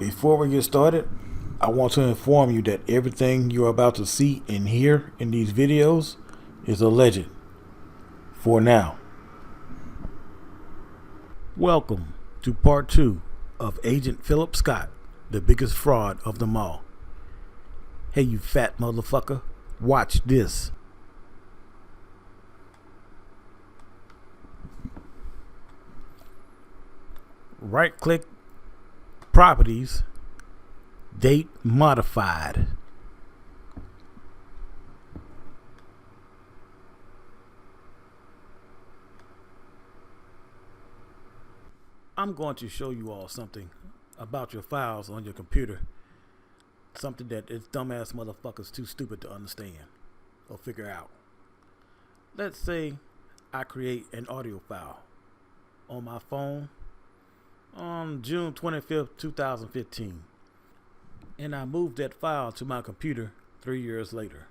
Before we get started, I want to inform you that everything you're about to see and hear in these videos is alleged for now. Welcome to part 2 of Agent Phillip Scott, the biggest fraud of them all. Hey, you fat motherfucker, watch this. Right click, properties, date modified. I'm going to show you all something about your files on your computer. Something that this dumbass motherfucker's too stupid to understand or figure out. Let's say I create an audio file on my phone on June 25th, 2015. And I moved that file to my computer 3 years later.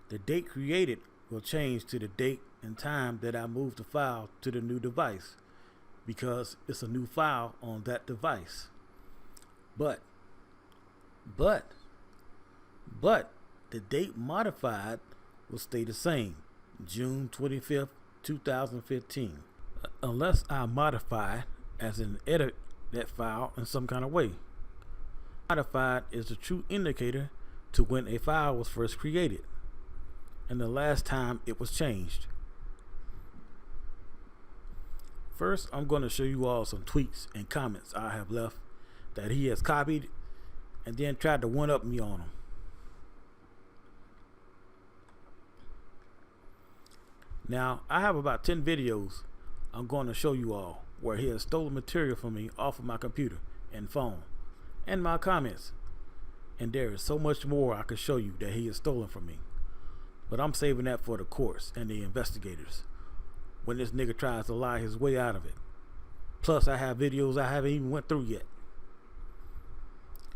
The date created will change to the date and time that I moved the file to the new device, because it's a new file on that device. But the date modified will stay the same, June 25th, 2015, unless I modify, as in edit that file in some kind of way. Modified is the true indicator to when a file was first created and the last time it was changed. First, I'm going to show you all some tweets and comments I have left that he has copied and then tried to one-up me on them. Now, I have about 10 videos I'm going to show you all where he has stolen material from me off of my computer and phone and my comments. And there is so much more I could show you that he has stolen from me. But I'm saving that for the courts and the investigators when this nigga tries to lie his way out of it. Plus, I have videos I haven't even went through yet.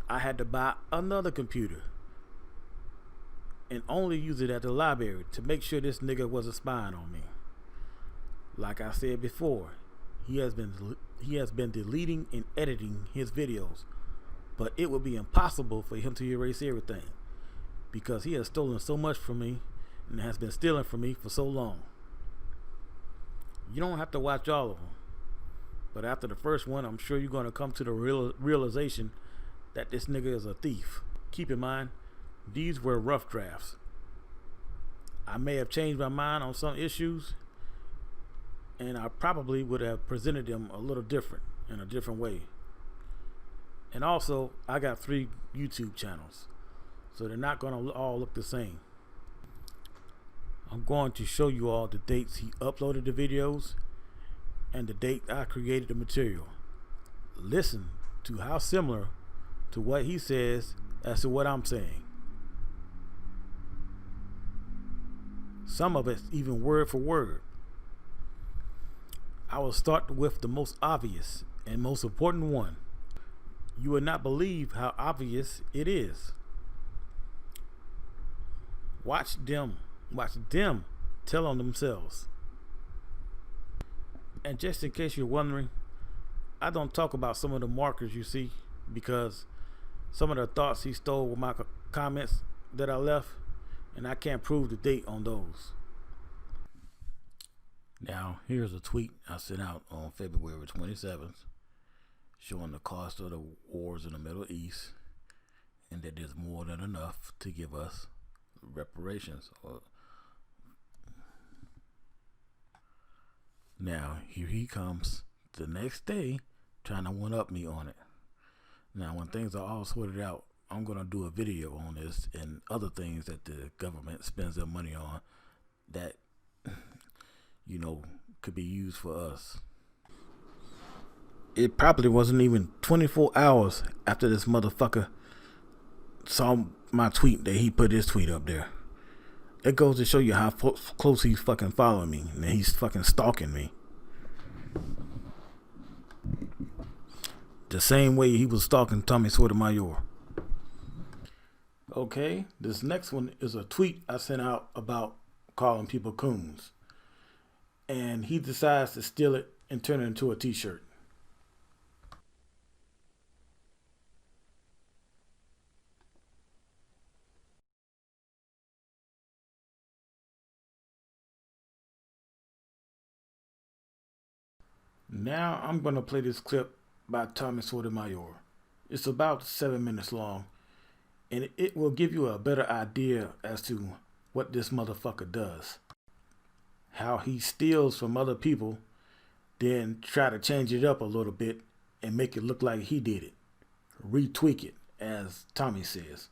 I had to buy another computer and only use it at the library to make sure this nigga wasn't spying on me. Like I said before, he has been deleting and editing his videos, but it would be impossible for him to erase everything because he has stolen so much from me and has been stealing from me for so long. You don't have to watch all of them, but after the first one, I'm sure you're going to come to the realization that this nigga is a thief. Keep in mind, these were rough drafts. I may have changed my mind on some issues, and I probably would have presented them a little different, in a different way. And also, I got 3 YouTube channels, so they're not going to all look the same. I'm going to show you all the dates he uploaded the videos and the date I created the material. Listen to how similar to what he says as to what I'm saying. Some of it's even word for word. I will start with the most obvious and most important one. You will not believe how obvious it is. Watch them tell on themselves. And just in case you're wondering, I don't talk about some of the markers you see because some of the thoughts he stole with my comments that I left, and I can't prove the date on those. Now, here's a tweet I sent out on February 27th showing the cost of the wars in the Middle East and that there's more than enough to give us reparations. Now, here he comes the next day trying to one-up me on it. Now, when things are all sorted out, I'm going to do a video on this and other things that the government spends their money on that, you know, could be used for us. It probably wasn't even 24 hours after this motherfucker saw my tweet that he put his tweet up there. It goes to show you how close he's fucking following me and he's fucking stalking me. The same way he was stalking Tommy Sotomayor. Okay, this next one is a tweet I sent out about calling people coons. And he decides to steal it and turn it into a t-shirt. Now I'm going to play this clip by Tommy Sotomayor. It's about 7 minutes long, and it will give you a better idea as to what this motherfucker does. How he steals from other people, then try to change it up a little bit and make it look like he did it. Retweak it, as Tommy says.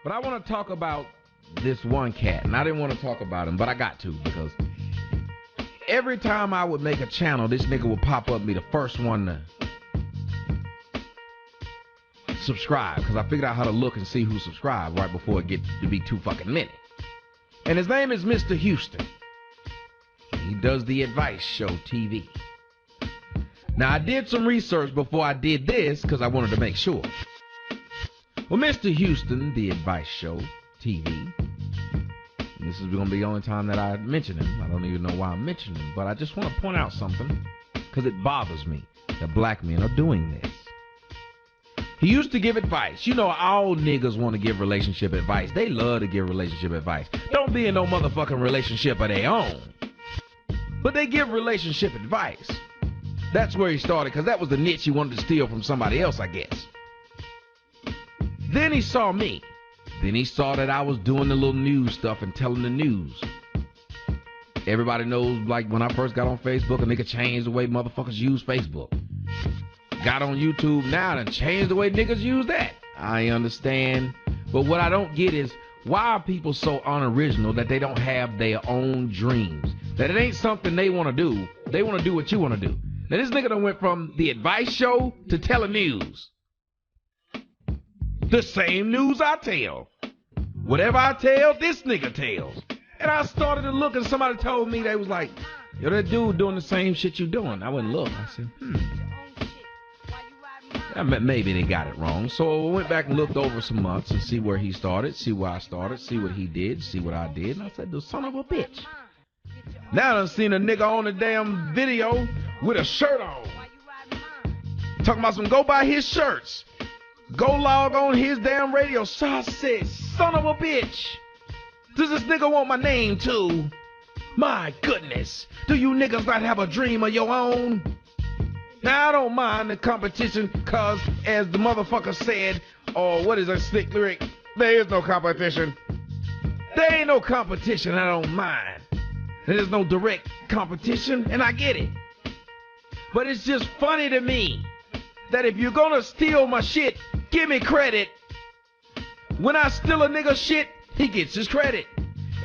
But I want to talk about this one cat, and I didn't want to talk about him, but I got to, because every time I would make a channel, this nigga would pop up, be the first one to subscribe, because I figured out how to look and see who subscribed right before it gets to be too fucking many. And his name is Mr. Houston. He does the Advice Show TV. Now, I did some research before I did this, because I wanted to make sure. Well, Mr. Houston, the Advice Show TV, and this is going to be the only time that I mention him. I don't even know why I'm mentioning him, but I just want to point out something, because it bothers me that black men are doing this. He used to give advice. You know, all niggas want to give relationship advice. They love to give relationship advice. Don't be in no motherfucking relationship of their own. But they give relationship advice. That's where he started, because that was the niche he wanted to steal from somebody else, I guess. Then he saw me. Then he saw that I was doing the little news stuff and telling the news. Everybody knows, like, when I first got on Facebook, a nigga changed the way motherfuckers use Facebook. Got on YouTube now and changed the way niggas use that. I understand. But what I don't get is, why are people so unoriginal that they don't have their own dreams? That it ain't something they want to do. They want to do what you want to do. Now, this nigga done went from the Advice Show to telling news. The same news I tell. Whatever I tell, this nigga tells. And I started to look, and somebody told me, they was like, yo, that dude doing the same shit you doing. I went, look. I said, maybe they got it wrong. So I went back and looked over some months and see where he started, see where I started, see what he did, see what I did. And I said, the son of a bitch. Now I done seen a nigga on the damn video with a shirt on. Talking about some go buy his shirts. Go log on his damn radio. So I said, son of a bitch. Does this nigga want my name too? My goodness. Do you niggas not have a dream of your own? Now I don't mind the competition, cause as the motherfucker said, or what is that slick lyric? There is no competition. There ain't no competition, I don't mind. There's no direct competition, and I get it. But it's just funny to me that if you're gonna steal my shit, give me credit. When I steal a nigga shit, he gets his credit.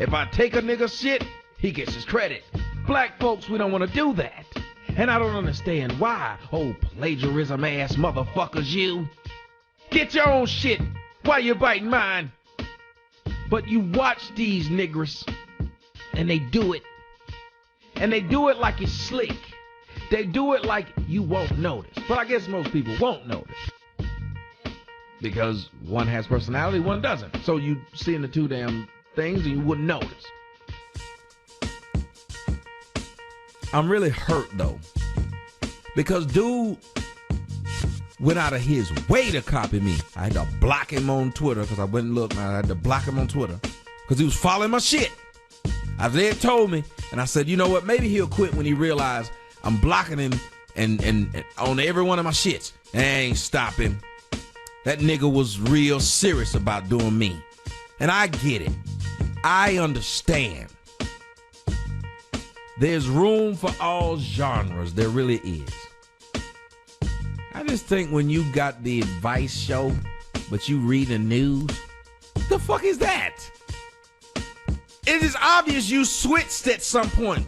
If I take a nigga shit, he gets his credit. Black folks, we don't want to do that. And I don't understand why. Oh, plagiarism ass motherfuckers, you. Get your own shit while you're biting mine. But you watch these niggers, and they do it. And they do it like it's slick. They do it like you won't notice. But I guess most people won't notice. Because one has personality, one doesn't. So you seeing the two damn things and you wouldn't notice. I'm really hurt though. Because dude went out of his way to copy me. I had to block him on Twitter because I went and looked. I had to block him on Twitter because he was following my shit. Isaiah told me, and I said, you know what? Maybe he'll quit when he realized I'm blocking him and on every one of my shits. And I ain't stop him. That nigga was real serious about doing me. And I get it. I understand. There's room for all genres. There really is. I just think when you got the Advice Show, but you read the news, the fuck is that? It is obvious you switched at some point.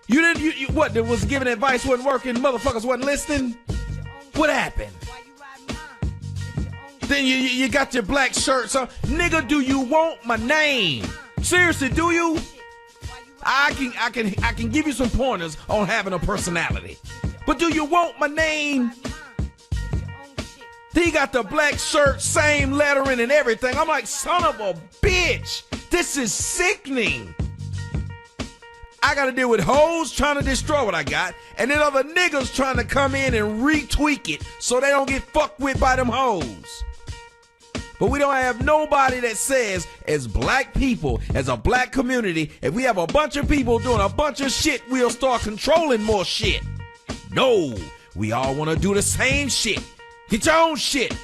You didn't, you what, that was giving advice wasn't working, motherfuckers wasn't listening? What happened? Then you got your black shirts on. Nigga, do you want my name? Seriously, do you? I can give you some pointers on having a personality. But do you want my name? He got the black shirt, same lettering and everything. I'm like, son of a bitch. This is sickening. I got to deal with hoes trying to destroy what I got, and then other niggas trying to come in and retweak it so they don't get fucked with by them hoes. But we don't have nobody that says, as black people, as a black community, if we have a bunch of people doing a bunch of shit, we'll start controlling more shit. No, we all want to do the same shit. Get your own shit.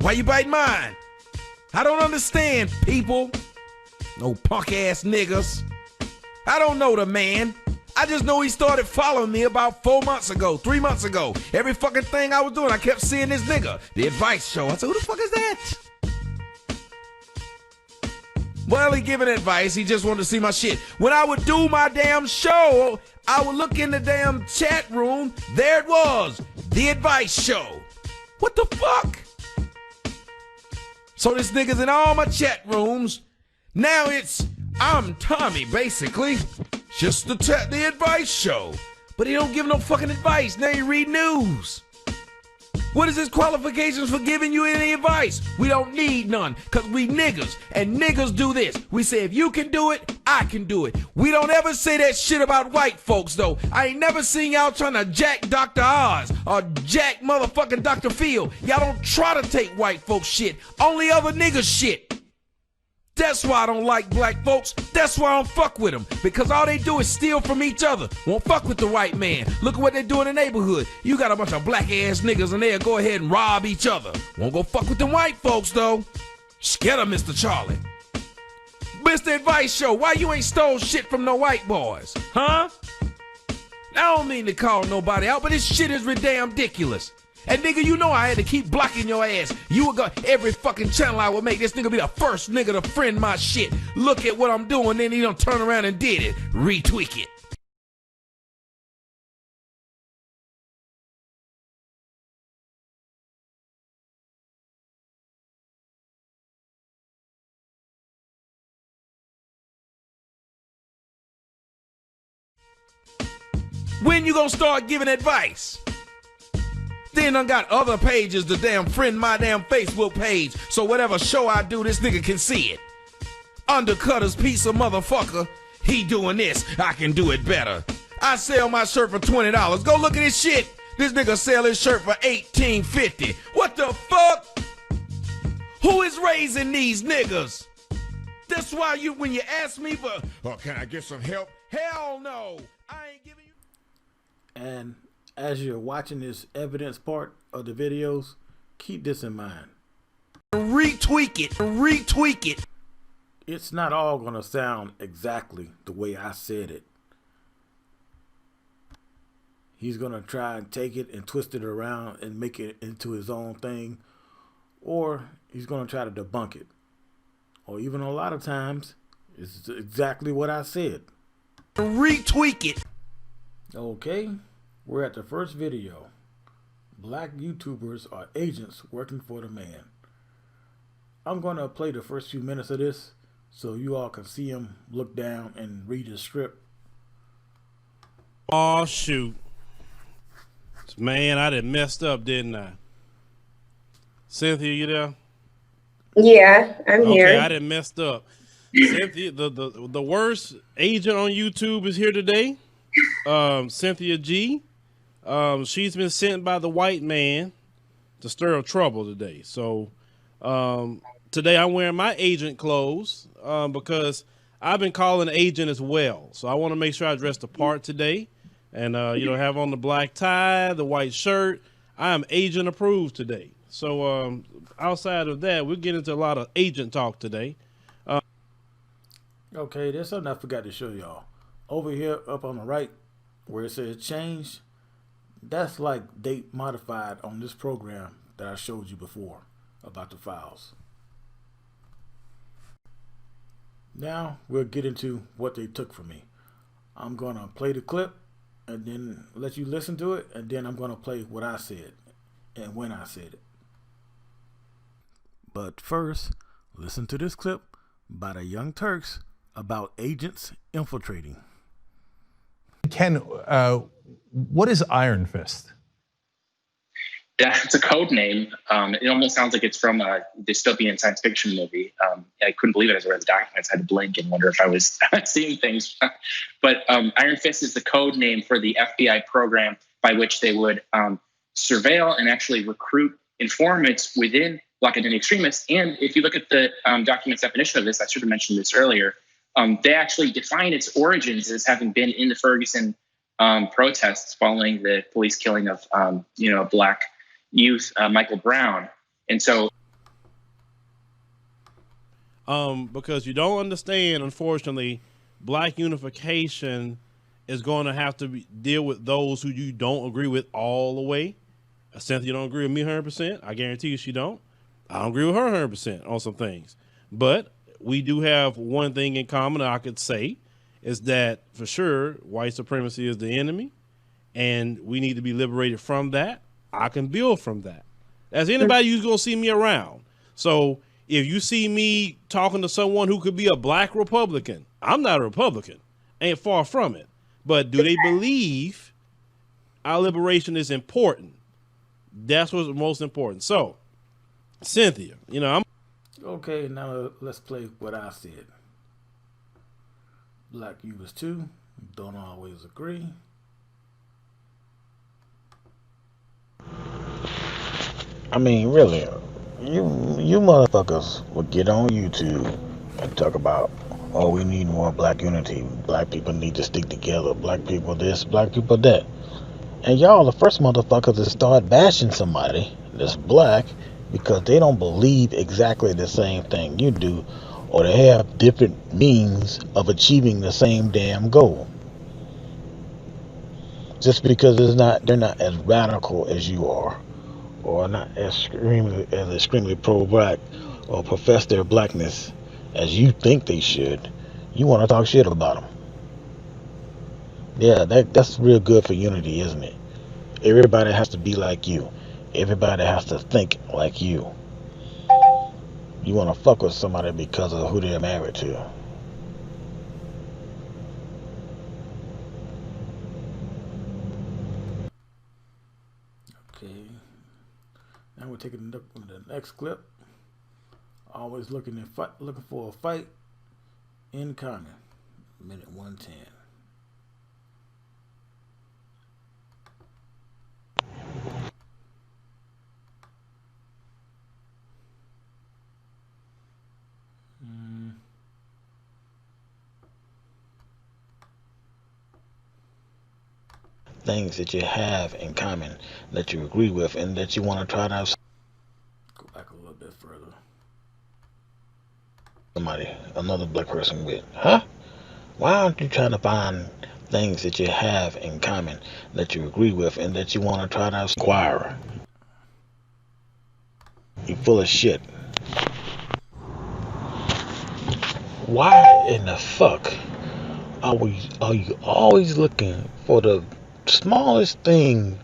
Why you biting mine? I don't understand, people. No punk ass niggas. I don't know the man. I just know he started following me about 4 months ago, 3 months ago. Every fucking thing I was doing, I kept seeing this nigga. The advice show. I said, who the fuck is that? Well, he giving advice. He just wanted to see my shit. When I would do my damn show, I would look in the damn chat room. There it was. The advice show. What the fuck? So this nigga's in all my chat rooms. Now it's, I'm Tommy, basically. Just the advice show. But he don't give no fucking advice. Now you read news. What is his qualifications for giving you any advice? We don't need none, because we niggas, and niggas do this. We say, if you can do it, I can do it. We don't ever say that shit about white folks, though. I ain't never seen y'all trying to jack Dr. Oz or jack motherfucking Dr. Phil. Y'all don't try to take white folks shit, only other niggas shit. That's why I don't like black folks. That's why I don't fuck with them. Because all they do is steal from each other. Won't fuck with the white man. Look at what they do in the neighborhood. You got a bunch of black ass niggas and they'll go ahead and rob each other. Won't go fuck with the white folks though. Scared of Mr. Charlie. Mr. Advice Show, why you ain't stole shit from no white boys? Huh? I don't mean to call nobody out, but this shit is damn ridiculous. And nigga, you know I had to keep blocking your ass. You would go every fucking channel I would make. This nigga be the first nigga to friend my shit. Look at what I'm doing, then he don't turn around and did it. Retweak it. When you gonna start giving advice? Then I got other pages to damn friend my damn Facebook page, so whatever show I do, this nigga can see it. Undercutter's piece of motherfucker, he doing this, I can do it better. I sell my shirt for $20. Go look at this shit. This nigga sell his shirt for $18.50. What the fuck? Who is raising these niggas? That's why you, when you ask me for, oh, can I get some help? Hell no, I ain't giving you. And as you're watching this evidence part of the videos, keep this in mind. Retweak it, retweak it. It's not all gonna sound exactly the way I said it. He's gonna try and take it and twist it around and make it into his own thing, or he's gonna try to debunk it. Or even a lot of times, it's exactly what I said. Retweak it. Okay. We're at the first video. Black YouTubers are agents working for the man. I'm going to play the first few minutes of this so you all can see him look down and read his script. Oh, shoot. Man, I done messed up, didn't I? Cynthia, you there? Yeah, I'm here. Okay, I done messed up. Cynthia, the worst agent on YouTube is here today. Cynthia G. She's been sent by the white man to stir up trouble today. So today I'm wearing my agent clothes because I've been calling agent as well. So I want to make sure I dress the part today and, you know, have on the black tie, the white shirt. I am agent approved today. So outside of that, we'll get into a lot of agent talk today. Okay, there's something I forgot to show y'all. Over here up on the right where it says change, that's like date modified on this program that I showed you before about the files. Now we'll get into what they took from me. I'm going to play the clip and then let you listen to it, and then I'm going to play what I said and when I said it. But first, listen to this clip by the Young Turks about agents infiltrating. Ken, what is Iron Fist? That's a code name. It almost sounds like it's from a dystopian science fiction movie. I couldn't believe it as I read the documents. I had to blink and wonder if I was seeing things. But Iron Fist is the code name for the FBI program by which they would surveil and actually recruit informants within Black identity extremists. And if you look at the document's definition of this, I should have mentioned this earlier, they actually define its origins as having been in the Ferguson protests following the police killing of Black youth, Michael Brown. And so because you don't understand, unfortunately, Black unification is going to have to deal with those who you don't agree with all the way. Cynthia don't agree with me 100%. I guarantee you she don't. I don't agree with her 100% on some things. But we do have one thing in common I could say is that for sure white supremacy is the enemy and we need to be liberated from that. I can build from that. As anybody who's going to see me around. So if you see me talking to someone who could be a Black Republican, I'm not a Republican. Ain't far from it. But do they believe our liberation is important? That's what's most important. So, Cynthia, I'm Okay, now let's play what I said. Black users too. Don't always agree. I mean, really, you motherfuckers would get on YouTube and talk about, oh, we need more Black unity. Black people need to stick together. Black people this, Black people that. And y'all the first motherfuckers to start bashing somebody that's Black because they don't believe exactly the same thing you do, or they have different means of achieving the same damn goal. Just because they're not as radical as you are, or not as extremely pro-Black, or profess their Blackness as you think they should, you want to talk shit about them. Yeah, that's real good for unity, isn't it? Everybody has to be like you. Everybody has to think like you. You want to fuck with somebody because of who they're married to. Okay. Now we're taking a look at the next clip. Always looking for a fight in common. Minute 110. Things that you have in common that you agree with and that you want to try to Go back a little bit further. somebody, another Black person with. Huh? Why aren't you trying to find things that you have in common that you agree with and that you want to try to acquire? You full of shit. Why in the fuck are you always looking for the smallest thing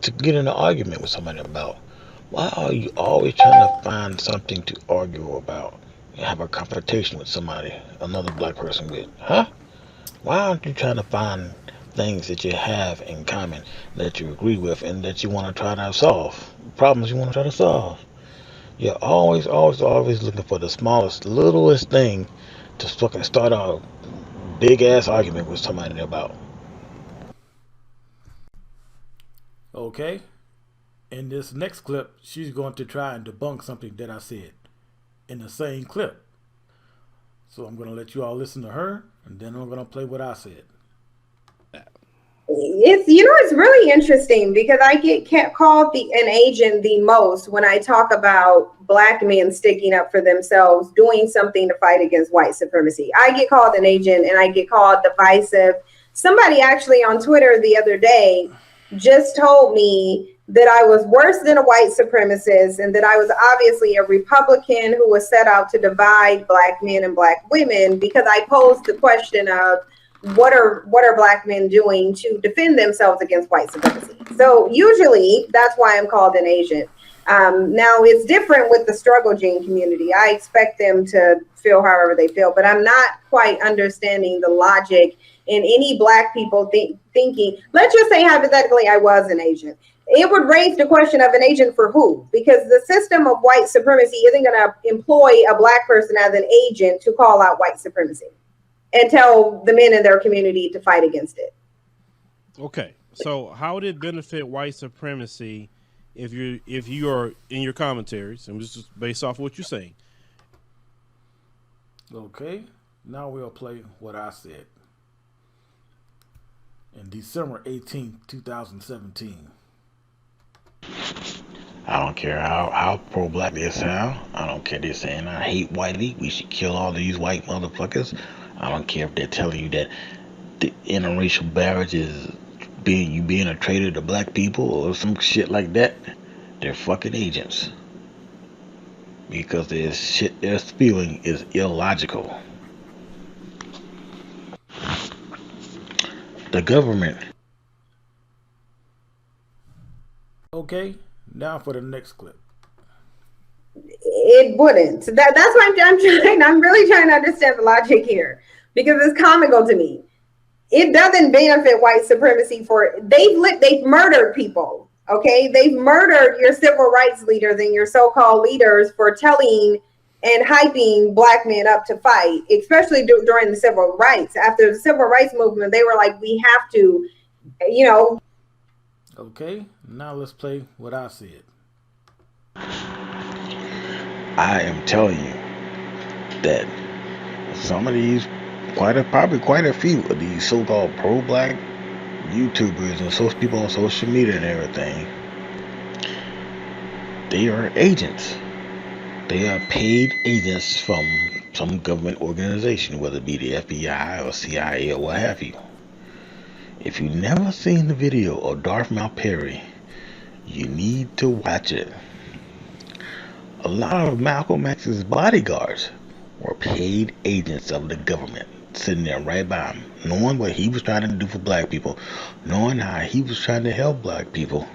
to get in an argument with somebody about? Why are you always trying to find something to argue about and have a confrontation with somebody, another Black person with? Huh? Why aren't you trying to find things that you have in common that you agree with and that you want to try to solve? Problems you want to try to solve. You're always looking for the smallest, littlest thing to fucking start a big ass argument with somebody about. Okay. In this next clip, she's going to try and debunk something that I said in the same clip. So I'm going to let you all listen to her, and then I'm going to play what I said. It's really interesting because I get called an agent the most when I talk about Black men sticking up for themselves, doing something to fight against white supremacy. I get called an agent and I get called divisive. Somebody actually on Twitter the other day just told me that I was worse than a white supremacist and that I was obviously a Republican who was set out to divide Black men and Black women because I posed the question of what are Black men doing to defend themselves against white supremacy? So usually that's why I'm called an agent. Now it's different with the struggle gene community. I expect them to feel however they feel, but I'm not quite understanding the logic in any Black people thinking, let's just say hypothetically I was an agent. it would raise the question of an agent for who? Because the system of white supremacy isn't going to employ a black person as an agent to call out white supremacy and tell the men in their community to fight against it. Okay, so how would it benefit white supremacy if you are in your commentaries, and this is based off of what you're saying? Okay, now we'll play what I said in December 18th, 2017. I don't care how pro-black they sound. I don't care if they're saying I hate whitey. We should kill all these white motherfuckers. I don't care if they're telling you that the interracial marriage is being a traitor to black people or some shit like that. They're fucking agents. Because their shit they're spewing is illogical. The government. Okay, now for the next clip. It wouldn't. That's why I'm really trying to understand the logic here, because it's comical to me. It doesn't benefit white supremacy they've murdered people. Okay, they've murdered your civil rights leaders and your so-called leaders for telling and hyping black men up to fight, especially during the civil rights. After the civil rights movement, they were like, we have to, Okay, now let's play what I said. I am telling you that some of these, probably quite a few of these so-called pro-black YouTubers and people on social media and everything, they are agents. They are paid agents from some government organization, whether it be the FBI or CIA or what have you. If you've never seen the video of Darth Maul Perry, you need to watch it. A lot of Malcolm X's bodyguards were paid agents of the government, sitting there right by him, knowing what he was trying to do for black people, knowing how he was trying to help black people,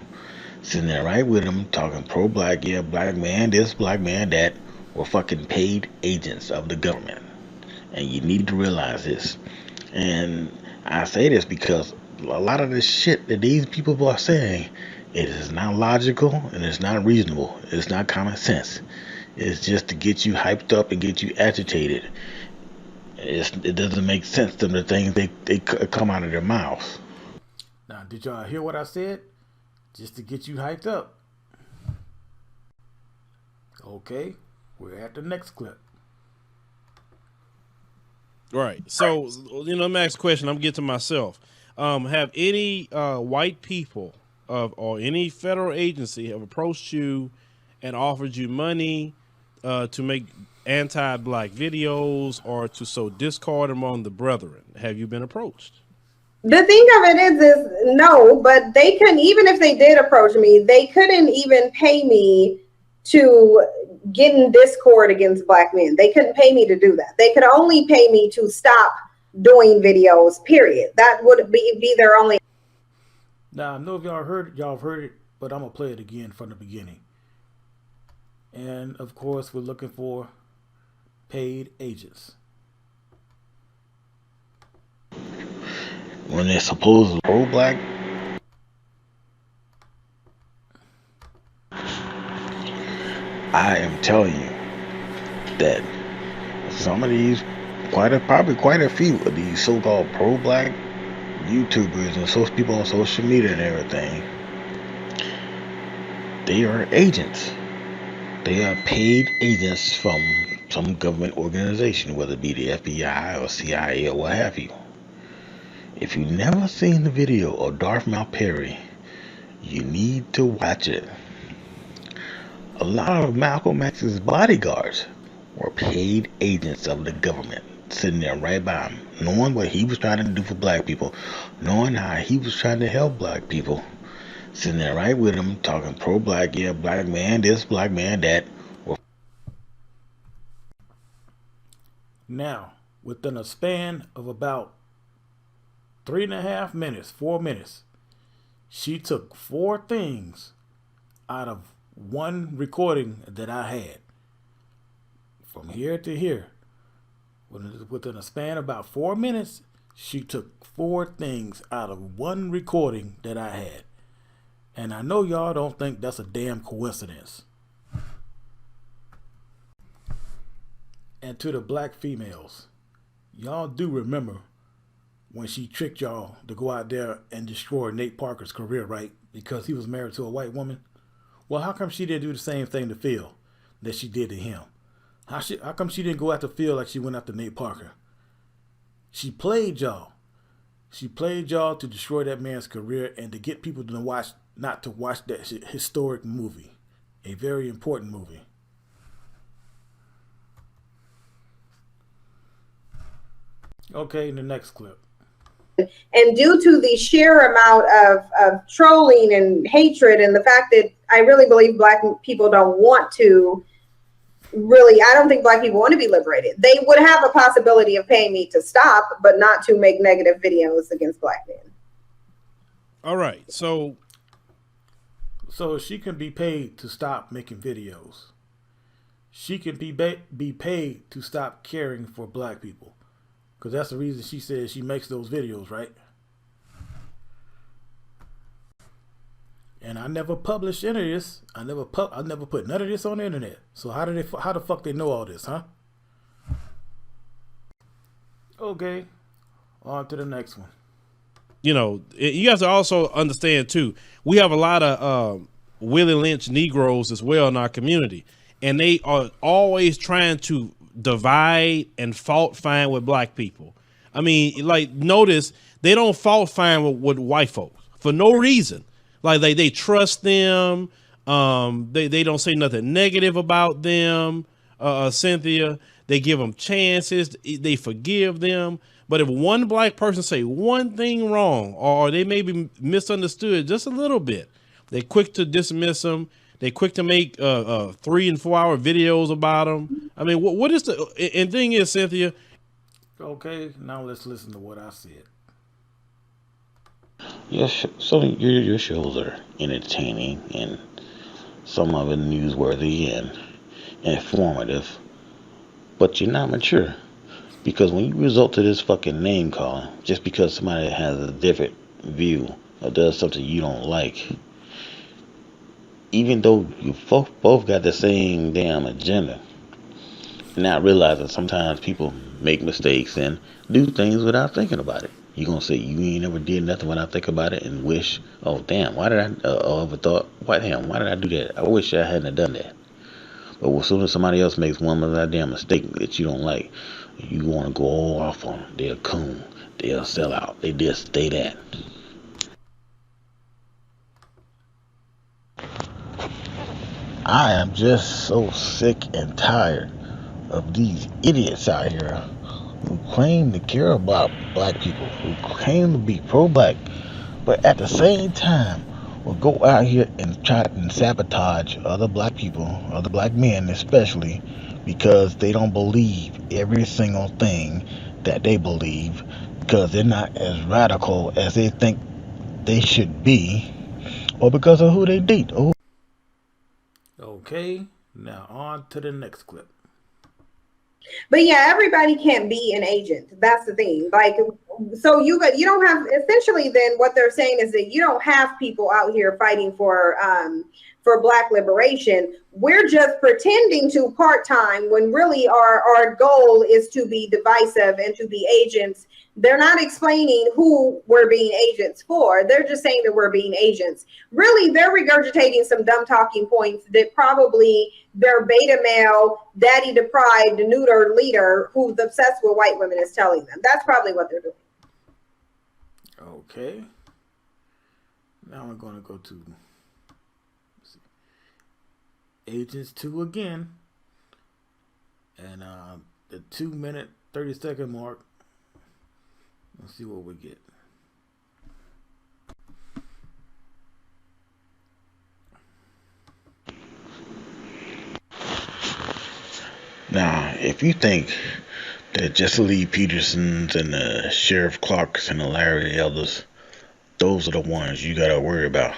sitting there right with him, talking pro-black, yeah, black man this, black man that, were fucking paid agents of the government. And you need to realize this. And I say this because a lot of this shit that these people are saying, it is not logical and it's not reasonable. It's not common sense. It's just to get you hyped up and get you agitated. It doesn't make sense to them, the things they come out of their mouths. Now, did y'all hear what I said? Just to get you hyped up. Okay, we're at the next clip. Right. So, let me ask a question. I'm getting to myself. Have any white people or any federal agency have approached you and offered you money to make anti-black videos or to sow discord among the brethren? Have you been approached? The thing of it is no, but they couldn't, even if they did approach me, they couldn't even pay me to get in discord against black men. They couldn't pay me to do that. They could only pay me to stop doing videos, period. That would be their only. Now, I know if y'all have heard it, but I'm going to play it again from the beginning. And, of course, we're looking for paid agents. When they're supposedly pro-black, I am telling you that some of these, probably quite a few of these so-called pro-black YouTubers and people on social media and everything, they are agents. They are paid agents from some government organization, whether it be the FBI or CIA or what have you. If you've never seen the video of Darth Maul Perry, you need to watch it. A lot of Malcolm X's bodyguards were paid agents of the government, sitting there right by him, knowing what he was trying to do for black people, knowing how he was trying to help black people, sitting there right with him, talking pro-black, yeah, black man this, black man that. Now, within a span of about 3.5 minutes, 4 minutes, she took 4 things out of one recording that I had. From here to here, within a span of about 4 minutes, she took 4 things out of one recording that I had. And I know y'all don't think that's a damn coincidence. And to the black females, y'all do remember when she tricked y'all to go out there and destroy Nate Parker's career, right? Because he was married to a white woman. Well, how come she didn't do the same thing to Phil that she did to him? How come she didn't go after Phil like she went after Nate Parker? She played y'all. She played y'all to destroy that man's career and to get people to watch, not to watch that historic movie, a very important movie. Okay, in the next clip. And due to the sheer amount of trolling and hatred and the fact that I really believe black people don't want to really, I don't think black people want to be liberated. They would have a possibility of paying me to stop, but not to make negative videos against black men. All right. So she can be paid to stop making videos. She can be paid to stop caring for black people. Because that's the reason she says she makes those videos, right? And I never published any of this. I never put none of this on the internet. So how the fuck they know all this, huh? Okay, on to the next one. You know, you guys also understand too. We have a lot of Willie Lynch Negroes as well in our community, and they are always trying to divide and fault find with black people. I mean, like, notice they don't fault find with white folks for no reason. Like they trust them. They don't say nothing negative about them. Cynthia, they give them chances. They forgive them. But if one black person say one thing wrong, or they may be misunderstood just a little bit, they're quick to dismiss them. They're quick to make 3 and 4 hour videos about them. I mean, what is the and thing is, Cynthia? Okay, now let's listen to what I said. Yes, so your shows are entertaining and some of it newsworthy and informative, but you're not mature. Because when you resort to this fucking name calling, just because somebody has a different view or does something you don't like, even though you both got the same damn agenda, not realizing sometimes people make mistakes and do things without thinking about it. You gonna say you ain't never did nothing without thinking about it and wish, oh damn, why did I ever thought, why did I do that? I wish I hadn't done that. But as soon as somebody else makes one of that damn mistake that you don't like, you want to go all off on them. They're a coon. They'll sell out. They just stay that. I am just so sick and tired of these idiots out here who claim to care about black people, who claim to be pro-black, but at the same time will go out here and try and sabotage other black people, other black men especially, because they don't believe every single thing that they believe, because they're not as radical as they think they should be, or because of who they date. Okay, now on to the next clip. But yeah, everybody can't be an agent. That's the thing. Like, so you don't have, essentially then what they're saying is that you don't have people out here fighting for black liberation. We're just pretending to part-time when really our goal is to be divisive and to be agents. They're not explaining who we're being agents for. They're just saying that we're being agents. Really, they're regurgitating some dumb talking points that probably their beta male, daddy deprived, neuter leader who's obsessed with white women is telling them. That's probably what they're doing. Okay. Now we're going to go to Agents 2 again. And the 2-minute, 30-second mark. Let's see what we get. Now, if you think that Jesse Lee Petersons and the Sheriff Clarks and the Larry Elders, those are the ones you gotta worry about,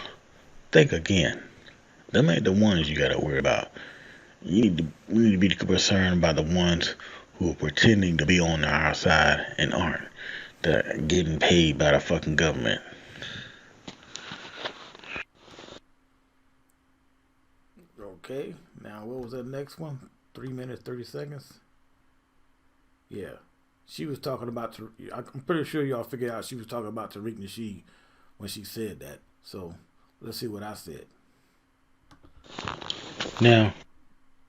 think again. Them ain't the ones you gotta worry about. We need to be concerned about the ones who are pretending to be on our side and aren't. That are getting paid by the fucking government. Okay, now what was that next one? 3 minutes, 30 seconds? Yeah. She was talking about, I'm pretty sure y'all figured out she was talking about Tariq Nasheed when she said that. So let's see what I said. Now,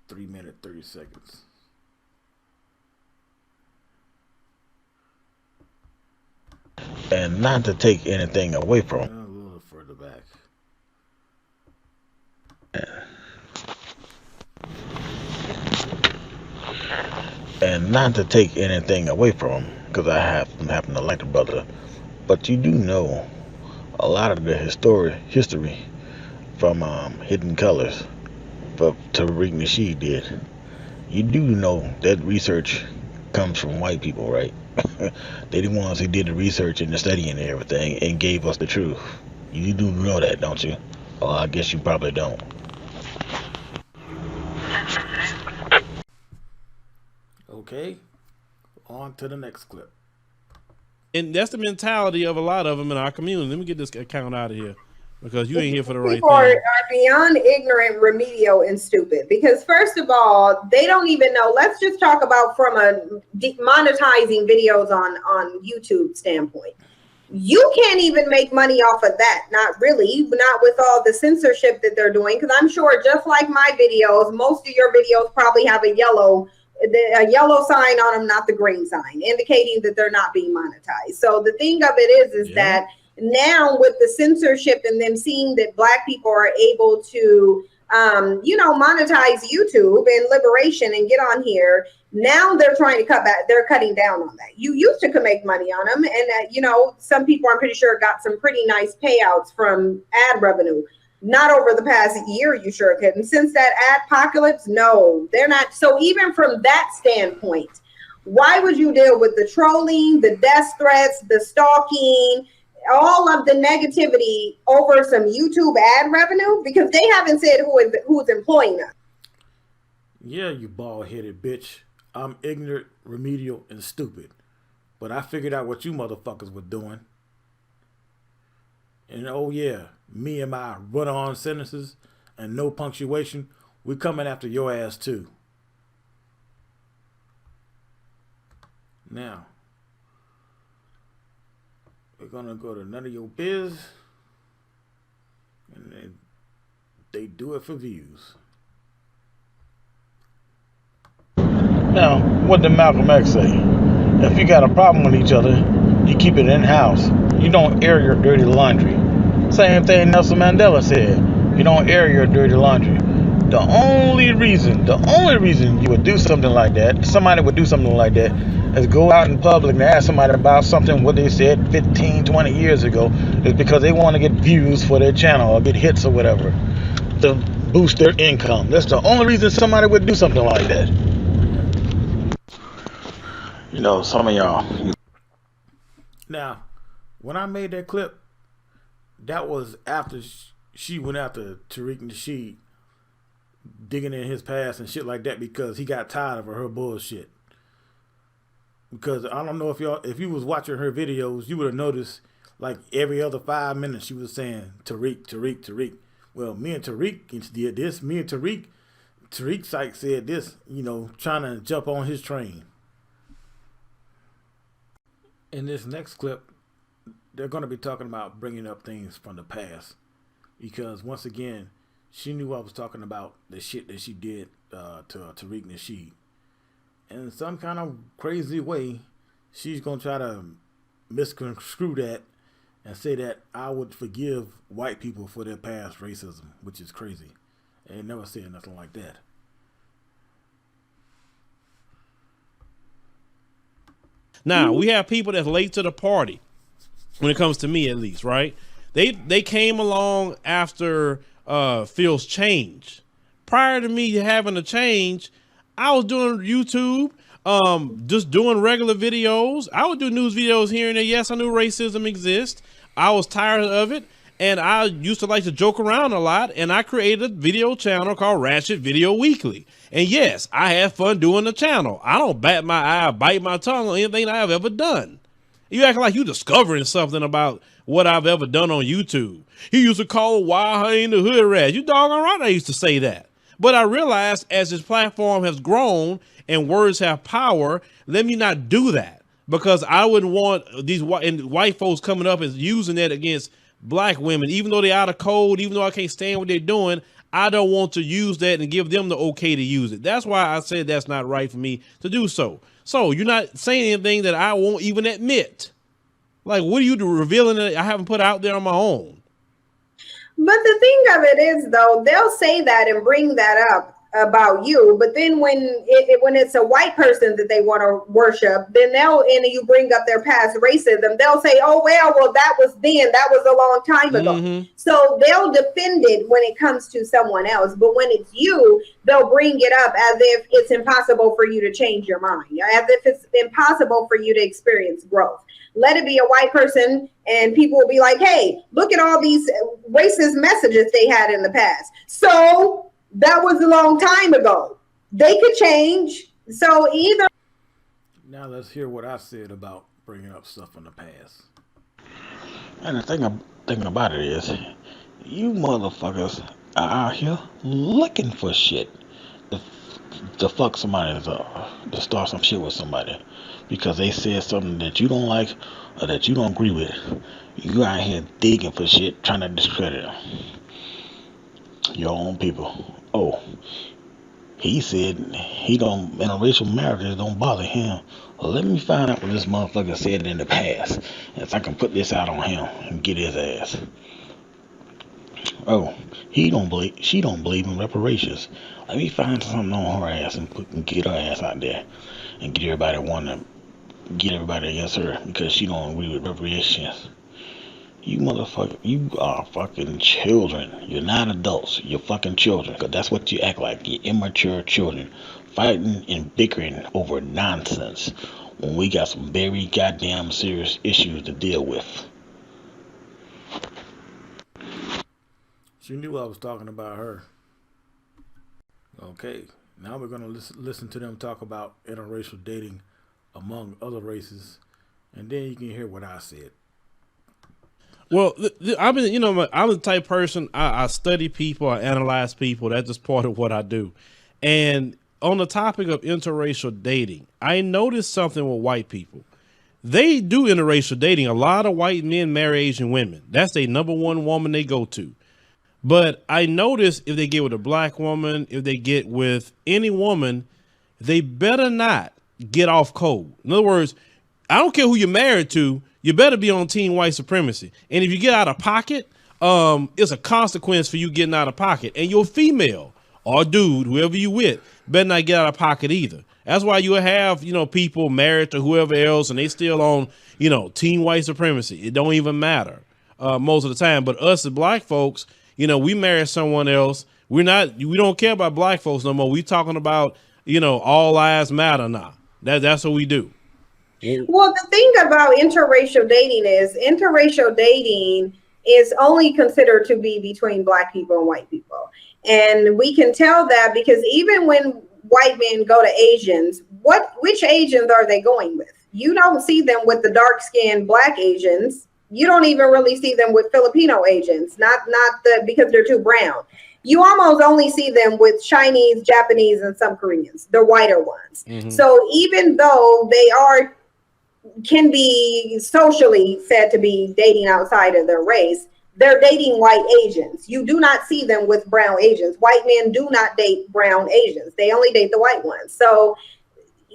3 minutes, 30 seconds. and not to take anything away from A little further back. and not to take anything away from him, because I happen to like the brother, but you do know a lot of the history from Hidden Colors, but Tariq Nasheed did. You do know that research comes from white people, right? They the ones who did the research and the studying and everything and gave us the truth. You do know that, don't you? Oh, I guess you probably don't. Okay, on to the next clip. And that's the mentality of a lot of them in our community. Let me get this account out of here because you ain't here for the right People are thing. beyond ignorant, remedial, and stupid. Because first of all, they don't even know. Let's just talk about from a monetizing videos on YouTube standpoint. You can't even make money off of that. Not really, not with all the censorship that they're doing. Because I'm sure, just like my videos, most of your videos probably have a yellow sign on them, not the green sign, indicating that they're not being monetized. So the thing of it is that now with the censorship and them seeing that Black people are able to, monetize YouTube and liberation and get on here, now they're trying to cut back. They're cutting down on that. You used to could make money on them. And, some people, I'm pretty sure, got some pretty nice payouts from ad revenue. Not over the past year, you sure could. And since that adpocalypse, no, they're not. So even from that standpoint, why would you deal with the trolling, the death threats, the stalking, all of the negativity over some YouTube ad revenue? Because they haven't said who's employing them. Yeah, you bald-headed bitch. I'm ignorant, remedial, and stupid. But I figured out what you motherfuckers were doing. And oh yeah, me and my run-on sentences and no punctuation, we coming after your ass too. Now, we're gonna go to None of Your Biz, and they do it for views. Now, what did Malcolm X say? If you got a problem with each other, you keep it in-house. You don't air your dirty laundry. Same thing Nelson Mandela said. You don't air your dirty laundry. The only reason you would do something like that, somebody would do something like that, is go out in public and ask somebody about something what they said 15, 20 years ago, is because they want to get views for their channel or get hits or whatever to boost their income. That's the only reason somebody would do something like that. Some of y'all. Now, when I made that clip, that was after she went after Tariq Nasheed, digging in his past and shit like that, because he got tired of her bullshit. Because I don't know if you was watching her videos, you would have noticed like every other 5 minutes she was saying Tariq. Well, me and Tariq did this. Me and Tariq Sykes said this, trying to jump on his train. In this next clip, they're going to be talking about bringing up things from the past, because once again, she knew I was talking about the shit that she did to Tariq Nasheed. In some kind of crazy way, she's going to try to misconstrue that and say that I would forgive white people for their past racism, which is crazy. I ain't never said nothing like that. Now, we have people that's late to the party, when it comes to me at least, right? They came along after Phil's change. Prior to me having a change, I was doing YouTube, just doing regular videos. I would do news videos here and there. Yes, I knew racism exists. I was tired of it, and I used to like to joke around a lot, and I created a video channel called Ratchet Video Weekly. And yes, I had fun doing the channel. I don't bat my eye, bite my tongue on anything I've ever done. You acting like you discovering something about what I've ever done on YouTube. He used to call Why I Ain't the Hood Rat. You doggone right I used to say that. But I realized as this platform has grown and words have power, let me not do that, because I wouldn't want these white folks coming up and using that against black women, even though they're out of code, even though I can't stand what they're doing. I don't want to use that and give them the okay to use it. That's why I said that's not right for me to do so. So you're not saying anything that I won't even admit. Like, what are you revealing that I haven't put out there on my own? But the thing of it is, though, they'll say that and bring that up about you, but then when it's a white person that they want to worship, then you bring up their past racism, they'll say, oh well that was then, that was a long time ago. So they'll defend it when it comes to someone else, but when it's you, they'll bring it up as if it's impossible for you to change your mind, as if it's impossible for you to experience growth. Let it be a white person and people will be like, hey, look at all these racist messages they had in the past. So that was a long time ago. They could change. So either. Now let's hear what I said about bringing up stuff from the past. And the thing about it is, you motherfuckers are out here looking for shit to fuck somebody, to start some shit with somebody because they said something that you don't like or that you don't agree with. You out here digging for shit, trying to discredit them. Your own people. Oh, he said interracial marriages don't bother him. Well, let me find out what this motherfucker said in the past, and if I can put this out on him and get his ass. Oh, she don't believe in reparations. Let me find something on her ass and get her ass out there and get everybody against her because she don't agree with reparations. You motherfucker, you are fucking children. You're not adults. You're fucking children. Because that's what you act like. You're immature children. Fighting and bickering over nonsense when we got some very goddamn serious issues to deal with. She knew I was talking about her. Okay, now we're going to listen to them talk about interracial dating among other races. And then you can hear what I said. Well, I'm the type of person, I study people, I analyze people. That's just part of what I do. And on the topic of interracial dating, I noticed something with white people. They do interracial dating. A lot of white men marry Asian women. That's their number one woman they go to. But I notice if they get with a black woman, if they get with any woman, they better not get off code. In other words, I don't care who you're married to, you better be on team white supremacy. And if you get out of pocket, it's a consequence for you getting out of pocket. And you're female or dude, whoever you with, better not get out of pocket either. That's why you have, people married to whoever else and they still on, team white supremacy. It don't even matter most of the time. But us as black folks, we marry someone else. We don't care about black folks no more. We talking about, all lives matter now. That's what we do. Well, the thing about interracial dating is only considered to be between black people and white people. And we can tell that because even when white men go to Asians, which Asians are they going with? You don't see them with the dark-skinned black Asians. You don't even really see them with Filipino Asians, because they're too brown. You almost only see them with Chinese, Japanese, and some Koreans, the whiter ones. Mm-hmm. So even though they can be socially said to be dating outside of their race, they're dating white Asians. You do not see them with brown Asians. White men do not date brown Asians. They only date the white ones. So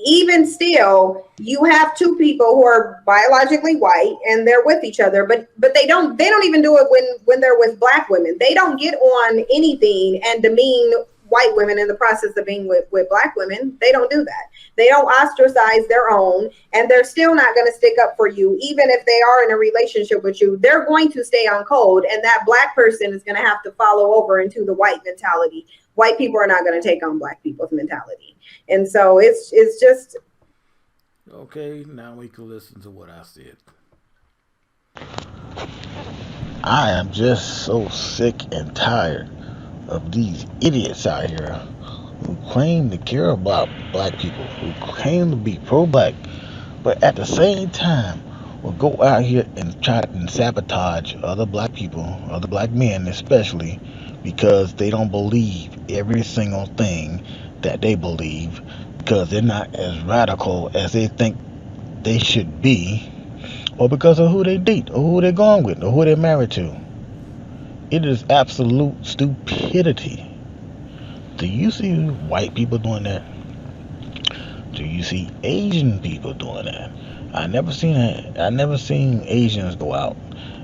even still, you have two people who are biologically white and they're with each other, but they don't even do it when they're with black women. They don't get on anything and demean white women in the process of being with black women. They don't do that. They don't ostracize their own, and they're still not going to stick up for you. Even if they are in a relationship with you, they're going to stay on code, and that black person is going to have to follow over into the white mentality. White people are not going to take on black people's mentality. And so it's just. Okay, now we can listen to what I said. I am just so sick and tired of these idiots out here who claim to care about black people, who claim to be pro-black, but at the same time will go out here and try and sabotage other black people, other black men especially, because they don't believe every single thing that they believe, because they're not as radical as they think they should be, or because of who they date, or who they're going with, or who they're married to. It is absolute stupidity. Do you see white people doing that? Do you see Asian people doing that? I never seen Asians go out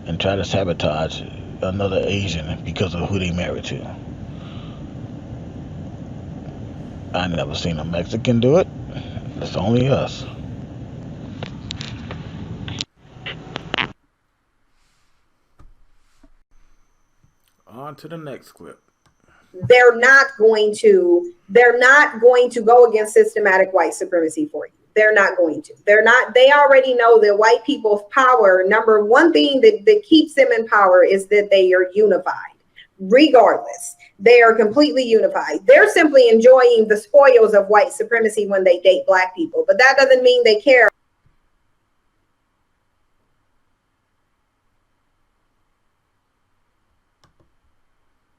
and try to sabotage another Asian because of who they married to. I never seen a Mexican do it. It's only us. On to the next clip. They're not going to go against systematic white supremacy for you. They're not going to. They already know that white people's power, number one thing that keeps them in power is that they are unified. Regardless, they are completely unified. They're simply enjoying the spoils of white supremacy when they date black people, but that doesn't mean they care.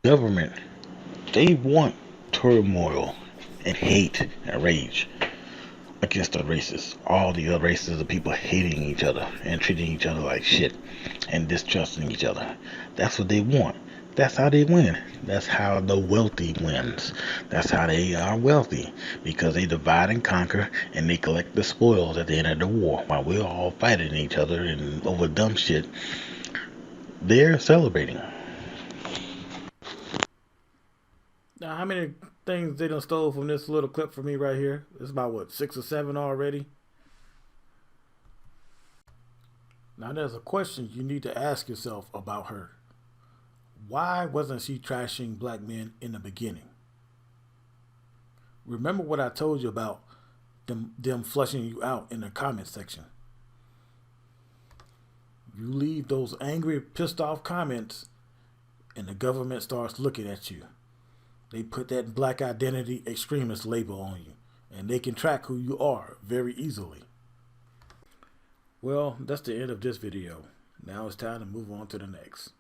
Government, they want turmoil and hate and rage against the races. All the other races of people hating each other and treating each other like shit and distrusting each other. That's what they want. That's how they win. That's how the wealthy wins. That's how they are wealthy, because they divide and conquer and they collect the spoils at the end of the war. While we're all fighting each other and over dumb shit, they're celebrating. Now, how many things they done stole from this little clip for me right here? It's about, what, 6 or 7 already? Now, there's a question you need to ask yourself about her. Why wasn't she trashing black men in the beginning? Remember what I told you about them flushing you out in the comment section. You leave those angry, pissed off comments and the government starts looking at you. They put that black identity extremist label on you, and they can track who you are very easily. Well, that's the end of this video. Now it's time to move on to the next.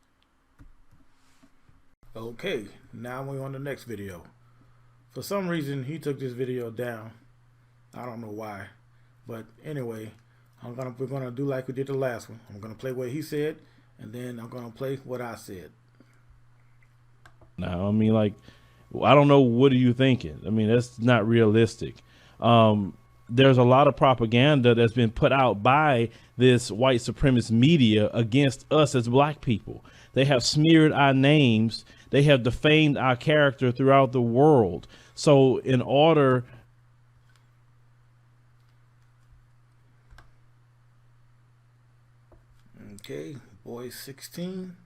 Okay, now we're on the next video. For some reason, he took this video down. I don't know why, but anyway, we're gonna do like we did the last one. I'm gonna play what he said, and then I'm gonna play what I said. Now, I mean, like, I don't know, what are you thinking? I mean, that's not realistic. There's a lot of propaganda that's been put out by this white supremacist media against us as black people. They have smeared our names. They have defamed our character throughout the world. So in order... Okay, boy 16.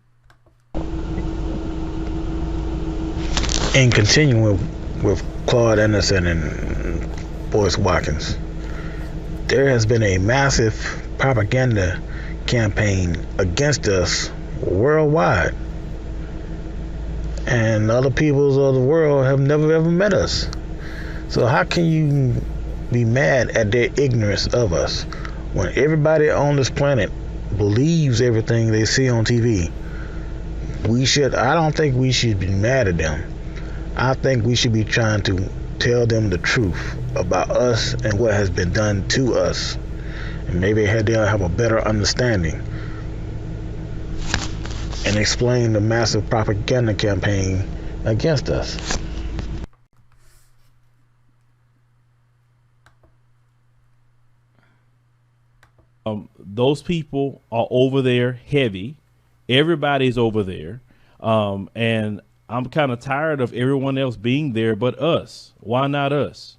And continuing with Claude Anderson and Boyce Watkins, there has been a massive propaganda campaign against us worldwide, and other peoples of the world have never ever met us. So how can you be mad at their ignorance of us when everybody on this planet believes everything they see on TV? I don't think we should be mad at them. I think we should be trying to tell them the truth about us and what has been done to us, and maybe they'll have a better understanding and explain the massive propaganda campaign against us. Those people are over there heavy. Everybody's over there. And I'm kind of tired of everyone else being there but us. Why not us?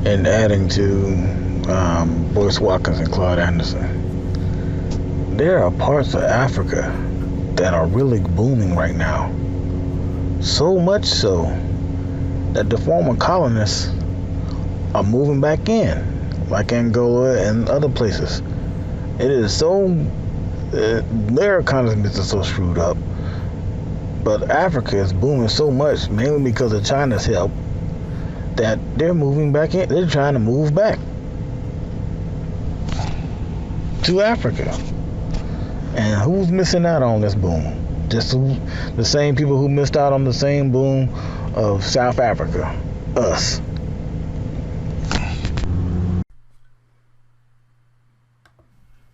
And adding to Boyce Watkins and Claude Anderson, there are parts of Africa that are really booming right now. So much so that the former colonists are moving back in, like Angola and other places. It is so, their economies are so screwed up But Africa is booming so much, mainly because of China's help, that they're moving back in. They're trying to move back to Africa. And who's missing out on this boom? Just the same people who missed out on the same boom of South Africa. Us.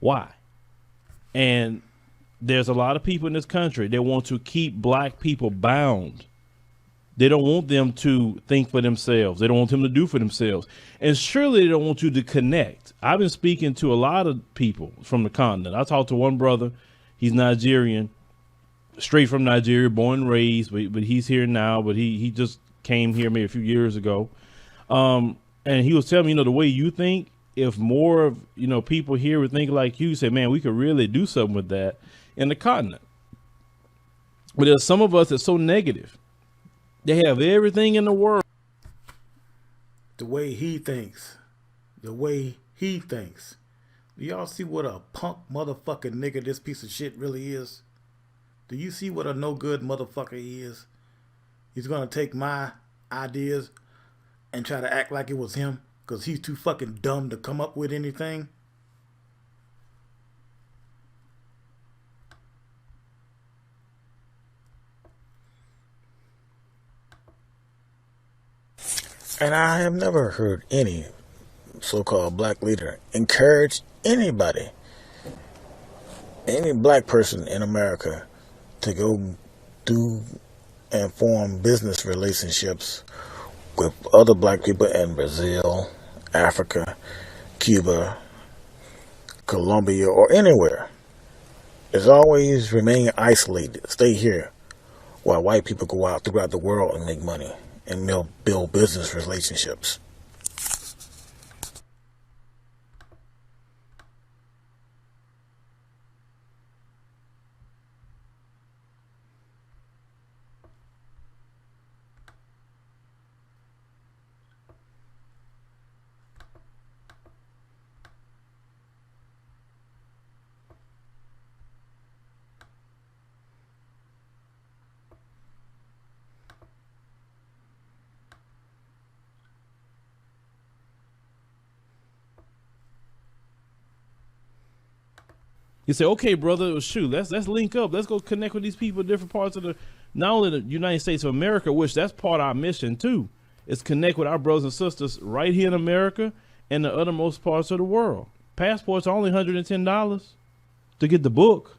Why? And there's a lot of people in this country that want to keep black people bound. They don't want them to think for themselves. They don't want them to do for themselves. And surely they don't want you to connect. I've been speaking to a lot of people from the continent. I talked to one brother. He's Nigerian, straight from Nigeria, born and raised, but he's here now. But he just came here maybe a few years ago. And he was telling me, the way you think, if more of, people here would think like you, say, man, we could really do something with that in the continent. But there's some of us that's so negative. They have everything in the world. The way he thinks. The way he thinks. Do y'all see what a punk motherfucking nigga this piece of shit really is? Do you see what a no good motherfucker he is? He's gonna take my ideas and try to act like it was him because he's too fucking dumb to come up with anything. And I have never heard any so-called black leader encourage anybody, any black person in America, to go do and form business relationships with other black people in Brazil, Africa, Cuba, Colombia, or anywhere. It's always remain isolated, stay here, while white people go out throughout the world and make money and build business relationships. You say, okay, brother, shoot, let's link up. Let's go connect with these people in different parts of not only the United States of America, which that's part of our mission too, is connect with our brothers and sisters right here in America and the othermost parts of the world. Passports are only $110 to get the book.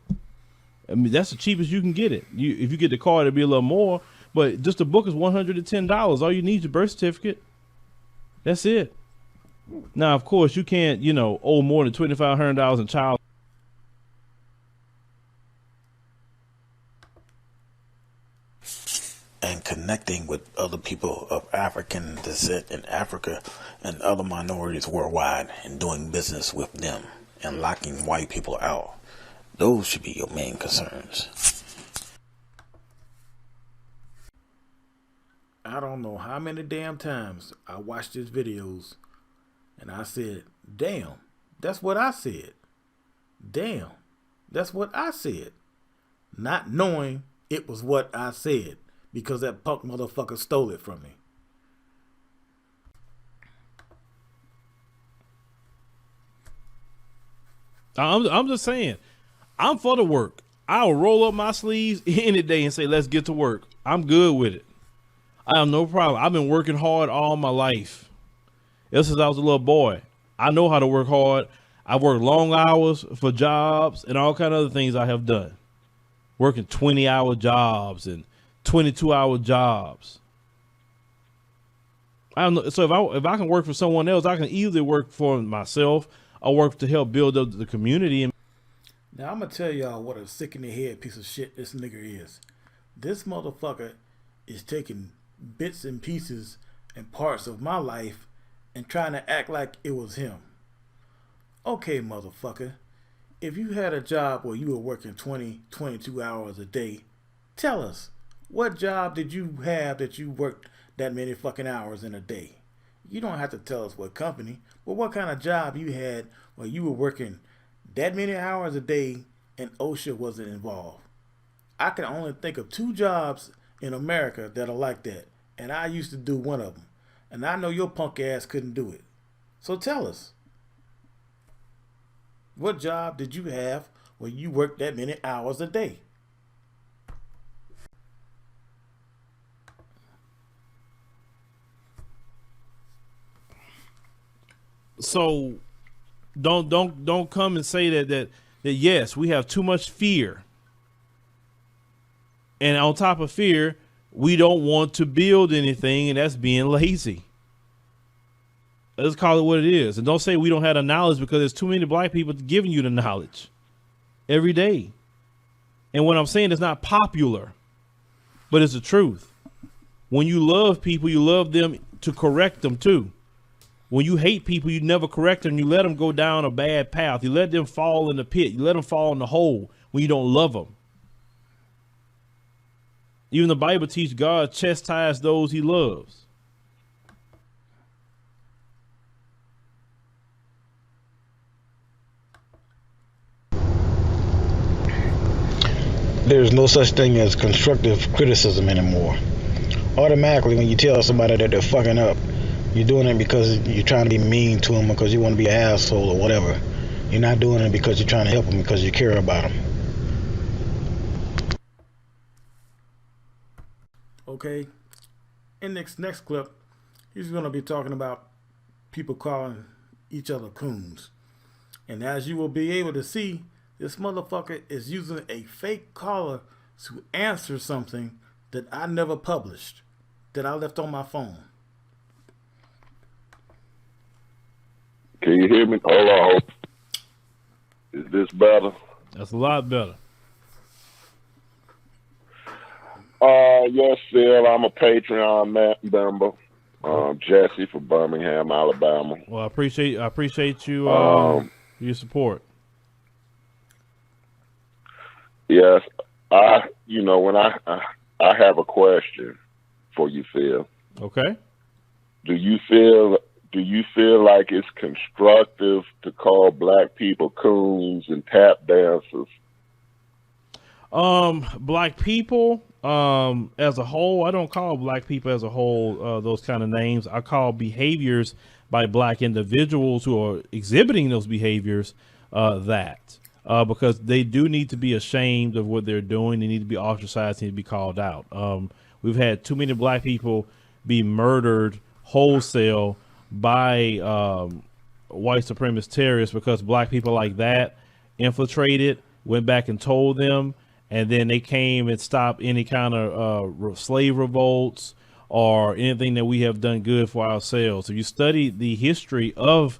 I mean, that's the cheapest you can get it. If you get the card, it'll be a little more, but just the book is $110. All you need is your birth certificate. That's it. Now, of course, you can't, owe more than $2,500 in child. And connecting with other people of African descent in Africa and other minorities worldwide and doing business with them and locking white people out. Those should be your main concerns. I don't know how many damn times I watched his videos and I said, damn, that's what I said. Damn, that's what I said. Not knowing it was what I said. Because that punk motherfucker stole it from me. I'm just saying, I'm for the work. I'll roll up my sleeves any day and say, let's get to work. I'm good with it. I have no problem. I've been working hard all my life. Ever since I was a little boy. I know how to work hard. I've worked long hours for jobs and all kind of other things I have done. Working 20-hour jobs and 22-hour jobs. I don't know. So if I can work for someone else, I can either work for myself or work to help build up the community. Now I'm gonna tell y'all what a sick in the head piece of shit this nigga is. This motherfucker is taking bits and pieces and parts of my life and trying to act like it was him. Okay, motherfucker. If you had a job where you were working 22 hours a day, tell us. What job did you have that you worked that many fucking hours in a day? You don't have to tell us what company, but what kind of job you had where you were working that many hours a day and OSHA wasn't involved. I can only think of 2 jobs in America that are like that, and I used to do one of them. And I know your punk ass couldn't do it. So tell us, what job did you have when you worked that many hours a day? So don't come and say that yes, we have too much fear. And on top of fear, we don't want to build anything, and that's being lazy. Let's call it what it is. And don't say we don't have the knowledge, because there's too many black people giving you the knowledge every day. And what I'm saying is not popular, but it's the truth. When you love people, you love them to correct them too. When you hate people, you never correct them. You let them go down a bad path. You let them fall in the pit. You let them fall in the hole when you don't love them. Even the Bible teaches God chastise those he loves. There's no such thing as constructive criticism anymore. Automatically, when you tell somebody that they're fucking up, you're doing it because you're trying to be mean to them, because you want to be an asshole or whatever. You're not doing it because you're trying to help them, because you care about them. Okay, in next clip, he's going to be talking about people calling each other coons. And as you will be able to see, this motherfucker is using a fake caller to answer something that I never published, that I left on my phone. Can you hear me? Hello. Is this better? That's a lot better. Yes, Phil. I'm a Patreon member. Jesse from Birmingham, Alabama. Well, I appreciate you your support. Yes, when I have a question for you, Phil. Okay. Do you feel like it's constructive to call black people coons and tap dancers? Black people, as a whole, I don't call black people as a whole those kind of names. I call behaviors by black individuals who are exhibiting those behaviors because they do need to be ashamed of what they're doing. They need to be ostracized. They need to be called out. We've had too many black people be murdered wholesale by white supremacist terrorists because black people like that infiltrated, went back and told them, and then they came and stopped any kind of slave revolts or anything that we have done good for ourselves. If you study the history of,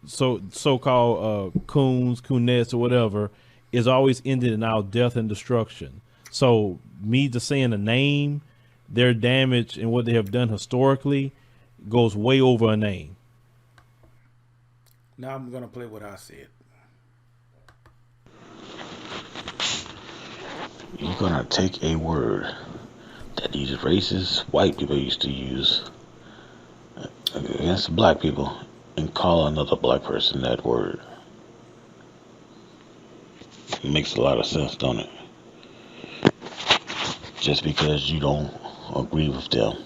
so-called coons, coonettes, or whatever, is always ended in our death and destruction. So me just saying a name, their damage and what they have done historically goes way over a name. Now I'm going to play what I said. You're gonna take a word that these racist white people used to use against black people and call another black person that word. It makes a lot of sense, don't it? Just because you don't agree with them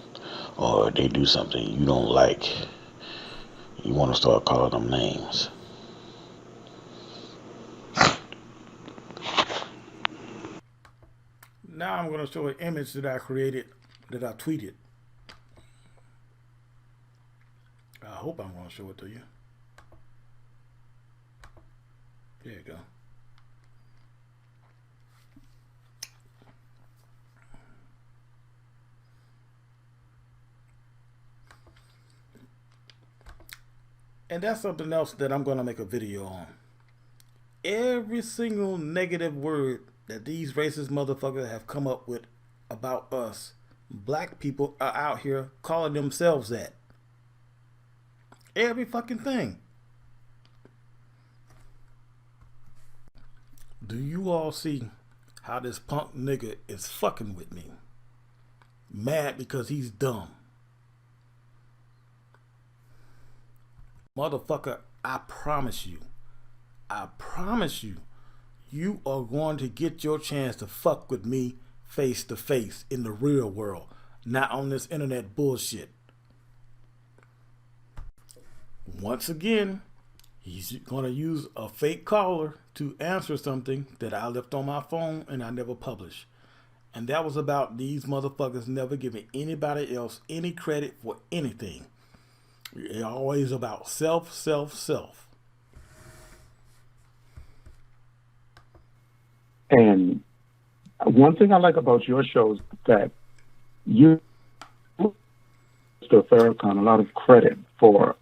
or they do something you don't like, you want to start calling them names. Now I'm going to show an image that I created, that I tweeted. I hope I'm going to show it to you. There you go. And that's something else that I'm going to make a video on. Every single negative word that these racist motherfuckers have come up with about us, black people are out here calling themselves that. Every fucking thing. Do you all see how this punk nigga is fucking with me? Mad because he's dumb. Motherfucker, I promise you, you are going to get your chance to fuck with me face to face in the real world, not on this internet bullshit. Once again, he's going to use a fake caller to answer something that I left on my phone and I never published. And that was about these motherfuckers never giving anybody else any credit for anything. It's always about self, self, self. And one thing I like about your show is that you give Mr. Farrakhan a lot of credit for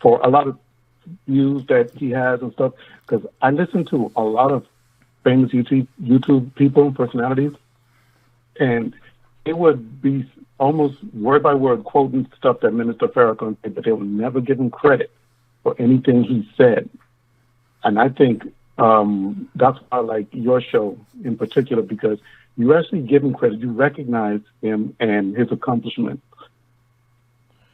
a lot of views that he has and stuff. Because I listen to a lot of famous YouTube people, personalities, and it would be almost word by word quoting stuff that Minister Farrakhan said, but they would never give him credit for anything he said. And I think that's why I like your show in particular, because you actually give him credit. You recognize him and his accomplishments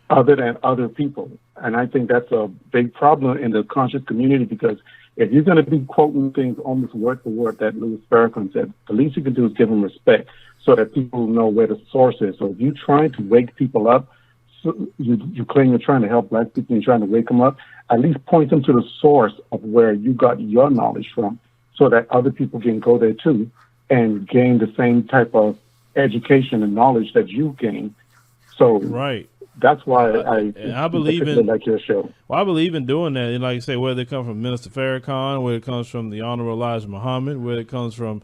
other than other people. And I think that's a big problem in the conscious community, because if you're going to be quoting things almost word for word that Louis Farrakhan said, the least you can do is give him respect so that people know where the source is. So if you're trying to wake people up, so you claim you're trying to help black people and you're trying to wake them up, at least point them to the source of where you got your knowledge from so that other people can go there too and gain the same type of education and knowledge that you gain. So right. That's why I believe in like your show. Well, I believe in doing that, and like you say, whether it comes from Minister Farrakhan, whether it comes from the Honorable Elijah Muhammad, whether it comes from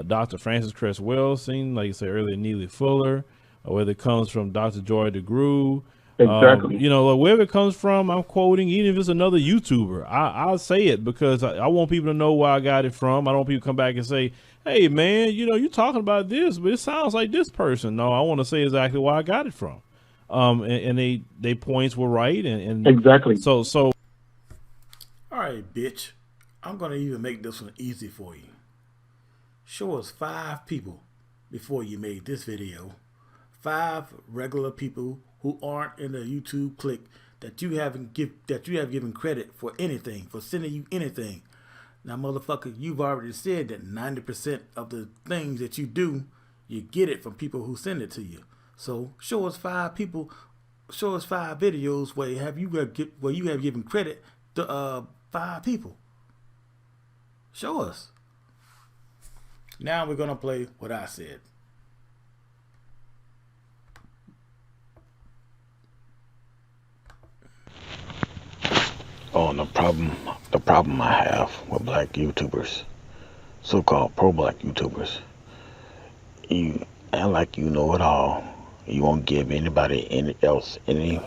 Dr. Francis Cress Welsing, like you said earlier, Neely Fuller, or whether it comes from Dr. Joy DeGruy. Exactly. Wherever it comes from, I'm quoting, even if it's another YouTuber, I'll say it because I want people to know where I got it from. I don't want people to come back and say, hey, man, you're talking about this, but it sounds like this person. No, I want to say exactly where I got it from. And they points were right. And exactly. So. All right, bitch. I'm going to even make this one easy for you. Show us 5 people before you made this video. 5 regular people who aren't in the YouTube clique that you have given credit for anything, for sending you anything. Now, motherfucker, you've already said that 90% of the things that you do, you get it from people who send it to you. So show us 5 people, show us 5 videos where you have given credit to 5 people. Show us. Now we're gonna play what I said. Oh, and the problem I have with black YouTubers, so-called pro-black YouTubers, you act like you know it all. You won't give anybody any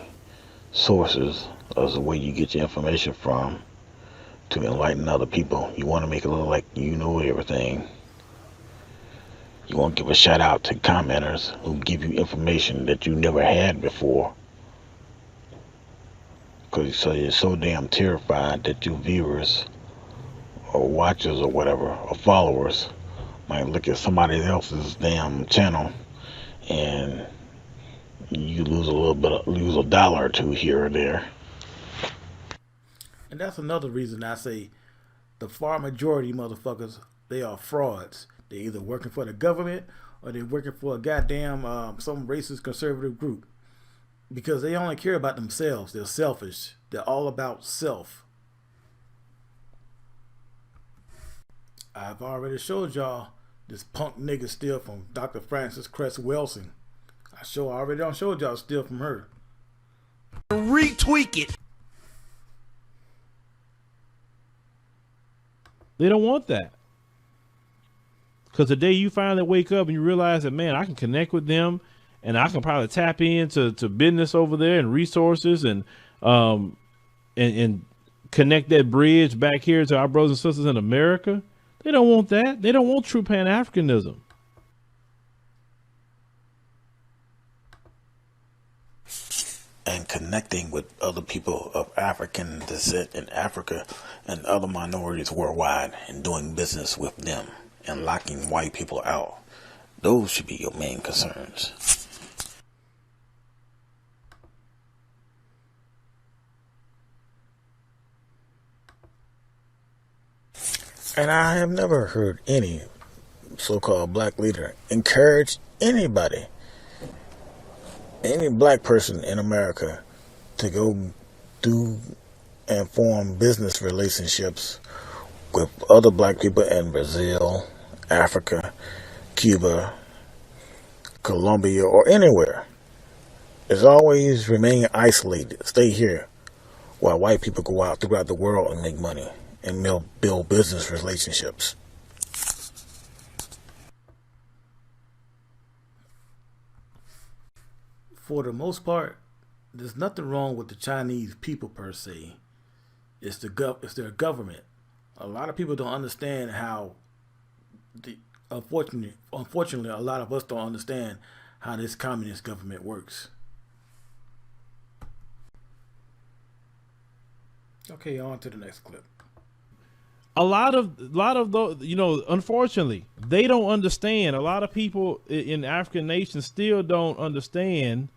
sources as the way you get your information from to enlighten other people. You want to make it look like you know everything. You won't give a shout out to commenters who give you information that you never had before. Because you're so damn terrified that your viewers or watchers or whatever or followers might look at somebody else's damn channel and you lose lose a dollar or two here or there. And that's another reason I say the far majority motherfuckers, they are frauds. They're either working for the government or they're working for a goddamn some racist conservative group, because they only care about themselves. They're selfish. They're all about self. I've already showed y'all this punk nigga steal from Dr. Francis Cress Welsing. I already showed y'all steal from her. Retweak it. They don't want that. Because the day you finally wake up and you realize that, man, I can connect with them and I can probably tap into business over there and resources and connect that bridge back here to our brothers and sisters in America. They don't want that. They don't want true Pan-Africanism. And connecting with other people of African descent in Africa and other minorities worldwide and doing business with them and locking white people out. Those should be your main concerns. And I have never heard any so-called black leader encourage anybody, any black person in America, to go do and form business relationships with other black people in Brazil, Africa, Cuba, Colombia, or anywhere. It's always remain isolated, stay here, while white people go out throughout the world and make money and build business relationships. For the most part, there's nothing wrong with the Chinese people per se. It's their government. A lot of people don't understand how unfortunately, a lot of us don't understand how this communist government works. Okay, on to the next clip. A lot of those, unfortunately, they don't understand. A lot of people in African nations still don't understand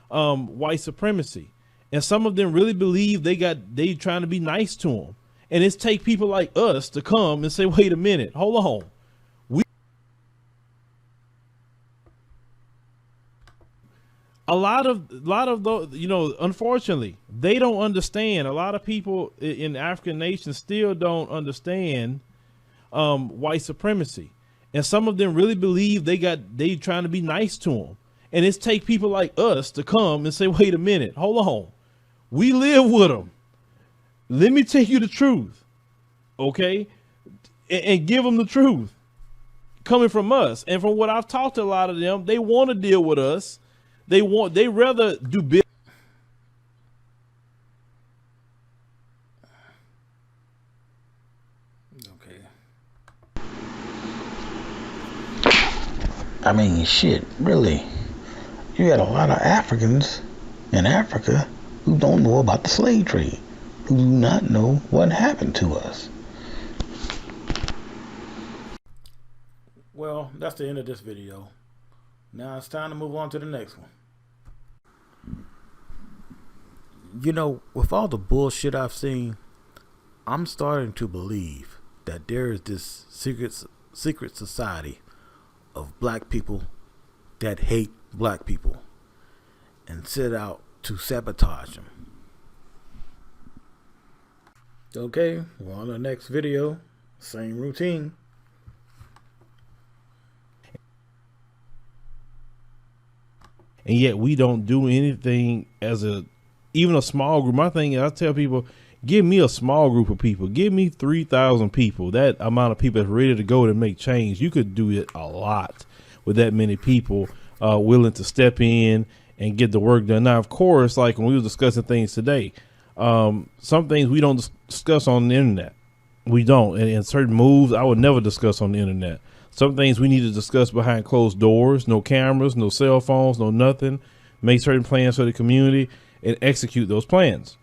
white supremacy, and some of them really believe they trying to be nice to them. And it's take people like us to come and say, wait a minute, hold on. A lot of those, unfortunately, they don't understand. A lot of people in African nations still don't understand white supremacy, and some of them really believe they trying to be nice to them. And it's take people like us to come and say, wait a minute, hold on. We live with them. Let me tell you the truth, okay? And give them the truth coming from us. And from what I've talked to a lot of them, they want to deal with us. They rather do business. Okay. I mean, shit, really. You got a lot of Africans in Africa who don't know about the slave trade, who do not know what happened to us. Well, that's the end of this video. Now it's time to move on to the next one. With all the bullshit I've seen, I'm starting to believe that there is this secret society of black people that hate black people and set out to sabotage them. Okay, we're on the next video. Same routine. And yet we don't do anything as even a small group. My thing is, I tell people, give me a small group of people. Give me 3,000 people. That amount of people that's ready to go to make change. You could do it a lot with that many people willing to step in and get the work done. Now, of course, like when we were discussing things today, some things we don't discuss on the internet. We don't. And certain moves I would never discuss on the internet. Some things we need to discuss behind closed doors, no cameras, no cell phones, no nothing. Make certain plans for the community and execute those plans.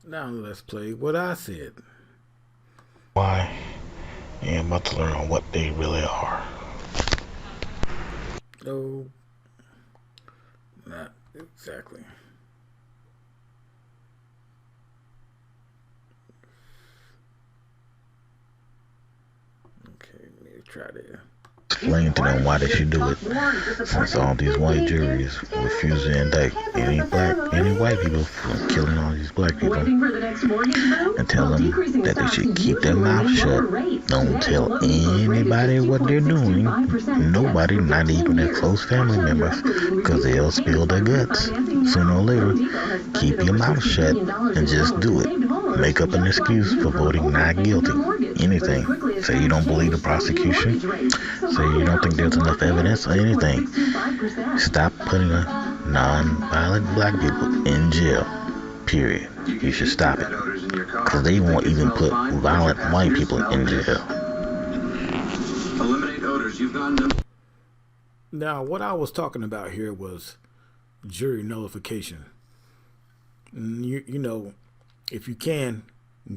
Now let's play what I said. Why? And I'm about to learn what they really are. No, not exactly. Okay, let me try to explain to them why they should do it, since all these white juries refuse to indict any white people for killing all these black people, and tell them that they should keep their mouth shut, don't tell anybody what they're doing, nobody, not even their close family members, because they'll spill their guts sooner or later. Keep your mouth shut and just do it. Make up an excuse for voting not guilty. Anything. Say you don't believe the prosecution. Say you don't think there's enough evidence or anything. Stop putting non-violent black people in jail. Period. You should stop it. Because they won't even put violent white people in jail. Now, what I was talking about here was jury nullification. You know, if you can,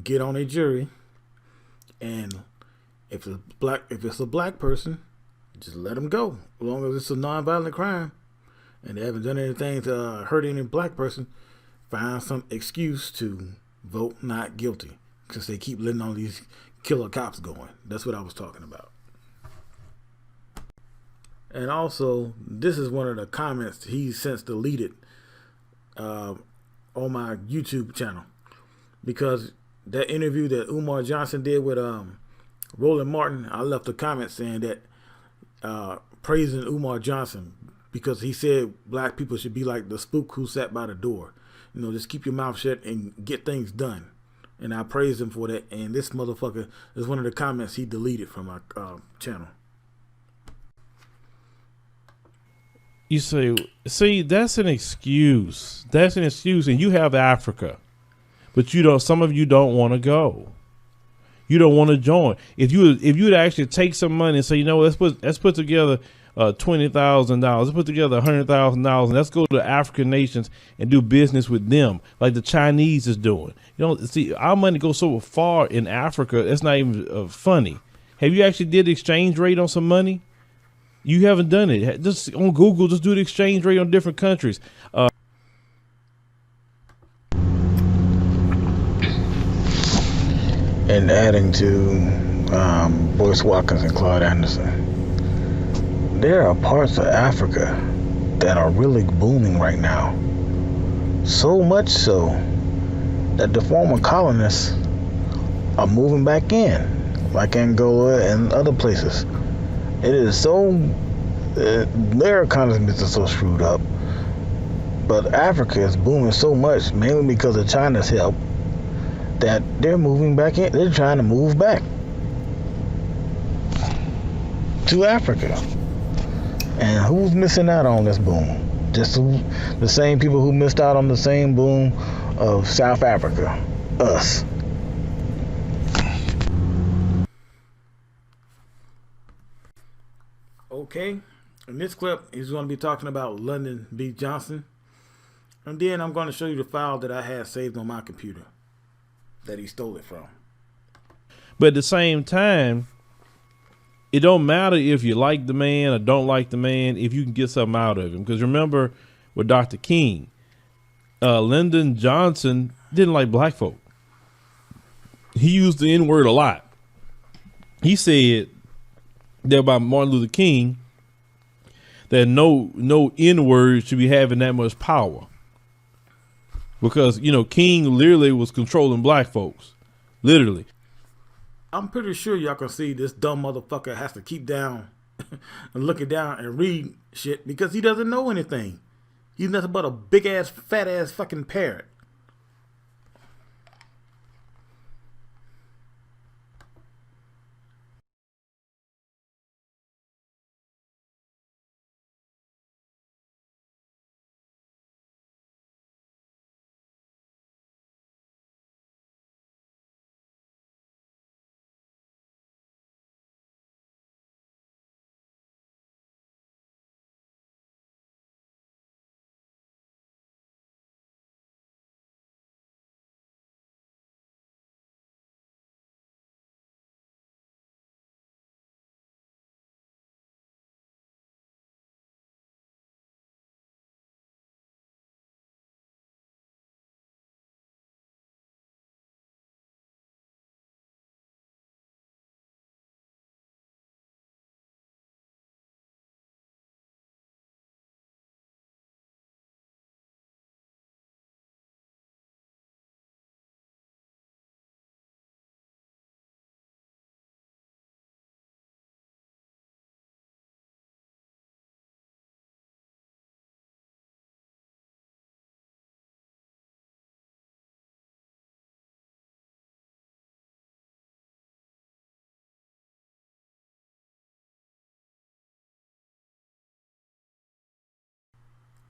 get on a jury, and if it's a black person, just let them go. As long as it's a nonviolent crime and they haven't done anything to hurt any black person, find some excuse to vote not guilty, because they keep letting all these killer cops going. That's what I was talking about. And also, this is one of the comments he's since deleted on my YouTube channel, because that interview that Umar Johnson did with Roland Martin, I left a comment saying that praising Umar Johnson because he said black people should be like the spook who sat by the door. You know, just keep your mouth shut and get things done. And I praised him for that. And this motherfucker is one of the comments he deleted from my channel. You say, see, that's an excuse. That's an excuse. And you have Africa, but you don't. Some of you don't want to go. You don't want to join. If you would actually take some money and say, you know, let's put together $20,000. Let's put together $100,000 and let's go to African nations and do business with them, like the Chinese is doing. You know, see, our money goes so far in Africa. It's not even funny. Have you actually did exchange rate on some money? You haven't done it. Just on Google, just do the exchange rate on different countries. And adding to Boyce Watkins and Claude Anderson, there are parts of Africa that are really booming right now. So much so that the former colonists are moving back in, like Angola and other places. It is so, their economies are so screwed up. But Africa is booming so much, mainly because of China's help, that they're moving back in. They're trying to move back to Africa. And who's missing out on this boom? Just the same people who missed out on the same boom of South Africa. Us. Okay, in this clip, he's going to be talking about Lyndon B. Johnson. And then I'm going to show you the file that I had saved on my computer that he stole it from. But at the same time, it don't matter if you like the man or don't like the man if you can get something out of him. Because remember with Dr. King, Lyndon Johnson didn't like black folk. He used the N-word a lot. He said that about Martin Luther King, that no N-word should be having that much power. Because, you know, King literally was controlling black folks. Literally. I'm pretty sure y'all can see this dumb motherfucker has to keep down and looking down and read shit because he doesn't know anything. He's nothing but a big ass, fat ass fucking parrot.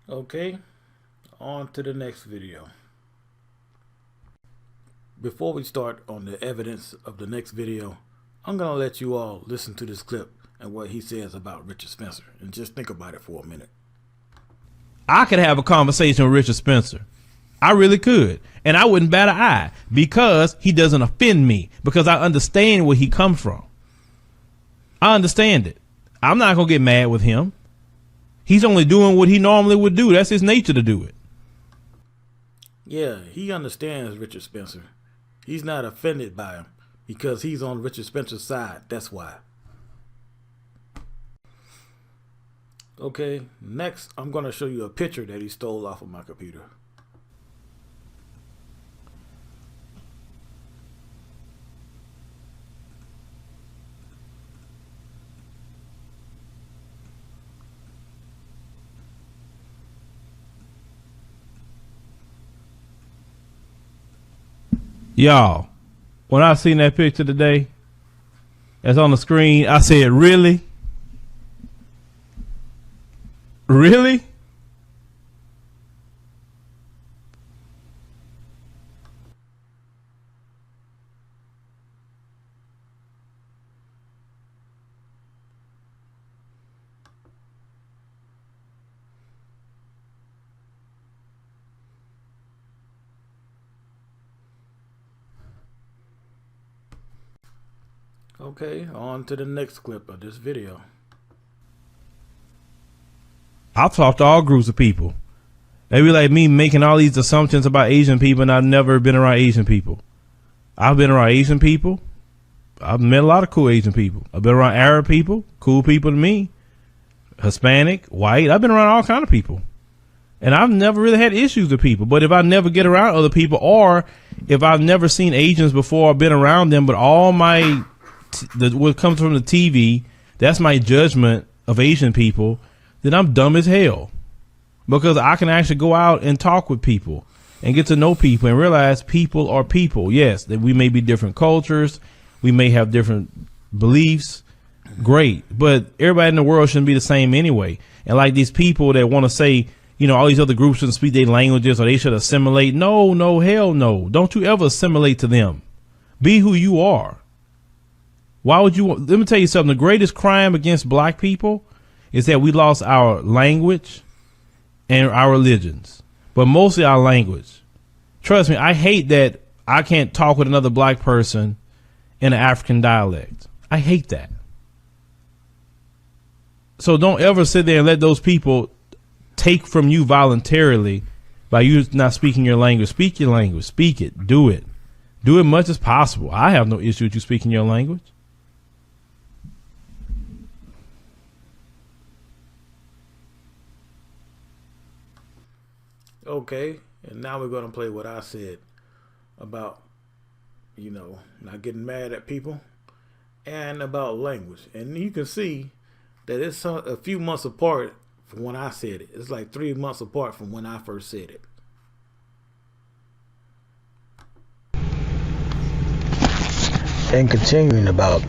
Okay, on to the next video. Before we start on the evidence of the next video, I'm going to let you all listen to this clip and what he says about Richard Spencer. And just think about it for a minute. I could have a conversation with Richard Spencer. I really could. And I wouldn't bat an eye because he doesn't offend me, because I understand where he comes from. I understand it. I'm not going to get mad with him. He's only doing what he normally would do. That's his nature to do it. Yeah, he understands Richard Spencer. He's not offended by him. because he's on Richard Spencer's side. That's why. Okay, next I'm going to show you a picture that he stole off of my computer. Y'all, when I seen that picture today that's on the screen, I said, really? Really? Okay, on to the next clip of this video. I've talked to all groups of people. They be like me making all these assumptions about Asian people, and I've never been around Asian people. I've been around Asian people. I've met a lot of cool Asian people. I've been around Arab people, cool people to me. Hispanic, white. I've been around all kind of people. And I've never really had issues with people. But if I never get around other people, or if I've never seen Asians before or been around them, but all my what comes from the TV, that's my judgment of Asian people, then I'm dumb as hell. Because I can actually go out and talk with people and get to know people and realize people are people. Yes, that we may be different cultures, we may have different beliefs, great, but everybody in the world shouldn't be the same anyway. And like these people that want to say, you know, all these other groups shouldn't speak their languages or they should assimilate. No, hell no. Don't you ever assimilate to them. Be who you are. Why would you? Let me tell you something. The greatest crime against black people is that we lost our language and our religions, but mostly our language. Trust me, I hate that I can't talk with another black person in an African dialect. I hate that. So don't ever sit there and let those people take from you voluntarily by you not speaking your language. Speak your language. Speak it. Do it. Do it much as possible. I have no issue with you speaking your language. Okay, and now we're going to play what I said about, you know, not getting mad at people and about language. And you can see that it's a few months apart from when I said it. It's like 3 months apart from when I first said it. And continuing about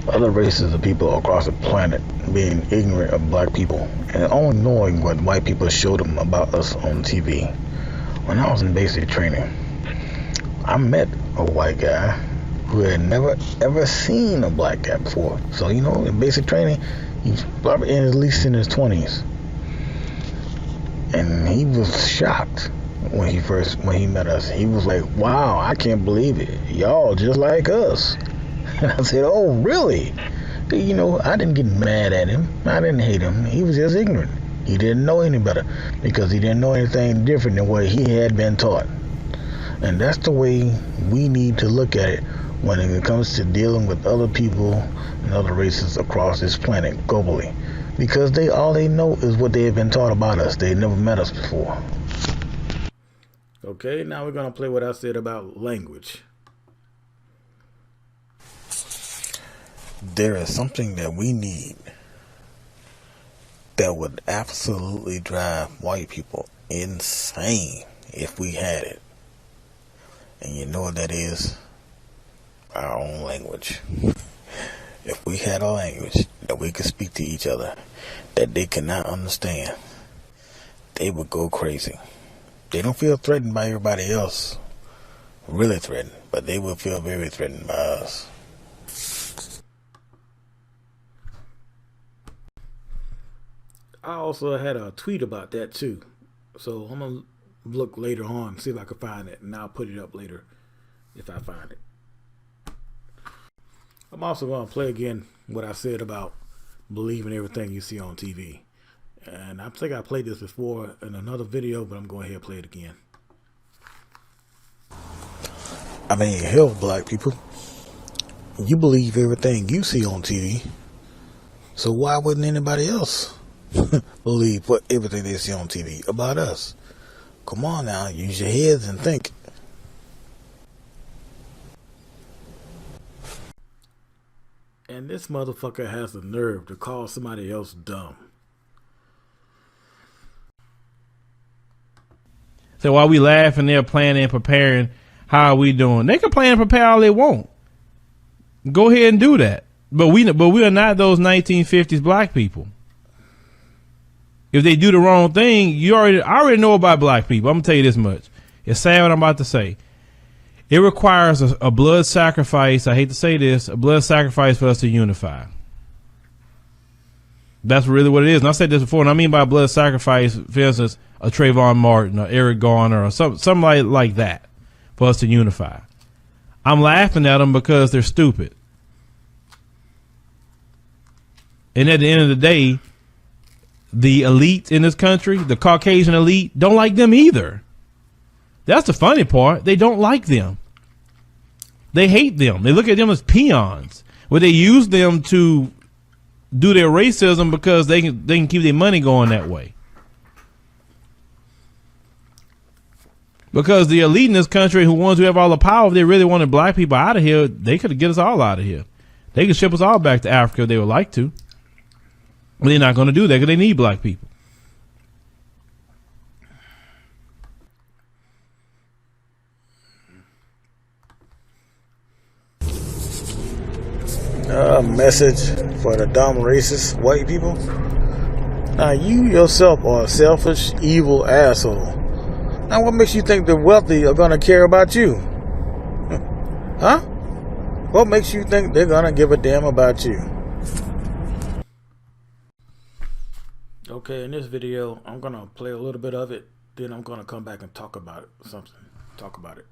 other races of people across the planet being ignorant of black people and only knowing what white people showed them about us on TV. When I was in basic training, I met a white guy who had never ever seen a black guy before. So, you know, in basic training, he's probably at least in his 20s. And he was shocked when he met us. He was like, wow, I can't believe it. Y'all just like us. And I said, oh, really? You know, I didn't get mad at him. I didn't hate him. He was just ignorant. He didn't know any better because he didn't know anything different than what he had been taught. And that's the way we need to look at it when it comes to dealing with other people and other races across this planet globally. Because all they know is what they have been taught about us. They never met us before. Okay, now we're going to play what I said about language. There is something that we need that would absolutely drive white people insane if we had it. And you know what that is? Our own language. If we had a language that we could speak to each other that they cannot understand, they would go crazy. They don't feel threatened by everybody else, really threatened, but they will feel very threatened by us. I also had a tweet about that too. So I'm going to look later on, see if I can find it, and I'll put it up later if I find it. I'm also going to play again what I said about believing everything you see on TV. And I think I played this before in another video, but I'm going ahead and play it again. I mean, hell, black people. You believe everything you see on TV. So why wouldn't anybody else believe what everything they see on TV about us? Come on now, use your heads and think. And this motherfucker has the nerve to call somebody else dumb. So while we laughing, they're planning and preparing. How are we doing? They can plan and prepare all they want. Go ahead and do that. But we are not those 1950s black people. If they do the wrong thing, I already know about black people. I'm gonna tell you this much. It's sad what I'm about to say. It requires a blood sacrifice. I hate to say this, a blood sacrifice for us to unify. That's really what it is. And I said this before, and I mean by blood sacrifice, for instance, a Trayvon Martin or Eric Garner or something like that for us to unify. I'm laughing at them because they're stupid. And at the end of the day, the elite in this country, the Caucasian elite, don't like them either. That's the funny part. They don't like them. They hate them. They look at them as peons. Well, they use them to do their racism because they can keep their money going that way. Because the elite in this country, who ones who have all the power, if they really wanted black people out of here, they could get us all out of here. They could ship us all back to Africa if they would like to. But they're not going to do that because they need black people. Message for the dumb racist white people. Now you yourself are a selfish, evil asshole. Now what makes you think the wealthy are gonna care about you? Huh? What makes you think they're gonna give a damn about you? Okay, in this video, I'm gonna play a little bit of it. Then I'm gonna come back and talk about it. Talk about it.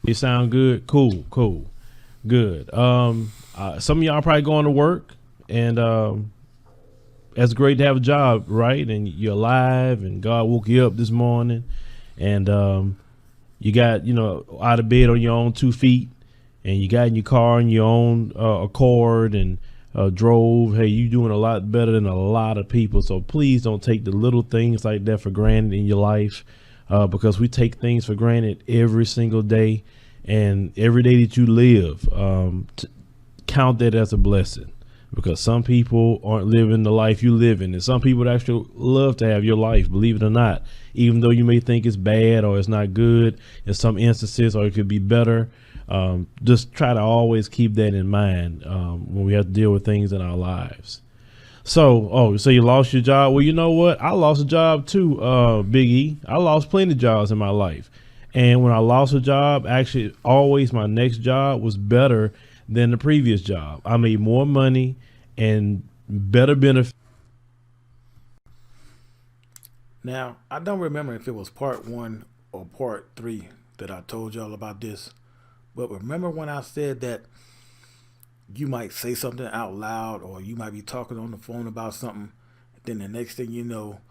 You sound good? Cool. Good. Some of y'all probably going to work, and it's great to have a job, right? And you're alive, and God woke you up this morning, and you got, out of bed on your own 2 feet, and you got in your car on your own accord, and drove. Hey, you doing a lot better than a lot of people. So please don't take the little things like that for granted in your life, because we take things for granted every single day. And every day that you live, count that as a blessing, because some people aren't living the life you live in. And some people would actually love to have your life, believe it or not, even though you may think it's bad or it's not good in some instances, or it could be better. Just try to always keep that in mind when we have to deal with things in our lives. So you lost your job? Well, you know what? I lost a job too, Big E. I lost plenty of jobs in my life. And when I lost a job, actually always my next job was better than the previous job. I made more money and better benefits. Now, I don't remember if it was part 1 or part 3 that I told y'all about this. But remember when I said that you might say something out loud, or you might be talking on the phone about something, then the next thing you know,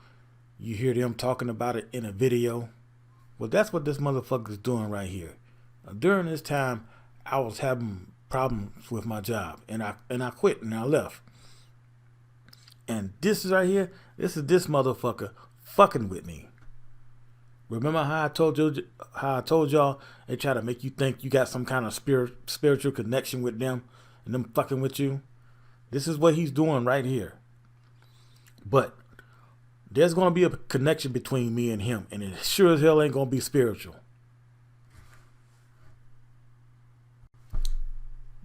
you hear them talking about it in a video? Well, that's what this motherfucker's doing right here. During this time, I was having problems with my job, and I quit and I left. And this is right here, this is this motherfucker fucking with me. Remember how I told y'all they try to make you think you got some kind of spiritual connection with them, and them fucking with you? This is what he's doing right here. But there's going to be a connection between me and him, and it sure as hell ain't going to be spiritual.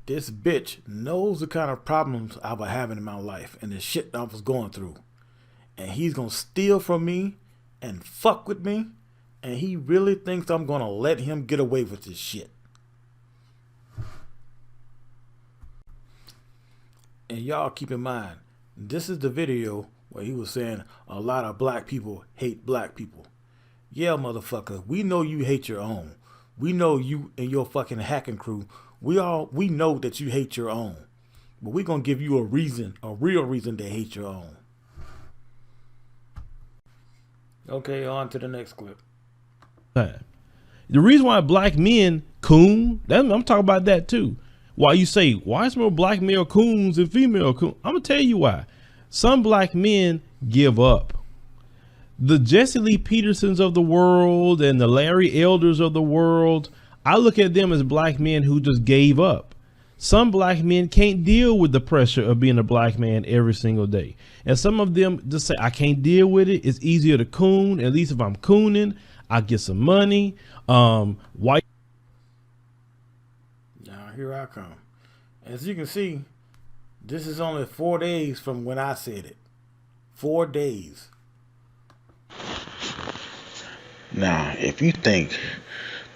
This bitch knows the kind of problems I was having in my life and the shit I was going through. And he's going to steal from me and fuck with me, and he really thinks I'm going to let him get away with this shit. And y'all keep in mind, this is the video where he was saying a lot of black people hate black people. Yeah, motherfucker, we know you hate your own. We know you and your fucking hacking crew. We know that you hate your own. But we're going to give you a real reason to hate your own. Okay, on to the next clip. The reason why black men coon. I'm talking about that too. Why you say, why is more black male coons than female coons? I'm gonna tell you why. Some black men give up. The Jesse Lee Petersons of the world and the Larry Elders of the world, I look at them as black men who just gave up. Some black men can't deal with the pressure of being a black man every single day. And some of them just say, I can't deal with it. It's easier to coon. At least if I'm cooning, I get some money. White. Now, here I come. As you can see, this is only 4 days from when I said it. 4 days. Now, if you think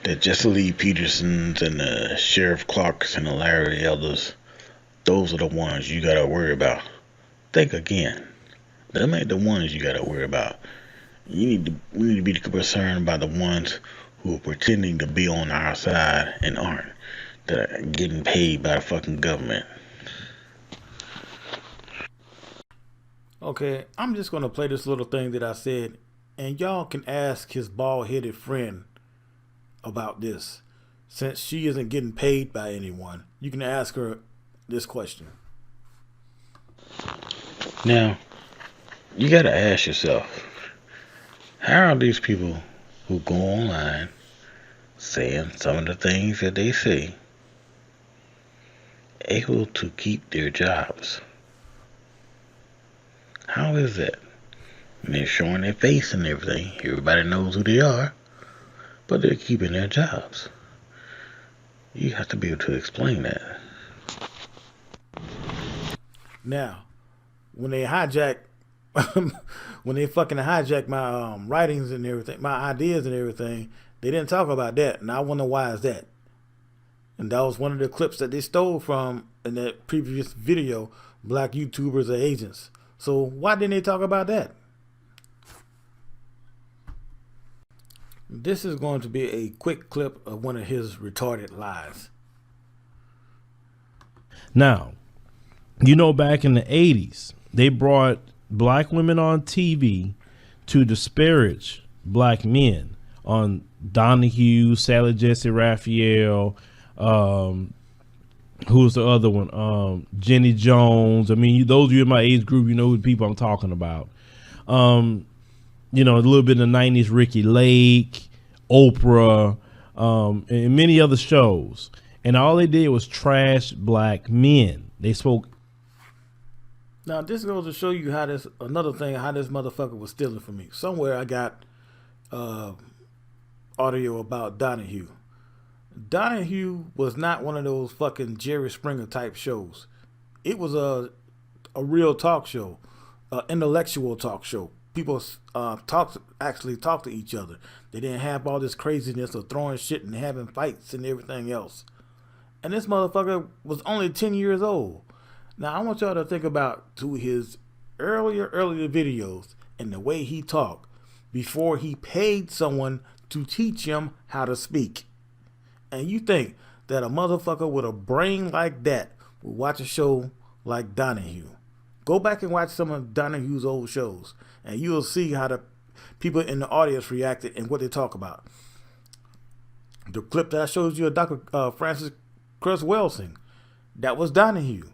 that Jesse Lee Petersons and the Sheriff Clarks and the Larry Elders, those are the ones you gotta worry about, think again. Them ain't the ones you gotta worry about. We need to be concerned about the ones who are pretending to be on our side and aren't, that are getting paid by the fucking government. Okay, I'm just gonna play this little thing that I said, and y'all can ask his bald-headed friend about this. Since she isn't getting paid by anyone, you can ask her this question. Now, you gotta ask yourself, how are these people who go online saying some of the things that they say able to keep their jobs? How is that? And they're showing their face and everything. Everybody knows who they are, but they're keeping their jobs. You have to be able to explain that. Now, when they hijack, when they fucking hijack my writings and everything, my ideas and everything, they didn't talk about that, and I wonder why is that. And that was one of the clips that they stole from in that previous video, black YouTubers or agents. So why didn't they talk about that? This is going to be a quick clip of one of his retarded lies. Now, you know, back in the 80s, they brought black women on TV to disparage black men on Donahue, Sally Jesse Raphael, who's the other one? Jenny Jones. I mean, those of you in my age group, you know who the people I'm talking about. You know, a little bit in the 90s, Ricky Lake, Oprah, and many other shows. And all they did was trash black men. They spoke. Now, this goes to show you how this, another thing, how this motherfucker was stealing from me. Somewhere I got audio about Donahue. Donahue was not one of those fucking Jerry Springer type shows. It was a real talk show, an intellectual talk show. People actually talk to each other. They didn't have all this craziness of throwing shit and having fights and everything else. And this motherfucker was only 10 years old. Now I want y'all to think about to his earlier videos and the way he talked before he paid someone to teach him how to speak. And you think that a motherfucker with a brain like that would watch a show like Donahue? Go back and watch some of Donahue's old shows, and you'll see how the people in the audience reacted and what they talk about. The clip that I showed you of Dr. Francis Cress Welsing, that was Donahue.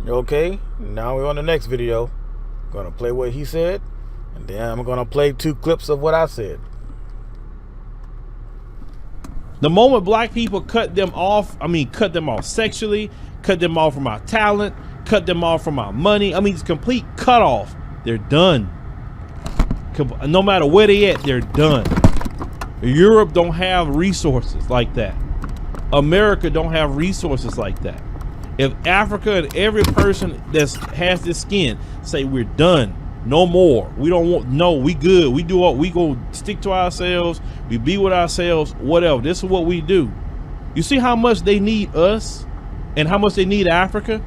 Okay, now we're on the next video. Gonna play what he said, and then I'm gonna play 2 clips of what I said. The moment black people cut them off sexually, cut them off from our talent, cut them off from our money, it's complete cut off. They're done. No matter where they at, they're done. Europe don't have resources like that. America don't have resources like that. If Africa and every person that has this skin say we're done, no more, we don't want, no, we good, we do what we go, stick to ourselves, we be with ourselves, whatever. This is what we do. You see how much they need us and how much they need Africa?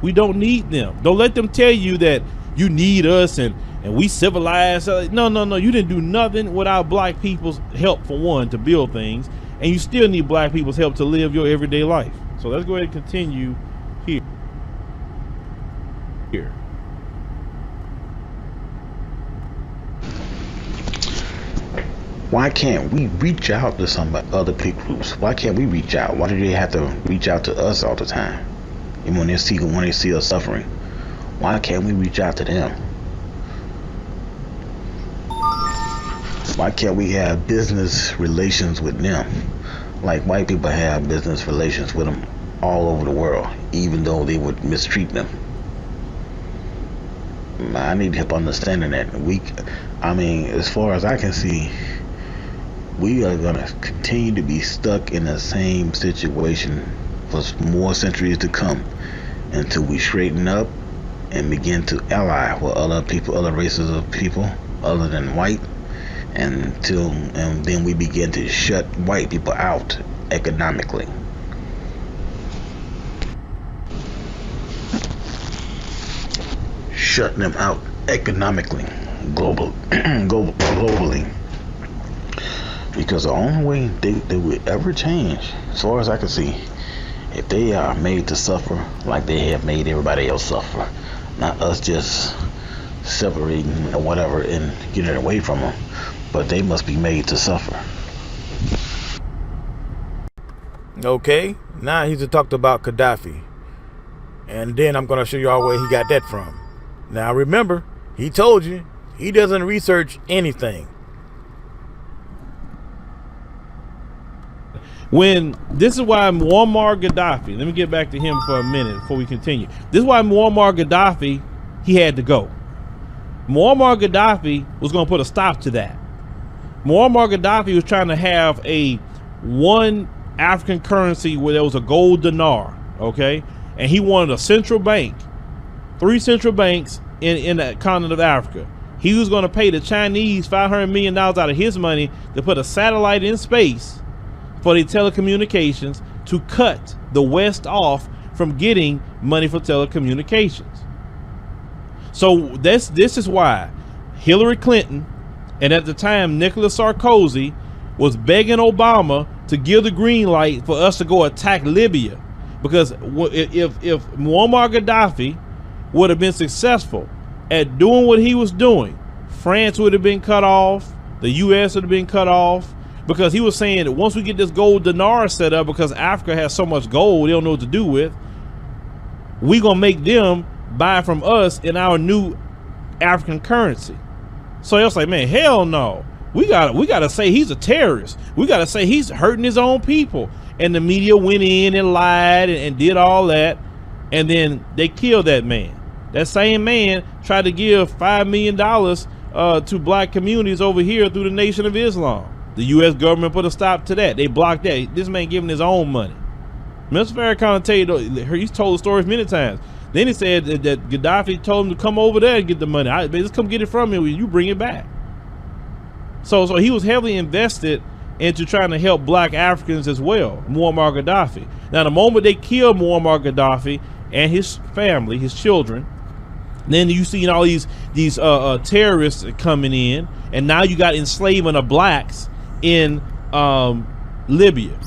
We don't need them. Don't let them tell you that you need us and we civilized. No, you didn't do nothing without black people's help, for one, to build things, and you still need black people's help to live your everyday life. So let's go ahead and continue here. Why can't we reach out to some other people groups? Why can't we reach out? Why do they have to reach out to us all the time? Even when they see us suffering, why can't we reach out to them? Why can't we have business relations with them? Like white people have business relations with them all over the world, even though they would mistreat them. I need help understanding that. As far as I can see, we are going to continue to be stuck in the same situation for more centuries to come until we straighten up and begin to ally with other people, other races of people other than white, and then we begin to shut white people out economically. Shut them out economically, globally. Because the only way they would ever change, as far as I can see, if they are made to suffer like they have made everybody else suffer, not us just separating or whatever and getting away from them, but they must be made to suffer. Okay, now he's talked about Gaddafi, and then I'm going to show you all where he got that from. Now remember, he told you he doesn't research anything. This is why Muammar Gaddafi, let me get back to him for a minute before we continue. This is why Muammar Gaddafi, he had to go. Muammar Gaddafi was going to put a stop to that. Muammar Gaddafi was trying to have one African currency where there was a gold dinar, okay? And he wanted a central bank, 3 central banks in the continent of Africa. He was going to pay the Chinese $500 million out of his money to put a satellite in space for the telecommunications, to cut the West off from getting money for telecommunications. So this is why Hillary Clinton and at the time Nicolas Sarkozy was begging Obama to give the green light for us to go attack Libya, because if Muammar Gaddafi would have been successful at doing what he was doing, France would have been cut off, the US would have been cut off, because he was saying that once we get this gold dinar set up, because Africa has so much gold they don't know what to do with, we gonna make them buy from us in our new African currency. So he was like, man, hell no, we gotta say he's a terrorist, we gotta say he's hurting his own people. And the media went in and lied and did all that, and then they killed that man. That same man tried to give $5 million to black communities over here through the Nation of Islam. The U.S. government put a stop to that. They blocked that. This man giving his own money. Mr. Farrakhan tell you, he's told the stories many times. Then he said that Gaddafi told him to come over there and get the money. Just come get it from me. You bring it back. So he was heavily invested into trying to help black Africans as well, Muammar Gaddafi. Now, the moment they killed Muammar Gaddafi and his family, his children, then you see all these terrorists coming in, and now you got enslavement of blacks in Libya.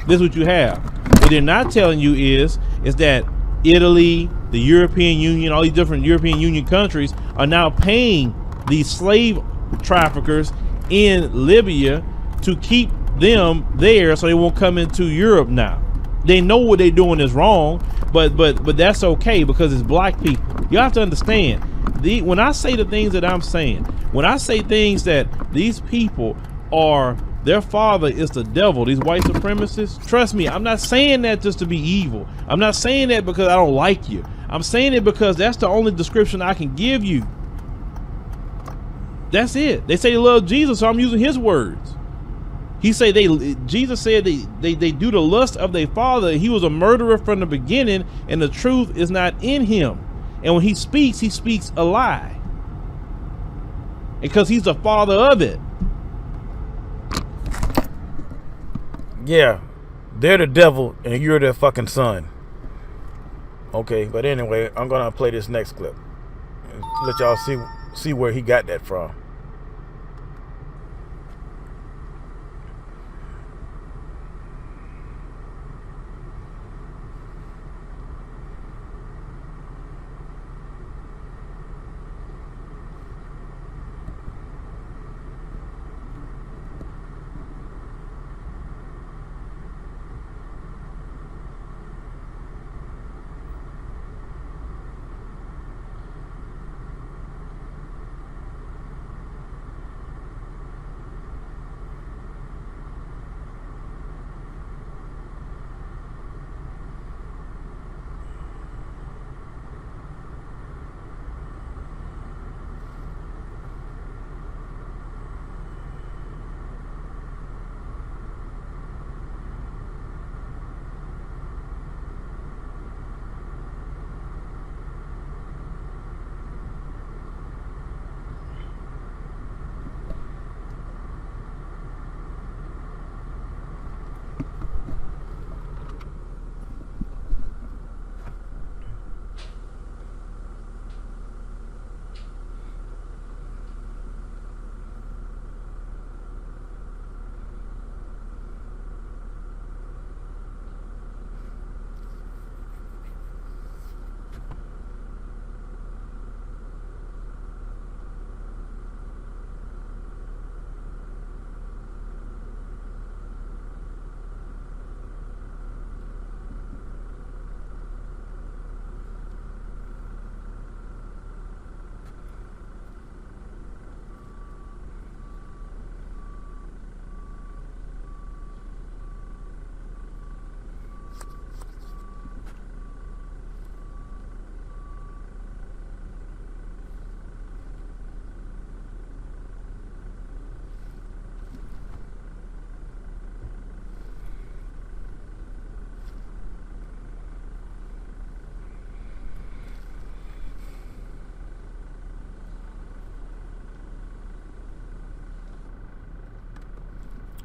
This is what you have. What they're not telling you is that Italy, the European Union, all these different European Union countries are now paying these slave traffickers in Libya to keep them there so they won't come into Europe now. They know what they're doing is wrong, but that's okay because it's black people. You have to understand, when I say the things that I'm saying, when I say things that these people are, their father is the devil, these white supremacists, trust me, I'm not saying that just to be evil. I'm not saying that because I don't like you. I'm saying it because that's the only description I can give you. That's it. They say they love Jesus, so I'm using his words. Jesus said they do the lust of their father. He was a murderer from the beginning, and the truth is not in him. And when he speaks a lie. Because he's the father of it. Yeah, they're the devil and you're their fucking son. Okay, but anyway, I'm gonna play this next clip and let y'all see where he got that from.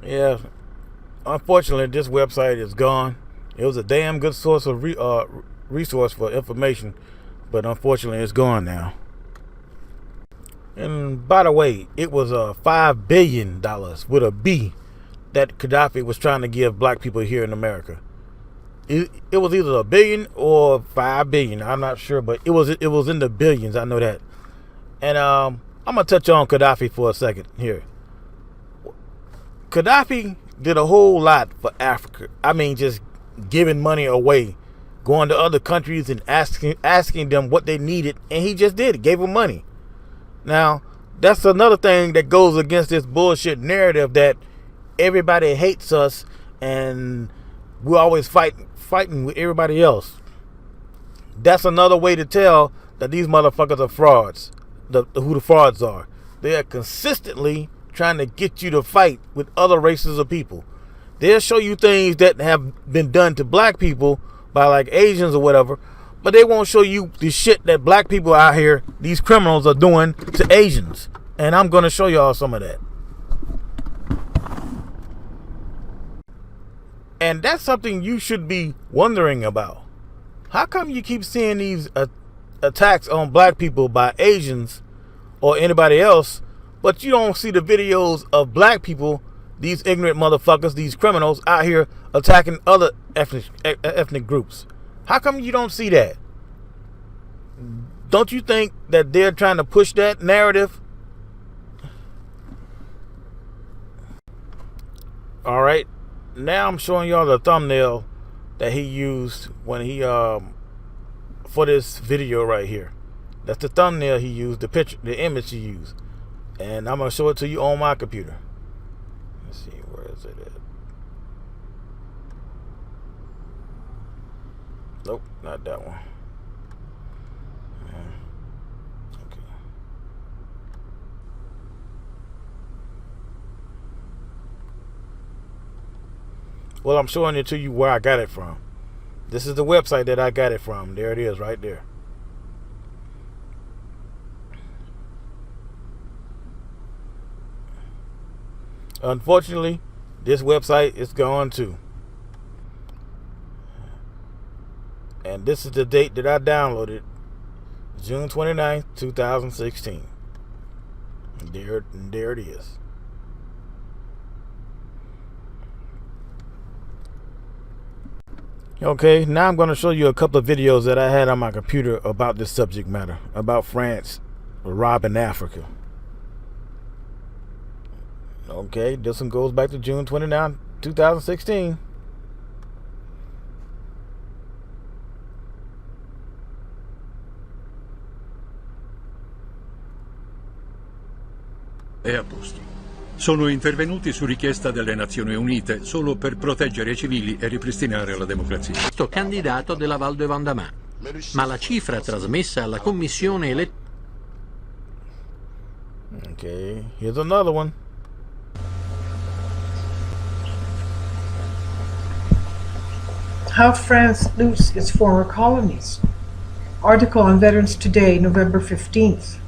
Yeah, unfortunately, this website is gone. It was a damn good source of resource for information, but unfortunately, it's gone now. And by the way, it was $5 billion with a B that Gaddafi was trying to give black people here in America. It was either a billion or 5 billion. I'm not sure, but it was in the billions. I know that. And I'm gonna touch on Gaddafi for a second here. Gaddafi did a whole lot for Africa. I mean, just giving money away, going to other countries and asking them what they needed, and he just did it, gave them money. Now, that's another thing that goes against this bullshit narrative that everybody hates us and we always fighting with everybody else. That's another way to tell that these motherfuckers are frauds. Who the frauds are. They are consistently trying to get you to fight with other races of people. They'll show you things that have been done to black people by like Asians or whatever, but they won't show you the shit that black people out here, these criminals, are doing to Asians. And I'm going to show y'all some of that. And that's something you should be wondering about. How come you keep seeing these attacks on black people by Asians or anybody else, but you don't see the videos of black people, these ignorant motherfuckers, these criminals out here attacking other ethnic groups? How come you don't see that? Don't you think that they're trying to push that narrative? All right, now I'm showing y'all the thumbnail that he used when he for this video right here. That's the thumbnail he used, the picture, the image he used. And I'm gonna show it to you on my computer. Let's see, where is it at? Nope, not that one. Okay. Well, I'm showing it to you where I got it from. This is the website that I got it from. There it is, right there. Unfortunately, this website is gone too. And this is the date that I downloaded, June 29th, 2016. And there it is. Okay, now I'm going to show you a couple of videos that I had on my computer about this subject matter, about France robbing Africa. Okay, this one goes back to June 29, 2016. È a posto. Sono intervenuti su richiesta delle Nazioni Unite solo per proteggere i civili e ripristinare la democrazia. Questo candidato della Val de Vendôme, ma la cifra trasmessa alla commissione elettorale. Okay, here's another one. How France loots its former colonies. Article on Veterans Today, November 15th,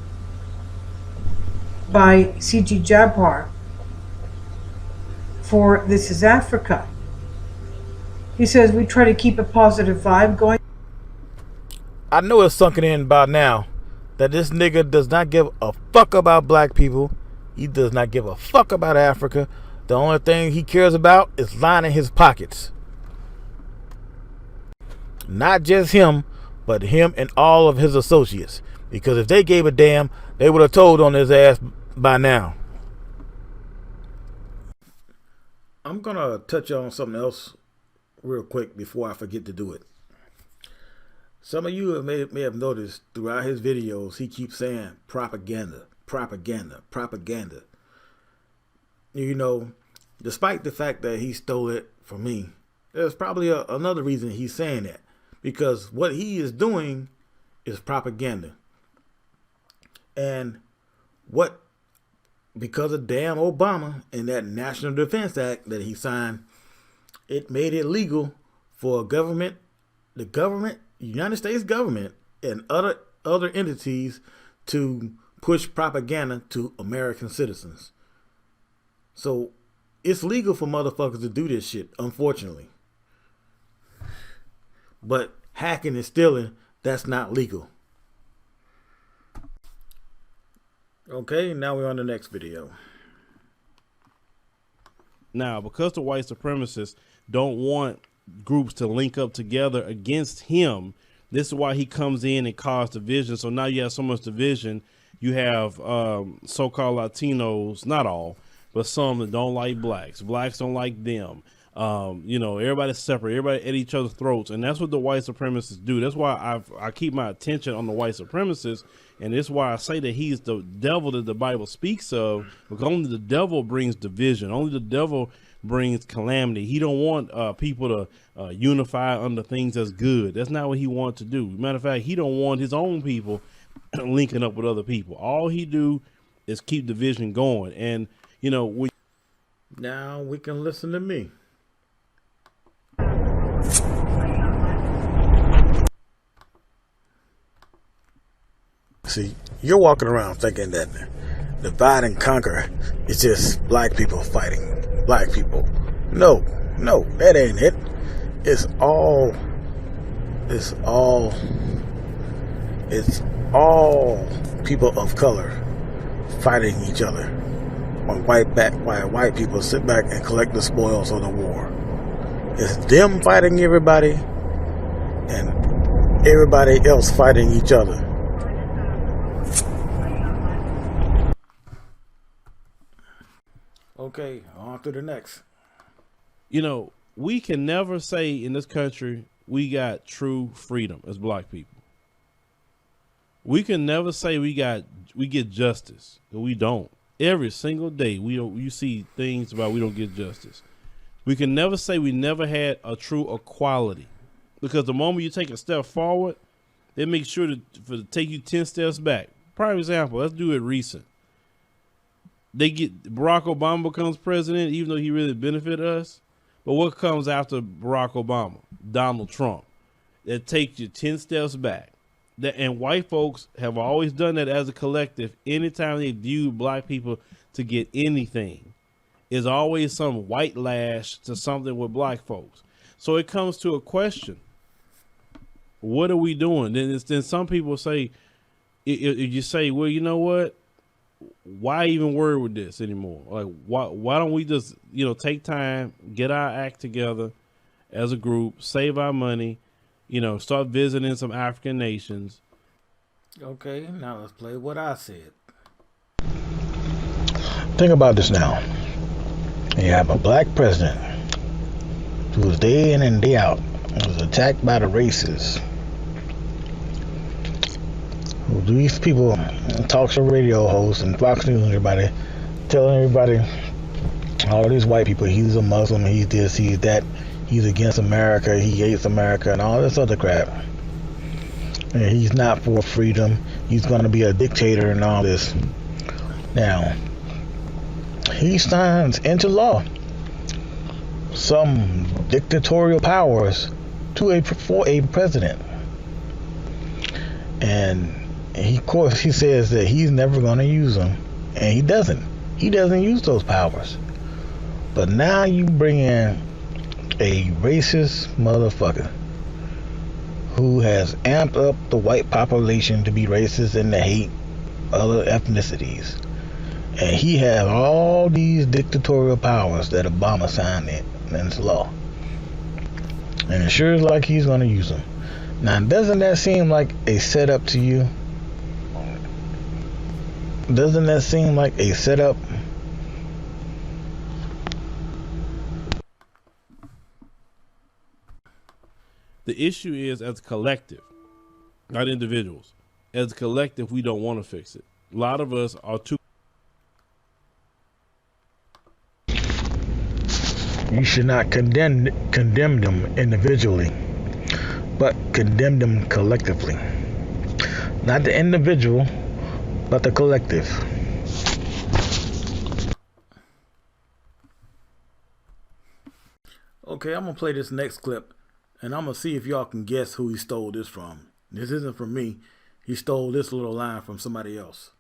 by C.G. Jabbar for This is Africa. He says we try to keep a positive vibe going. I know it's sunken in by now that this nigga does not give a fuck about black people. He does not give a fuck about Africa. The only thing he cares about is lining his pockets. Not just him, but him and all of his associates. Because if they gave a damn, they would have told on his ass by now. I'm going to touch on something else real quick before I forget to do it. Some of you may have noticed throughout his videos, he keeps saying propaganda, propaganda, propaganda. You know, despite the fact that he stole it from me, there's probably another reason he's saying that. Because what he is doing is propaganda. And because of damn Obama and that National Defense Act that he signed, it made it legal for the government, United States government, and other entities to push propaganda to American citizens. So it's legal for motherfuckers to do this shit, unfortunately. But hacking and stealing, that's not legal. Okay, now we're on the next video. Now, because the white supremacists don't want groups to link up together against him, this is why he comes in and causes division. So now you have so much division. You have so-called Latinos, not all, but some that don't like blacks. Blacks don't like them. You know, everybody's separate, everybody at each other's throats, and that's what the white supremacists do. That's why I keep my attention on the white supremacists, and that's why I say that he's the devil that the Bible speaks of, because only the devil brings division. Only the devil brings calamity. He don't want people to unify under things that's good. That's not what he wants to do. Matter of fact, he don't want his own people linking up with other people. All he do is keep division going. And you know, now we can listen to me. See, you're walking around thinking that divide and conquer is just black people fighting black people. No, that ain't it. It's all people of color fighting each other. While white people sit back and collect the spoils of the war. It's them fighting everybody and everybody else fighting each other. Okay, on to the next. You know, we can never say in this country we got true freedom as black people. We can never say we get justice. We don't. Every single day you see things about we don't get justice. We can never say we never had a true equality, because the moment you take a step forward, they make sure to take you 10 steps back. Prime example, let's do it recent. They get Barack Obama becomes president, even though he really benefited us. But what comes after Barack Obama? Donald Trump. That takes you 10 steps back. And white folks have always done that as a collective. Anytime they view black people to get anything, is always some white lash to something with black folks. So it comes to a question: what are we doing? Then some people say, if you say, well, you know what? Why even worry with this anymore? Like, why don't we just, take time, get our act together as a group, save our money, start visiting some African nations. Okay, now let's play what I said. Think about this now. You have a black president who is day in and day out was attacked by the racists. These people, talk show radio hosts and Fox News and everybody, telling everybody, all these white people, he's a Muslim, he's this, he's that, he's against America, he hates America, and all this other crap. And he's not for freedom, he's going to be a dictator and all this. Now, he signs into law some dictatorial powers for a president. And of course, he says that he's never going to use them, and he doesn't. He doesn't use those powers. But now you bring in a racist motherfucker who has amped up the white population to be racist and to hate other ethnicities. And he has all these dictatorial powers that Obama signed into law. And it sure is like he's going to use them. Now, doesn't that seem like a setup to you? Doesn't that seem like a setup? The issue is, as a collective, not individuals. As a collective, we don't want to fix it. A lot of us are too. You should not condemn them individually, but condemn them collectively. Not the individual, but the collective. Okay, I'm gonna play this next clip, and I'm gonna see if y'all can guess who he stole this from. This isn't from me. He stole this little line from somebody else.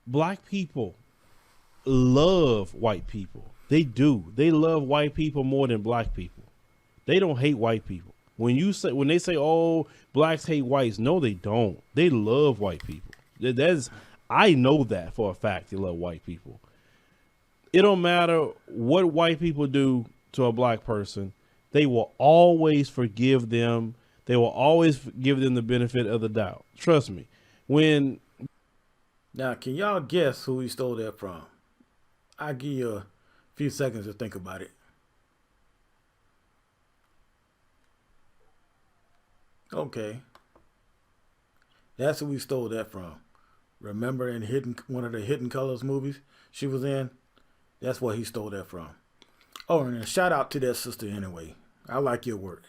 Black people love white people. They do. They love white people more than black people. They don't hate white people. When they say, "Oh, blacks hate whites," no, they don't. They love white people. I know that for a fact. They love white people. It don't matter what white people do to a black person. They will always forgive them. They will always give them the benefit of the doubt. Trust me. Now, can y'all guess who he stole that from? I'll give you a few seconds to think about it. Okay. That's who we stole that from. Remember in one of the Hidden Colors movies she was in? That's where he stole that from. Oh, and a shout out to that sister anyway. I like your work.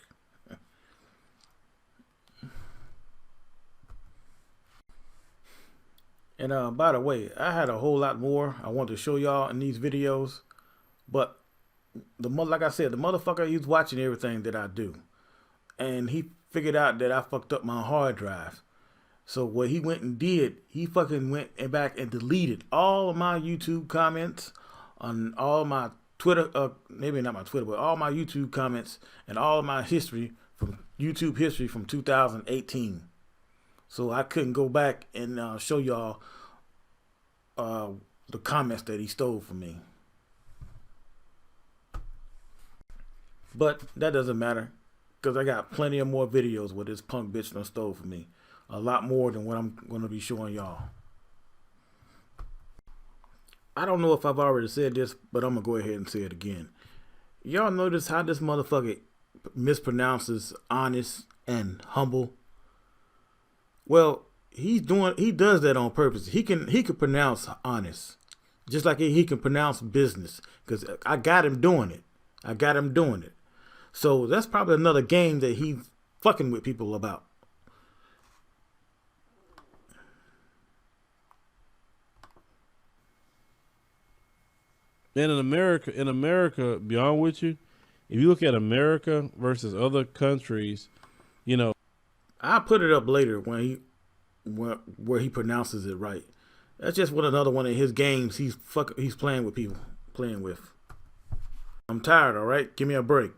And by the way, I had a whole lot more I want to show y'all in these videos, but like I said, the motherfucker, he's watching everything that I do, and he figured out that I fucked up my hard drive. So what he went and did, he fucking went back and deleted all of my YouTube comments on all my Twitter, maybe not my Twitter, but all my YouTube comments and all of my history from YouTube history from 2018. So I couldn't go back and show y'all the comments that he stole from me. But that doesn't matter, because I got plenty of more videos where this punk bitch done stole from me. A lot more than what I'm going to be showing y'all. I don't know if I've already said this, but I'm gonna go ahead and say it again. Y'all notice how this motherfucker mispronounces honest and humble? Well, he does that on purpose. He can pronounce honest, just like he can pronounce business. Because I got him doing it. So that's probably another game that he's fucking with people about. And in America, beyond with you, if you look at America versus other countries, you know, I'll put it up later when where he pronounces it right. That's just another one of his games he's playing with people, I'm tired, all right? Give me a break.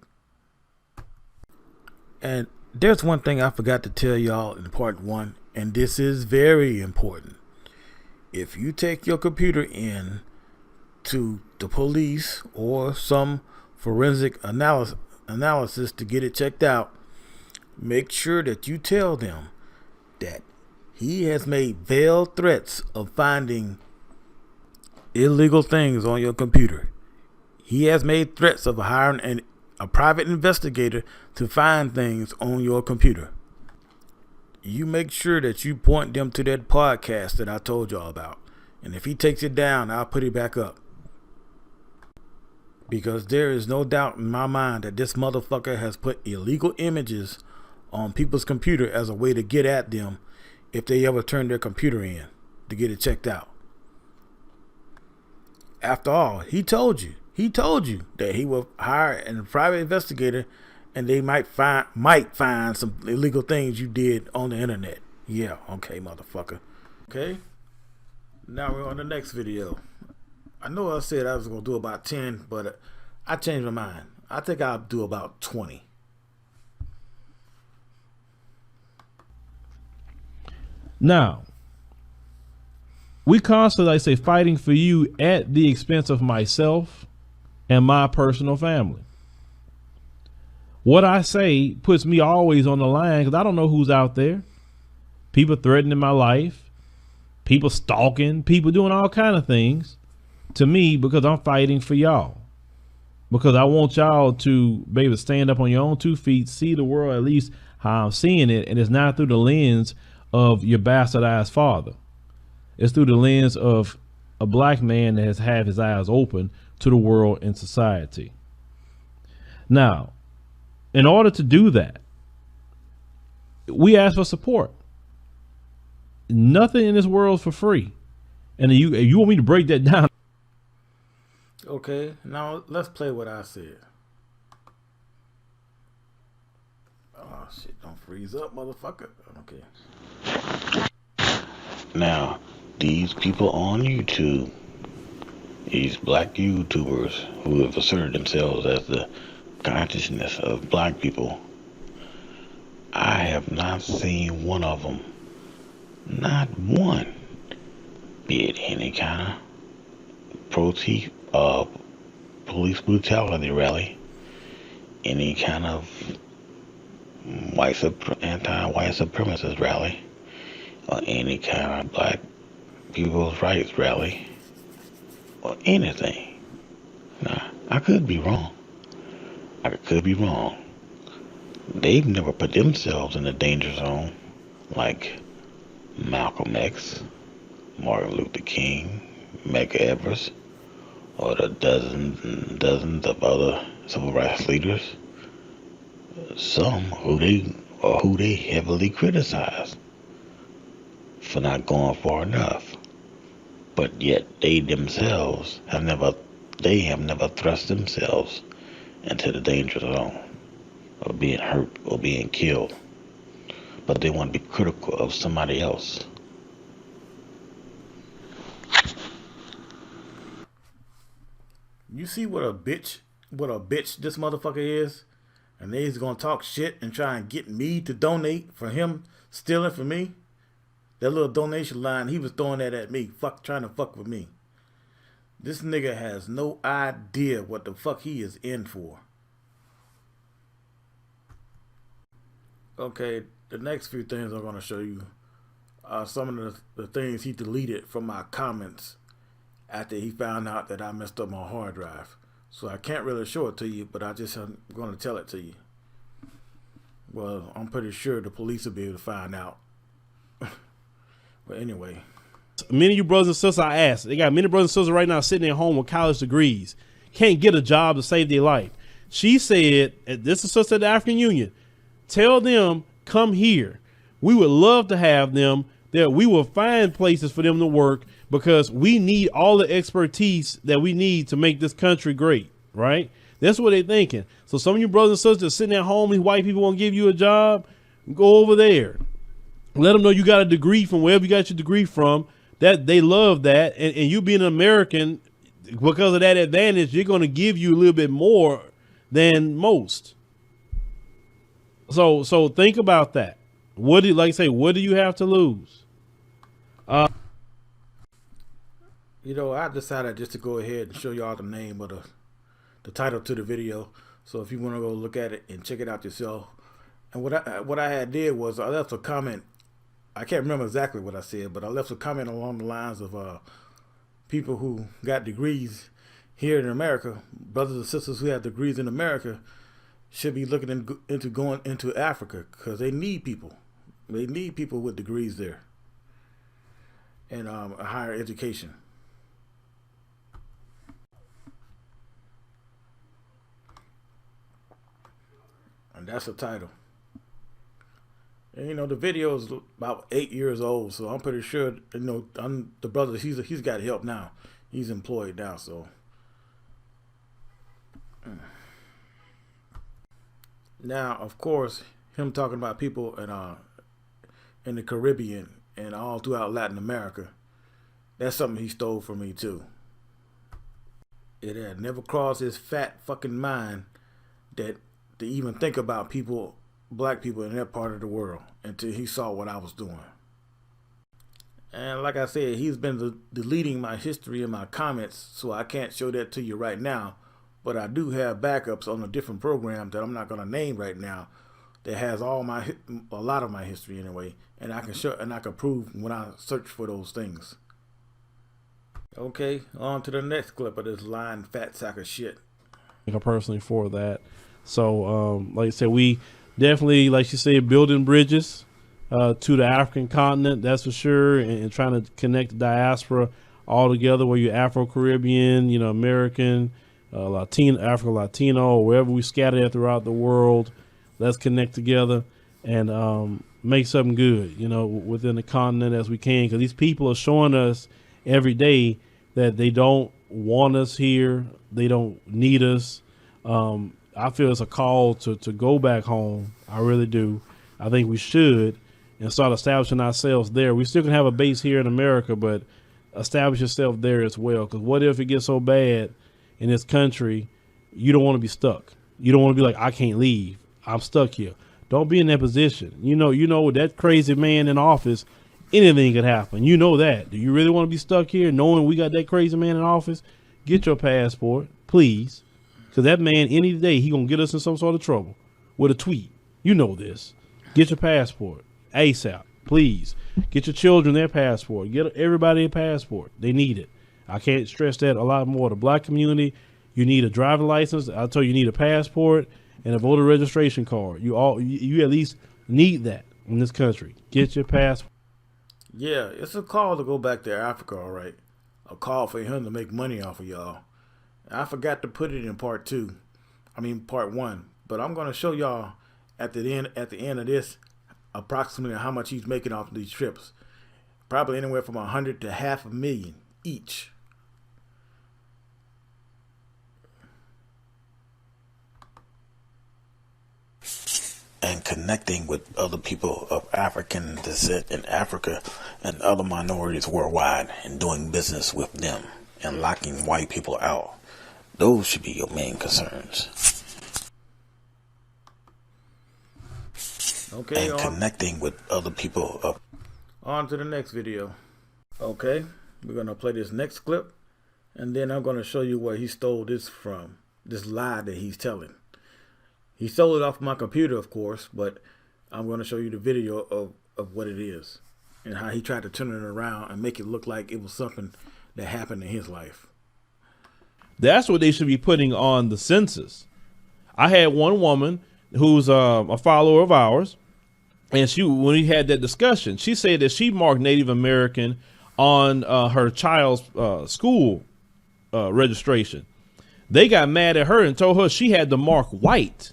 And there's one thing I forgot to tell y'all in part 1, and this is very important. If you take your computer in to the police or some forensic analysis to get it checked out, make sure that you tell them that he has made veiled threats of finding illegal things on your computer. He has made threats of hiring a private investigator to find things on your computer. You make sure that you point them to that podcast that I told y'all about. And if he takes it down, I'll put it back up. Because there is no doubt in my mind that this motherfucker has put illegal images on people's computer as a way to get at them if they ever turn their computer in to get it checked out. After all, he told you that he will hire a private investigator and they might find some illegal things you did on the internet. Yeah, okay, motherfucker. Okay, now we're on the next video. I know I said I was going to do about 10, but I changed my mind. I think I'll do about 20. now we constantly, like I say, fighting for you at the expense of myself and my personal family. What I say puts me always on the line because I don't know who's out there. People threatening my life, people stalking, people doing all kind of things to me because I'm fighting for y'all. Because I want y'all to be able to stand up on your own 2 feet, see the world at least how I'm seeing it, and it's not through the lens of your bastardized father. It's through the lens of a black man that has had his eyes open to the world and society. Now, in order to do that, we ask for support. Nothing in this world is for free. And you want me to break that down? Okay, now let's play what I said. Oh shit, don't freeze up, motherfucker. Okay. Now, these people on YouTube, these black YouTubers who have asserted themselves as the consciousness of black people, I have not seen one of them, not one, be it any kind of police brutality rally, any kind of anti-white supremacist rally, or any kind of black people's rights rally, or anything. Now, I could be wrong. They've never put themselves in a danger zone like Malcolm X, Martin Luther King, Medgar Evers, or the dozens and dozens of other civil rights leaders. Some who they heavily criticize for not going far enough, but yet they themselves have never thrust themselves into the danger zone of being hurt or being killed, but they want to be critical of somebody else. You see what a bitch this motherfucker is? And they's gonna talk shit and try and get me to donate for him stealing from me? That little donation line, he was throwing that at me, trying to fuck with me. This nigga has no idea what the fuck he is in for. Okay, the next few things I'm gonna show you are some of the things he deleted from my comments after he found out that I messed up my hard drive. So I can't really show it to you, but I just am going to tell it to you. Well, I'm pretty sure the police will be able to find out. But anyway. Many of you brothers and sisters, I asked, they got many brothers and sisters right now sitting at home with college degrees, can't get a job to save their life. She said, this is sister at the African Union, tell them, come here. We would love to have them there. We will find places for them to work because we need all the expertise that we need to make this country great, right? That's what they're thinking. So some of you brothers and sisters sitting at home, these white people won't give you a job, go over there. Let them know you got a degree from wherever you got your degree from. That they love that, and you being an American, because of that advantage, you're going to give you a little bit more than most. So think about that. What do what do you have to lose? You know, I decided just to go ahead and show y'all the name of the title to the video. So if you want to go look at it and check it out yourself. And what I did was I left a comment. I can't remember exactly what I said, but I left a comment along the lines of people who got degrees here in America, brothers and sisters who have degrees in America, should be looking into going into Africa because they need people. They need people with degrees there and a higher education. And that's the title. And, you know, the video is about 8 years old, so I'm pretty sure, you know, the brother, he's got help now. He's employed now, so. Now, of course, him talking about people in the Caribbean and all throughout Latin America, that's something he stole from me, too. It had never crossed his fat fucking mind that to even think about people, black people in that part of the world, until he saw what I was doing. And like I said, he's been deleting my history and my comments, so I can't show that to you right now, but I do have backups on a different program that I'm not going to name right now that has a lot of my history anyway, and I can show and I can prove when I search for those things. Okay, on to the next clip of this lying fat sack of shit. Personally for that. So like I said, we definitely, like you said, building bridges to the African continent, that's for sure, and trying to connect the diaspora all together, where you're Afro-Caribbean, you know, American, Latino, Afro-Latino, or wherever we scatter throughout the world. Let's connect together and make something good, you know, within the continent as we can, because these people are showing us every day that they don't want us here, they don't need us. I feel it's a call to go back home. I really do. I think we should and start establishing ourselves there. We still can have a base here in America, but establish yourself there as well. Because what if it gets so bad in this country, you don't want to be stuck. You don't want to be like, I can't leave. I'm stuck here. Don't be in that position. You know, with that crazy man in office, anything could happen. You know that. Do you really want to be stuck here knowing we got that crazy man in office? Get your passport, please. Because that man, any day, he going to get us in some sort of trouble with a tweet. You know this. Get your passport ASAP, please. Get your children their passport. Get everybody a passport. They need it. I can't stress that a lot more. The black community, you need a driver license. I'll tell you, you need a passport and a voter registration card. You at least need that in this country. Get your passport. Yeah, it's a call to go back to Africa, all right. A call for him to make money off of y'all. I forgot to put it in part one, but I'm going to show y'all at the end of this approximately how much he's making off of these trips. Probably anywhere from 100 to $500,000 each. And connecting with other people of African descent in Africa and other minorities worldwide and doing business with them and locking white people out. Those should be your main concerns. Okay, and connecting with other people. On to the next video. Okay, we're going to play this next clip, and then I'm going to show you where he stole this from, this lie that he's telling. He stole it off my computer, of course, but I'm going to show you the video of what it is and how he tried to turn it around and make it look like it was something that happened in his life. That's what they should be putting on the census. I had one woman who's a follower of ours, and when we had that discussion, she said that she marked Native American on her child's school registration. They got mad at her and told her she had to mark white.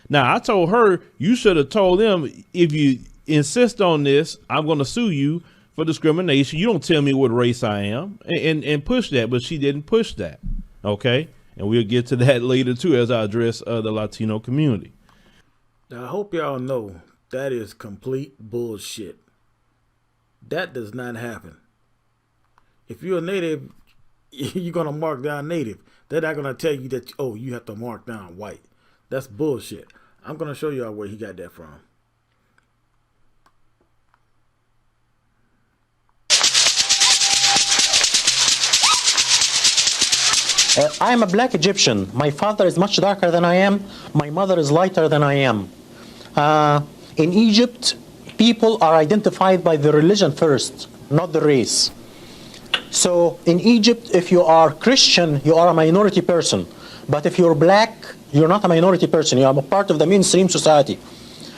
Now, I told her, you should have told them, if you insist on this, I'm going to sue you for discrimination. You don't tell me what race I am, and push that. But she didn't push that. Okay. And we'll get to that later, too, as I address the Latino community. Now, I hope y'all know that is complete bullshit. That does not happen. If you're a native, you're going to mark down native. They're not going to tell you that, oh, you have to mark down white. That's bullshit. I'm going to show y'all where he got that from. I am a black Egyptian. My father is much darker than I am. My mother is lighter than I am. In Egypt, people are identified by the religion first, not the race. So in Egypt, if you are Christian, you are a minority person. But if you're black, you're not a minority person. You are a part of the mainstream society.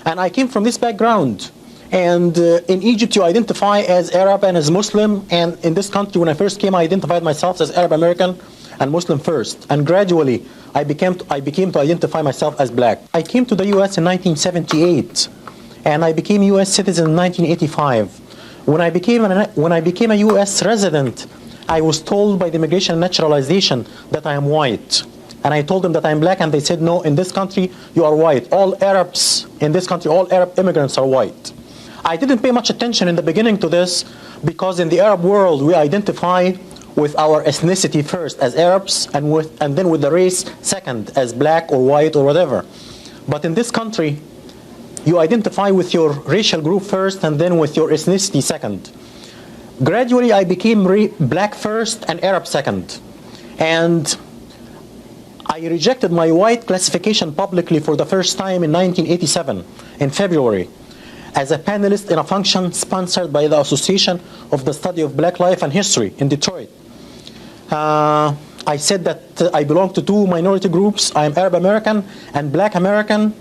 And I came from this background. And in Egypt, you identify as Arab and as Muslim. And in this country, when I first came, I identified myself as Arab American and Muslim first. And gradually, I became to identify myself as black. I came to the U.S. in 1978. And I became U.S. citizen in 1985. When I became a U.S. resident, I was told by the Immigration and Naturalization that I am white. And I told them that I'm black, and they said, no, in this country, you are white. All Arabs in this country, all Arab immigrants are white. I didn't pay much attention in the beginning to this, because in the Arab world, we identify with our ethnicity first as Arabs, and then with the race second as black or white or whatever. But in this country, you identify with your racial group first and then with your ethnicity second. Gradually, I became black first and Arab second. And I rejected my white classification publicly for the first time in 1987, in February, as a panelist in a function sponsored by the Association of the Study of Black Life and History in Detroit. I said that I belong to two minority groups. I am Arab American and Black American,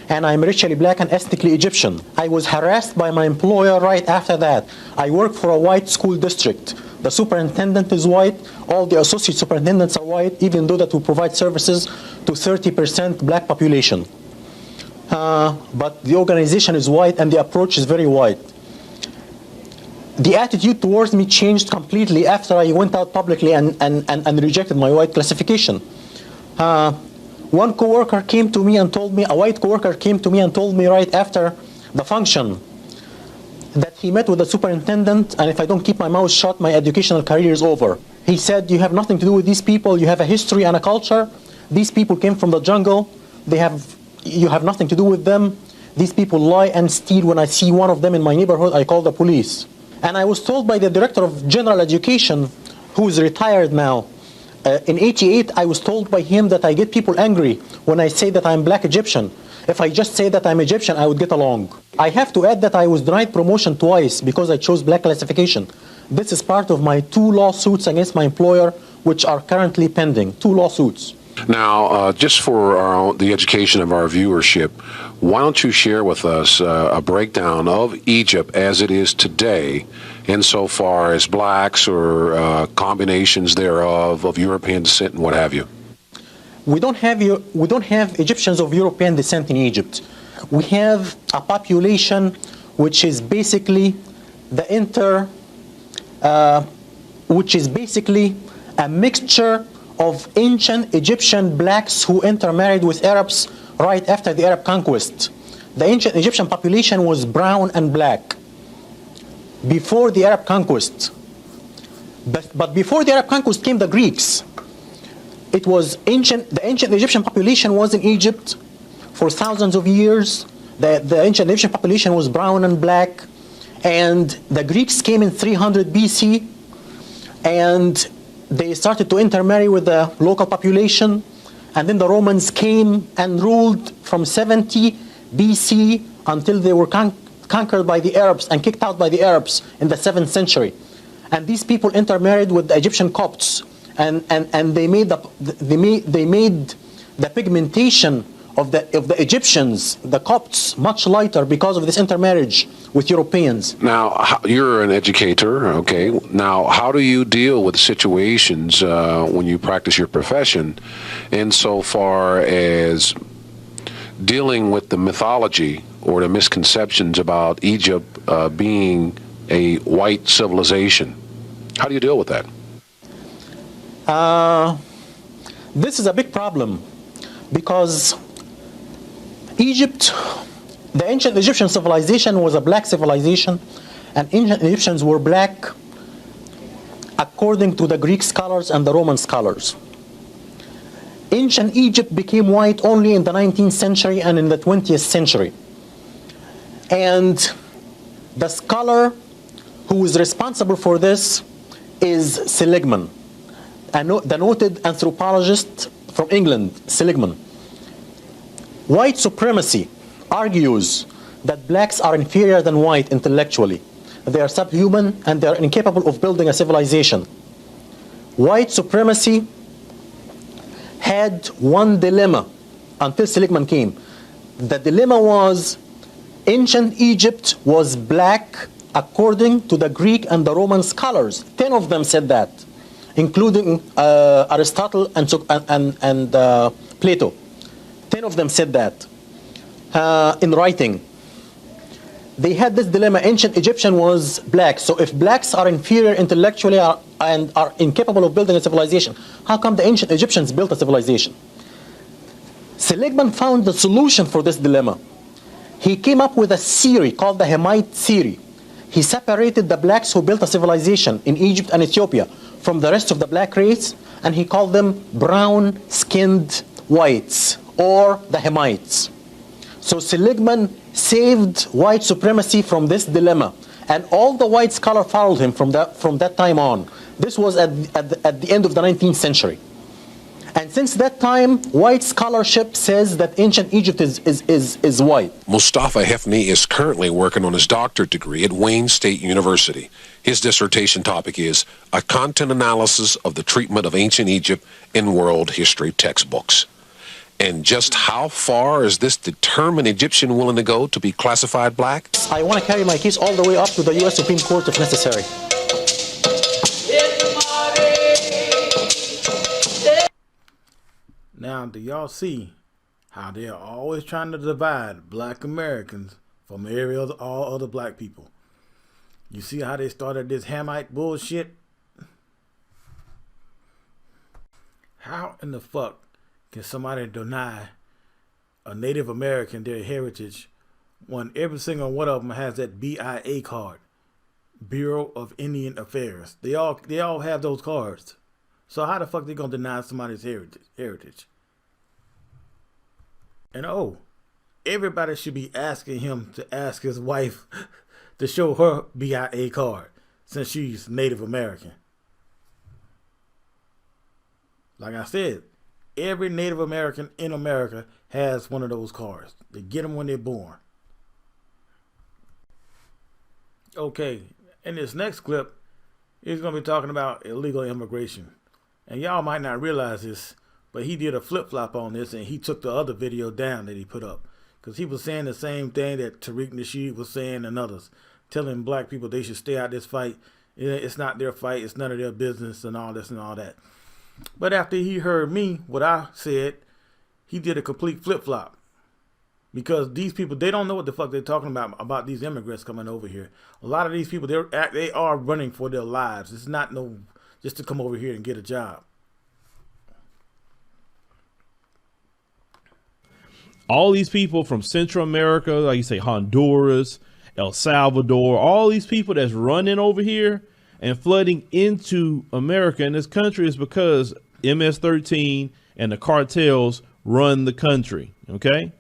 and I'm racially black and ethnically Egyptian. I was harassed by my employer right after that. I work for a white school district. The superintendent is white. All the associate superintendents are white, even though that we provide services to 30% black population. But the organization is white and the approach is very white. The attitude towards me changed completely after I went out publicly and rejected my white classification. One coworker came to me and told me, a white coworker came to me and told me right after the function that he met with the superintendent, and if I don't keep my mouth shut, my educational career is over. He said, you have nothing to do with these people, you have a history and a culture. These people came from the jungle, you have nothing to do with them. These people lie and steal. When I see one of them in my neighborhood, I call the police. And I was told by the director of general education, who is retired now, in '88, I was told by him that I get people angry when I say that I'm black Egyptian. If I just say that I'm Egyptian, I would get along. I have to add that I was denied promotion twice because I chose black classification. This is part of my 2 lawsuits against my employer, which are currently pending. 2 lawsuits. Now, just for the education of our viewership, why don't you share with us a breakdown of Egypt as it is today, insofar as blacks or combinations thereof of European descent and what have you? We don't have Egyptians of European descent in Egypt. We have a population which is basically which is basically a mixture of ancient Egyptian blacks who intermarried with Arabs right after the Arab conquest. The ancient Egyptian population was brown and black before the Arab conquest. But before the Arab conquest came the Greeks. It was the ancient Egyptian population was in Egypt for thousands of years. The ancient Egyptian population was brown and black. And the Greeks came in 300 BC. And they started to intermarry with the local population, and then the Romans came and ruled from 70 BC until they were conquered by the Arabs and kicked out by the Arabs in the 7th century. and these people intermarried with the Egyptian Copts, and they made the pigmentation of the Egyptians, the Copts, much lighter because of this intermarriage with Europeans. Now, you're an educator, okay? Now, how do you deal with situations when you practice your profession insofar as dealing with the mythology or the misconceptions about Egypt being a white civilization? How do you deal with that? This is a big problem because Egypt, the ancient Egyptian civilization was a black civilization, and ancient Egyptians were black according to the Greek scholars and the Roman scholars. Ancient Egypt became white only in the 19th century and in the 20th century. And the scholar who is responsible for this is Seligman, the noted anthropologist from England, Seligman. White supremacy argues that blacks are inferior than white intellectually. They are subhuman and they are incapable of building a civilization. White supremacy had one dilemma until Seligman came. The dilemma was ancient Egypt was black according to the Greek and the Roman scholars. 10 of them said that, including Aristotle and Plato. 10 of them said that in writing. They had this dilemma. Ancient Egyptian was black. So if blacks are inferior intellectually and are incapable of building a civilization, how come the ancient Egyptians built a civilization? Seligman found the solution for this dilemma. He came up with a theory called the Hamite theory. He separated the blacks who built a civilization in Egypt and Ethiopia from the rest of the black race, and he called them brown-skinned whites, or the Hamites. So Seligman saved white supremacy from this dilemma, and all the white scholars followed him from that time on. This was at the end of the 19th century. And since that time, white scholarship says that ancient Egypt is white. Mustafa Hefni is currently working on his doctorate degree at Wayne State University. His dissertation topic is a content analysis of the treatment of ancient Egypt in world history textbooks. And just how far is this determined Egyptian willing to go to be classified black? I want to carry my case all the way up to the U.S. Supreme Court if necessary. Now, do y'all see how they're always trying to divide black Americans from all other black people? You see how they started this Hamite bullshit? How in the fuck can somebody deny a Native American their heritage when every single one of them has that BIA card, Bureau of Indian Affairs? They all have those cards. So how the fuck they gonna deny somebody's heritage? And everybody should be asking him to ask his wife to show her BIA card since she's Native American. Like I said, every Native American in America has one of those cards. They get them when they're born. Okay, in this next clip, he's going to be talking about illegal immigration. And y'all might not realize this, but he did a flip-flop on this, and he took the other video down that he put up. Because he was saying the same thing that Tariq Nasheed was saying and others, telling black people they should stay out this fight. It's not their fight. It's none of their business and all this and all that. But after he heard me, what I said, he did a complete flip-flop. Because these people, they don't know what the fuck they're talking about these immigrants coming over here. A lot of these people, they are running for their lives. It's not just to come over here and get a job. All these people from Central America, like you say, Honduras, El Salvador, all these people that's running over here and flooding into America and this country is because MS-13 and the cartels run the country. Okay.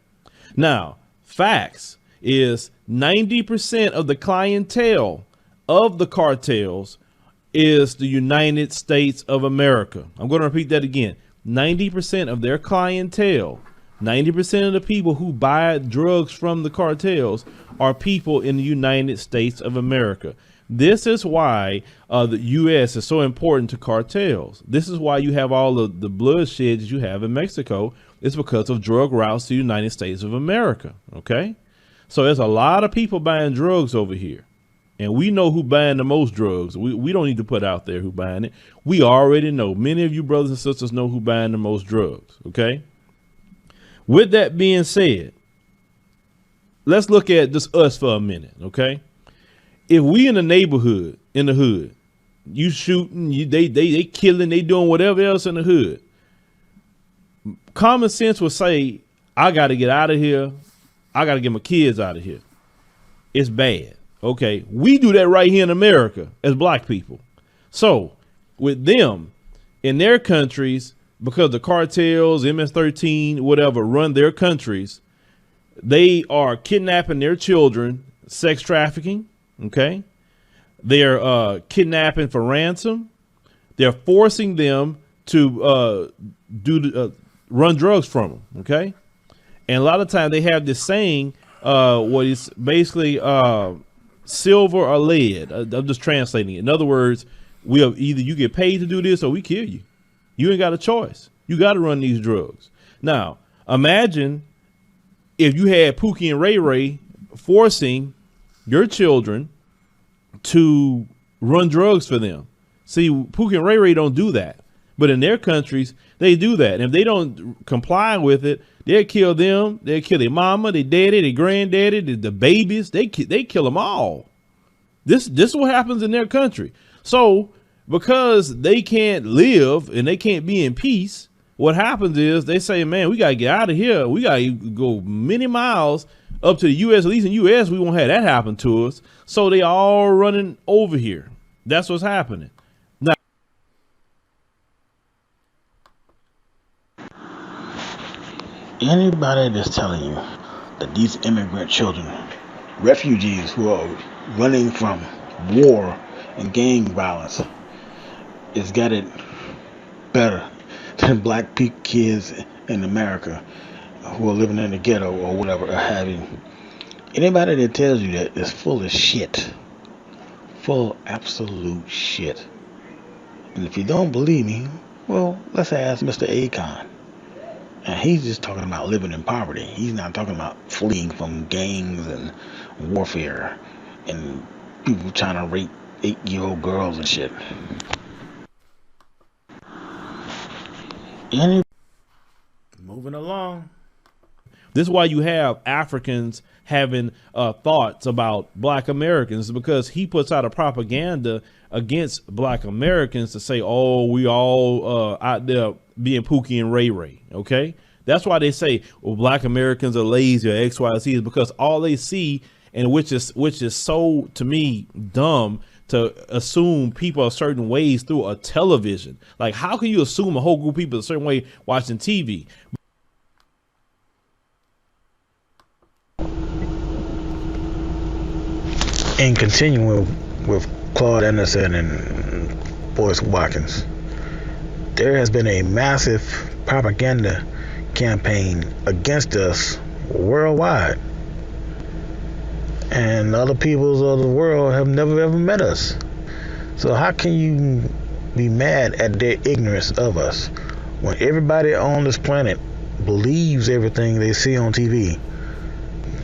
Now, facts is 90% of the clientele of the cartels is the United States of America. I'm going to repeat that again. 90% of their clientele, 90% of the people who buy drugs from the cartels are people in the United States of America. This is why the U.S. is so important to cartels. This is why you have all of the bloodshed that you have in Mexico. It's because of drug routes to the United States of America. Okay, so there's a lot of people buying drugs over here, and we know who buying the most drugs. We don't need to put out there who buying it. We already know. Many of you brothers and sisters know who buying the most drugs. Okay. With that being said, let's look at just us for a minute. Okay. If we in the neighborhood, in the hood, you shooting, they killing, they doing whatever else in the hood. Common sense would say, I got to get out of here. I got to get my kids out of here. It's bad. Okay. We do that right here in America as black people. So with them in their countries, because the cartels, MS-13, whatever, run their countries, they are kidnapping their children, sex trafficking. Okay. They're kidnapping for ransom. They're forcing them to run drugs from them. Okay. And a lot of times they have this saying, what is basically silver or lead. I'm just translating it. In other words, either you get paid to do this or we kill you. You ain't got a choice. You got to run these drugs. Now, imagine if you had Pookie and Ray Ray forcing your children to run drugs for them. See, Pookie and Ray Ray don't do that, but in their countries, they do that. And if they don't comply with it, they'll kill them. They'll kill their mama, their daddy, their granddaddy, the babies. They kill them all. This is what happens in their country. So because they can't live and they can't be in peace, what happens is they say, man, we got to get out of here. We got to go many miles up to the U.S. At least in the U.S., we won't have that happen to us. So they all running over here. That's what's happening. Now, anybody that's telling you that these immigrant children, refugees who are running from war and gang violence, has got it better than black kids in America who are living in the ghetto or whatever are having. Anybody that tells you that is full of shit. Full of absolute shit. And if you don't believe me, well, let's ask Mr. Akon. And he's just talking about living in poverty. He's not talking about fleeing from gangs and warfare and people trying to rape 8-year-old girls and shit. Moving along. This is why you have Africans having thoughts about black Americans, because he puts out a propaganda against black Americans to say, oh, we all out there being Pookie and Ray Ray. OK, that's why they say, well, black Americans are lazy or X, Y, Z, is because all they see, and which is so, to me, dumb to assume people a certain ways through a television. Like, how can you assume a whole group of people a certain way watching TV? And continuing with Claude Anderson and Boyce Watkins, there has been a massive propaganda campaign against us worldwide. And other peoples of the world have never ever met us. So how can you be mad at their ignorance of us when everybody on this planet believes everything they see on TV?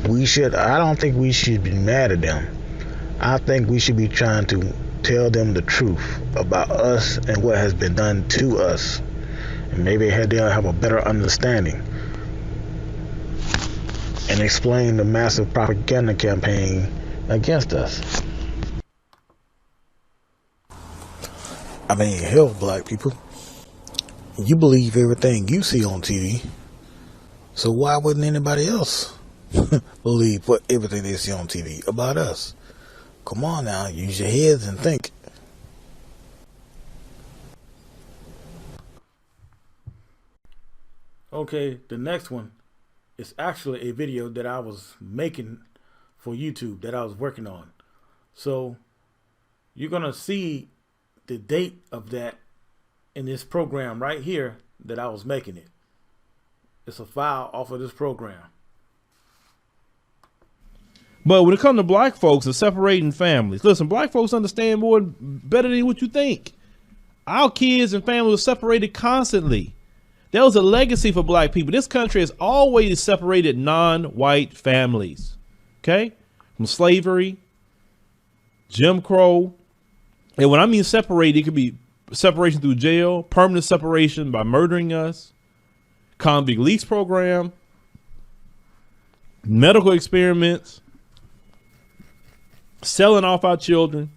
I don't think we should be mad at them. I think we should be trying to tell them the truth about us and what has been done to us. And maybe they'll have a better understanding. And explain the massive propaganda campaign against us. I mean, hell, black people, you believe everything you see on TV, so why wouldn't anybody else believe everything they see on TV about us? Come on now, use your heads and think. Okay, the next one is actually a video that I was making for YouTube that I was working on. So you're going to see the date of that in this program right here that I was making it. It's a file off of this program. But when it comes to black folks and separating families, listen, black folks understand more better than what you think. Our kids and families are separated constantly. There was a legacy for black people. This country has always separated non-white families. Okay? From slavery, Jim Crow. And when I mean separate, it could be separation through jail, permanent separation by murdering us, convict lease program, medical experiments, selling off our children,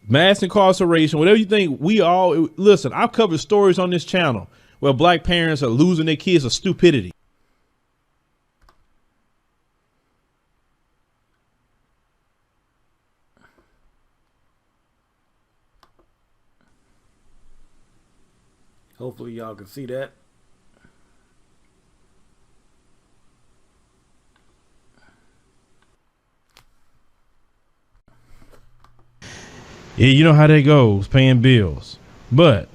mass incarceration, whatever you think. We all, listen, I've covered stories on this channel where black parents are losing their kids to stupidity. Hopefully y'all can see that. Yeah, you know how that goes, paying bills. But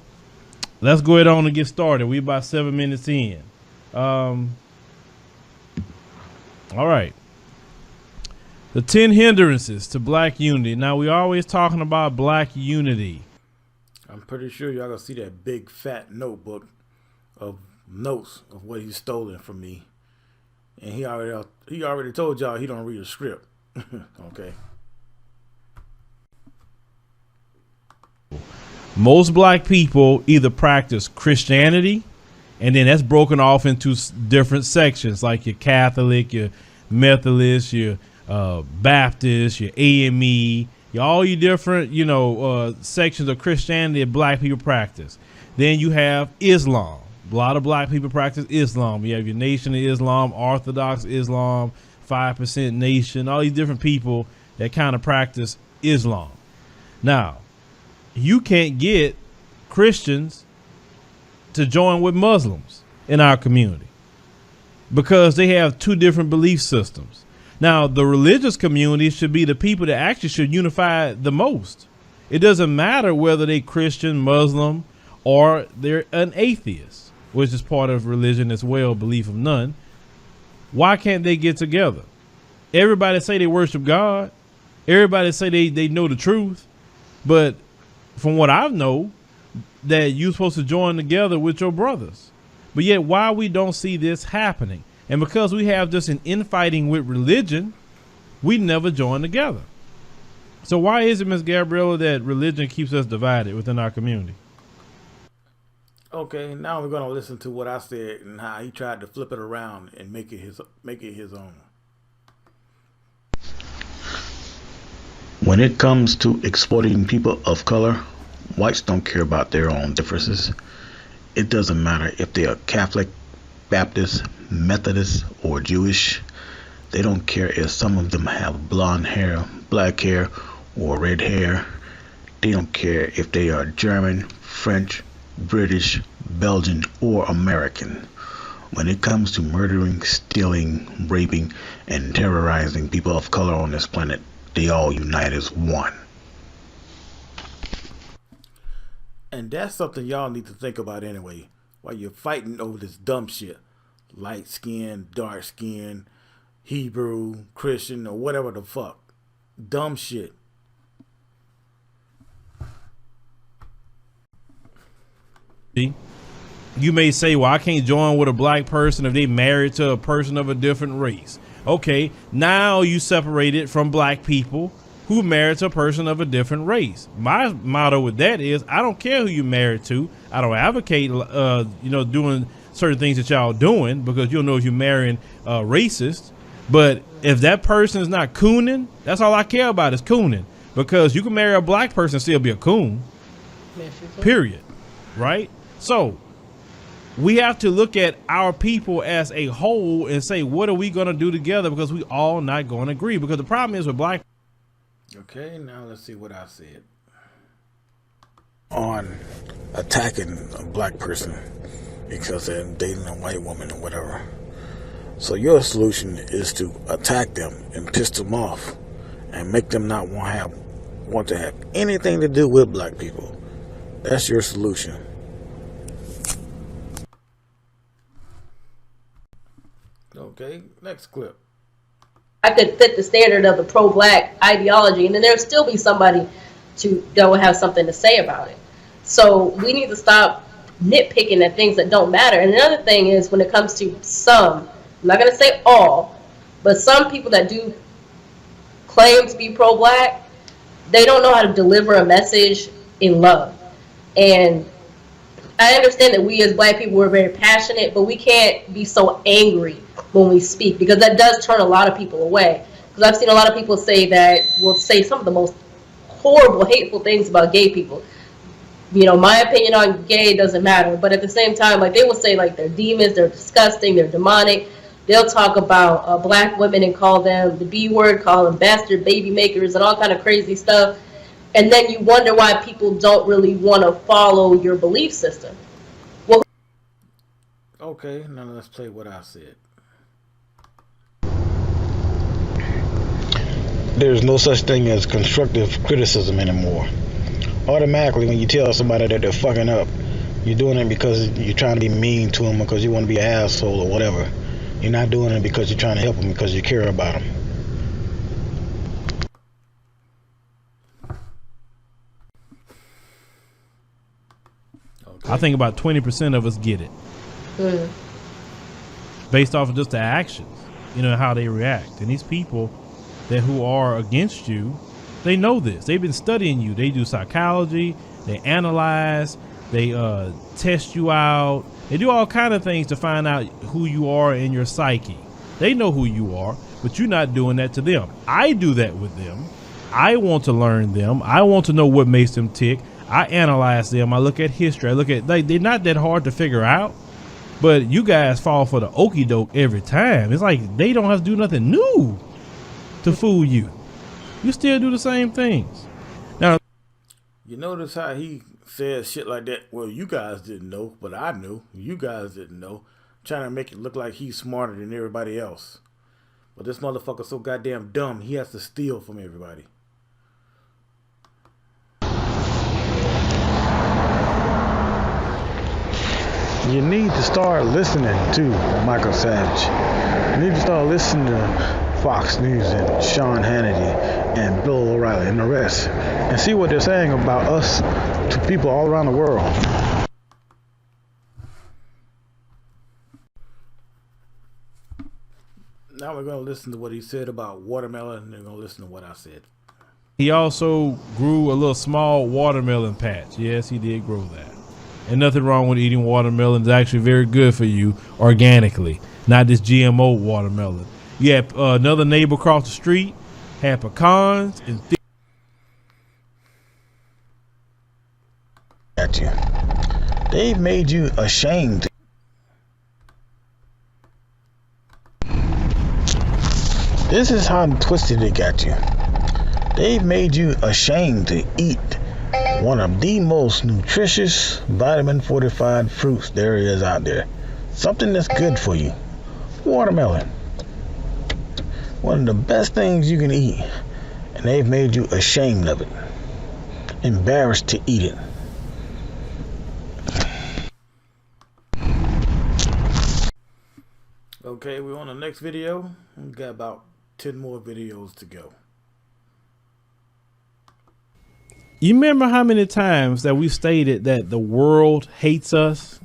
let's go ahead on and get started. We're about 7 minutes in. All right. The 10 hindrances to black unity. Now, we always talking about black unity. I'm pretty sure y'all gonna see that big fat notebook of notes of what he's stolen from me. And he already told y'all he don't read a script. Okay. Most black people either practice Christianity, and then that's broken off into different sections, like your Catholic, your Methodist, your Baptist, your AME, all you different, sections of Christianity that black people practice. Then you have Islam. A lot of black people practice Islam. You have your Nation of Islam, Orthodox Islam, 5% Nation, all these different people that kind of practice Islam. Now, you can't get Christians to join with Muslims in our community because they have two different belief systems. Now, the religious community should be the people that actually should unify the most. It doesn't matter whether they're Christian, Muslim, or they're an atheist, which is part of religion as well, belief of none. Why can't they get together? Everybody say they worship God. Everybody say they know the truth. But from what I know, that you're supposed to join together with your brothers. But yet why we don't see this happening? And because we have just an infighting with religion, we never join together. So why is it, Miss Gabriella, that religion keeps us divided within our community? Okay, now we're gonna listen to what I said and how he tried to flip it around and make it his own. When it comes to exploiting people of color, whites don't care about their own differences. It doesn't matter if they are Catholic, Baptist, Methodist, or Jewish. They don't care if some of them have blonde hair, black hair, or red hair. They don't care if they are German, French, British, Belgian, or American. When it comes to murdering, stealing, raping, and terrorizing people of color on this planet, they all unite as one. And that's something y'all need to think about anyway, while you're fighting over this dumb shit. Light skin, dark skin, Hebrew, Christian, or whatever the fuck. Dumb shit. You may say, well, I can't join with a black person if they married to a person of a different race. Okay, now you separate it from black people who married to a person of a different race. My motto with that is, I don't care who you married to. I don't advocate, doing certain things that y'all doing, because you'll know if you're marrying racist. But if that person is not cooning, that's all I care about is cooning. Because you can marry a black person and still be a coon. Period. Right? So we have to look at our people as a whole and say, what are we going to do together? Because we all not going to agree. Because the problem is with black. Okay, now let's see what I said. On attacking a black person because they're dating a white woman or whatever. So your solution is to attack them and piss them off and make them not want to have anything to do with black people. That's your solution. Okay, next clip. I could fit the standard of the pro-black ideology, and then there'll still be somebody that will have something to say about it. So we need to stop nitpicking at things that don't matter. And another thing is, when it comes to some, I'm not going to say all, but some people that do claim to be pro-black, they don't know how to deliver a message in love. And I understand that we as black people are very passionate, but we can't be so angry when we speak, because that does turn a lot of people away. Because I've seen a lot of people will say some of the most horrible, hateful things about gay people. You know, my opinion on gay doesn't matter, but at the same time, like, they will say like they're demons, they're disgusting, they're demonic. They'll talk about black women and call them the B word, call them bastard baby makers and all kind of crazy stuff. And then you wonder why people don't really want to follow your belief system. Well, okay, now let's play what I said. There's no such thing as constructive criticism anymore. Automatically, when you tell somebody that they're fucking up, you're doing it because you're trying to be mean to them, because you want to be an asshole or whatever. You're not doing it because you're trying to help them, because you care about them. I think about 20% of us get it. Based off of just the actions, you know, how they react. And these people who are against you, they know this. They've been studying you. They do psychology, they analyze, they test you out. They do all kind of things to find out who you are in your psyche. They know who you are, but you're not doing that to them. I do that with them. I want to learn them. I want to know what makes them tick. I analyze them. I look at history. I look at, like, they're not that hard to figure out, but you guys fall for the okie doke every time. It's like they don't have to do nothing new to fool you. You still do the same things. Now, you notice how he says shit like that? Well, you guys didn't know, but I knew. You guys didn't know. Trying to make it look like he's smarter than everybody else. But this motherfucker's so goddamn dumb, he has to steal from everybody. You need to start listening to Michael Savage. You need to start listening to Fox News and Sean Hannity and Bill O'Reilly and the rest, and see what they're saying about us to people all around the world. Now we're going to listen to what he said about watermelon, and we're going to listen to what I said. he also grew a little small watermelon patch. Yes, he did grow that. And nothing wrong with eating watermelon. It's actually very good for you organically, not this GMO watermelon. You have another neighbor across the street had pecans and at you. They've made you ashamed. This is how twisted they got you. They've made you ashamed to eat one of the most nutritious vitamin fortified fruits there is out there. Something that's good for you. Watermelon. One of the best things you can eat. And they've made you ashamed of it. Embarrassed to eat it. Okay, we're on the next video. We've got about 10 more videos to go. You remember how many times that we stated that the world hates us?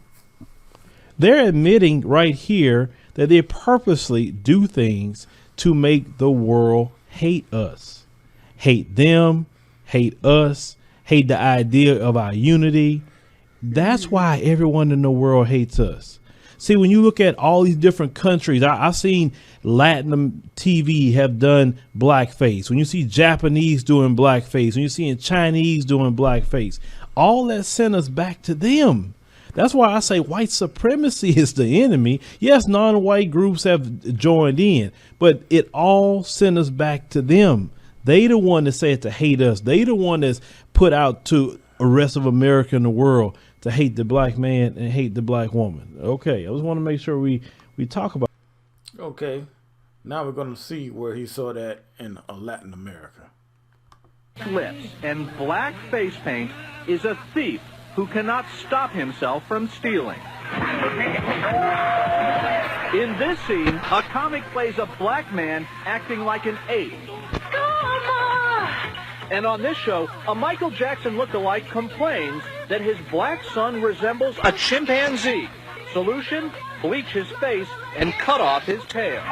They're admitting right here that they purposely do things to make the world hate us. Hate them, hate us, hate the idea of our unity. That's why everyone in the world hates us. See, when you look at all these different countries, I've seen Latin TV have done blackface. When you see Japanese doing blackface, when you're seeing Chinese doing blackface, all that sent us back to them. That's why I say white supremacy is the enemy. Yes, non-white groups have joined in, but it all sent us back to them. They the one that said to hate us. They the one that's put out to the rest of America and the world to hate the black man and hate the black woman. Okay, I just want to make sure we talk about. Okay, now we're going to see where he saw that in Latin America. Lips and black face paint is a thief who cannot stop himself from stealing. In this scene, a comic plays a black man acting like an ape. And on this show, a Michael Jackson lookalike complains that his black son resembles a chimpanzee. Solution? Bleach his face and cut off his tail.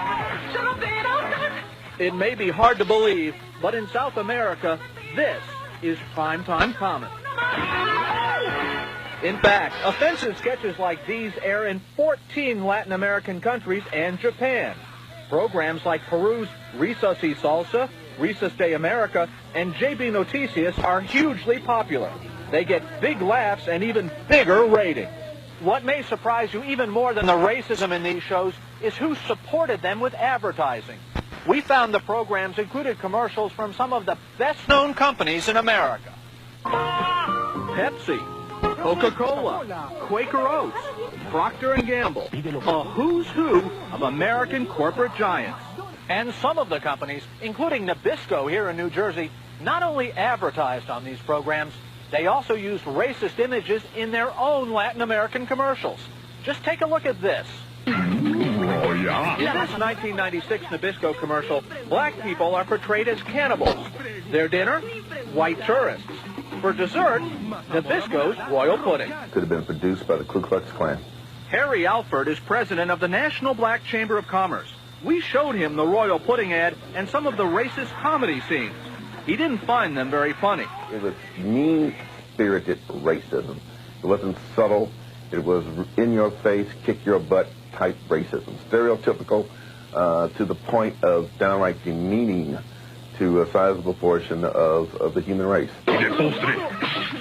It may be hard to believe, but in South America, this is primetime comedy. In fact, offensive sketches like these air in 14 Latin American countries and Japan. Programs like Peru's Risas y Salsa, Risas de America, and JB Noticias are hugely popular. They get big laughs and even bigger ratings. What may surprise you even more than the racism in these shows is who supported them with advertising. We found the programs included commercials from some of the best-known companies in America. Pepsi, Coca-Cola, Quaker Oats, Procter & Gamble, a who's who of American corporate giants. And some of the companies, including Nabisco here in New Jersey, not only advertised on these programs, they also used racist images in their own Latin American commercials. Just take a look at this. Oh, yeah. In this 1996 Nabisco commercial, black people are portrayed as cannibals. Their dinner? White tourists. For dessert, Nabisco's royal pudding. Could have been produced by the Ku Klux Klan. Harry Alford is president of the National Black Chamber of Commerce. We showed him the royal pudding ad and some of the racist comedy scenes. He didn't find them very funny. It was mean-spirited racism. It wasn't subtle. It was in-your-face, kick-your-butt type racism. Stereotypical to the point of downright demeaning to a sizable portion of the human race.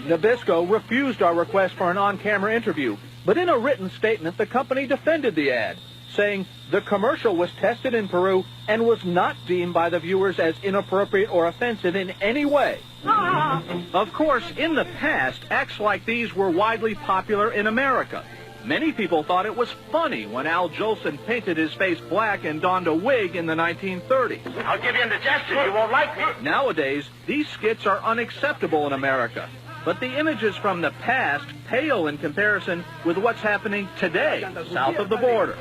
Nabisco refused our request for an on-camera interview, but in a written statement, the company defended the ad, saying the commercial was tested in Peru and was not deemed by the viewers as inappropriate or offensive in any way. Of course, in the past, acts like these were widely popular in America. Many people thought it was funny when Al Jolson painted his face black and donned a wig in the 1930s. I'll give you indigestion. You won't like me. Nowadays, these skits are unacceptable in America. But the images from the past pale in comparison with what's happening today, south of the border.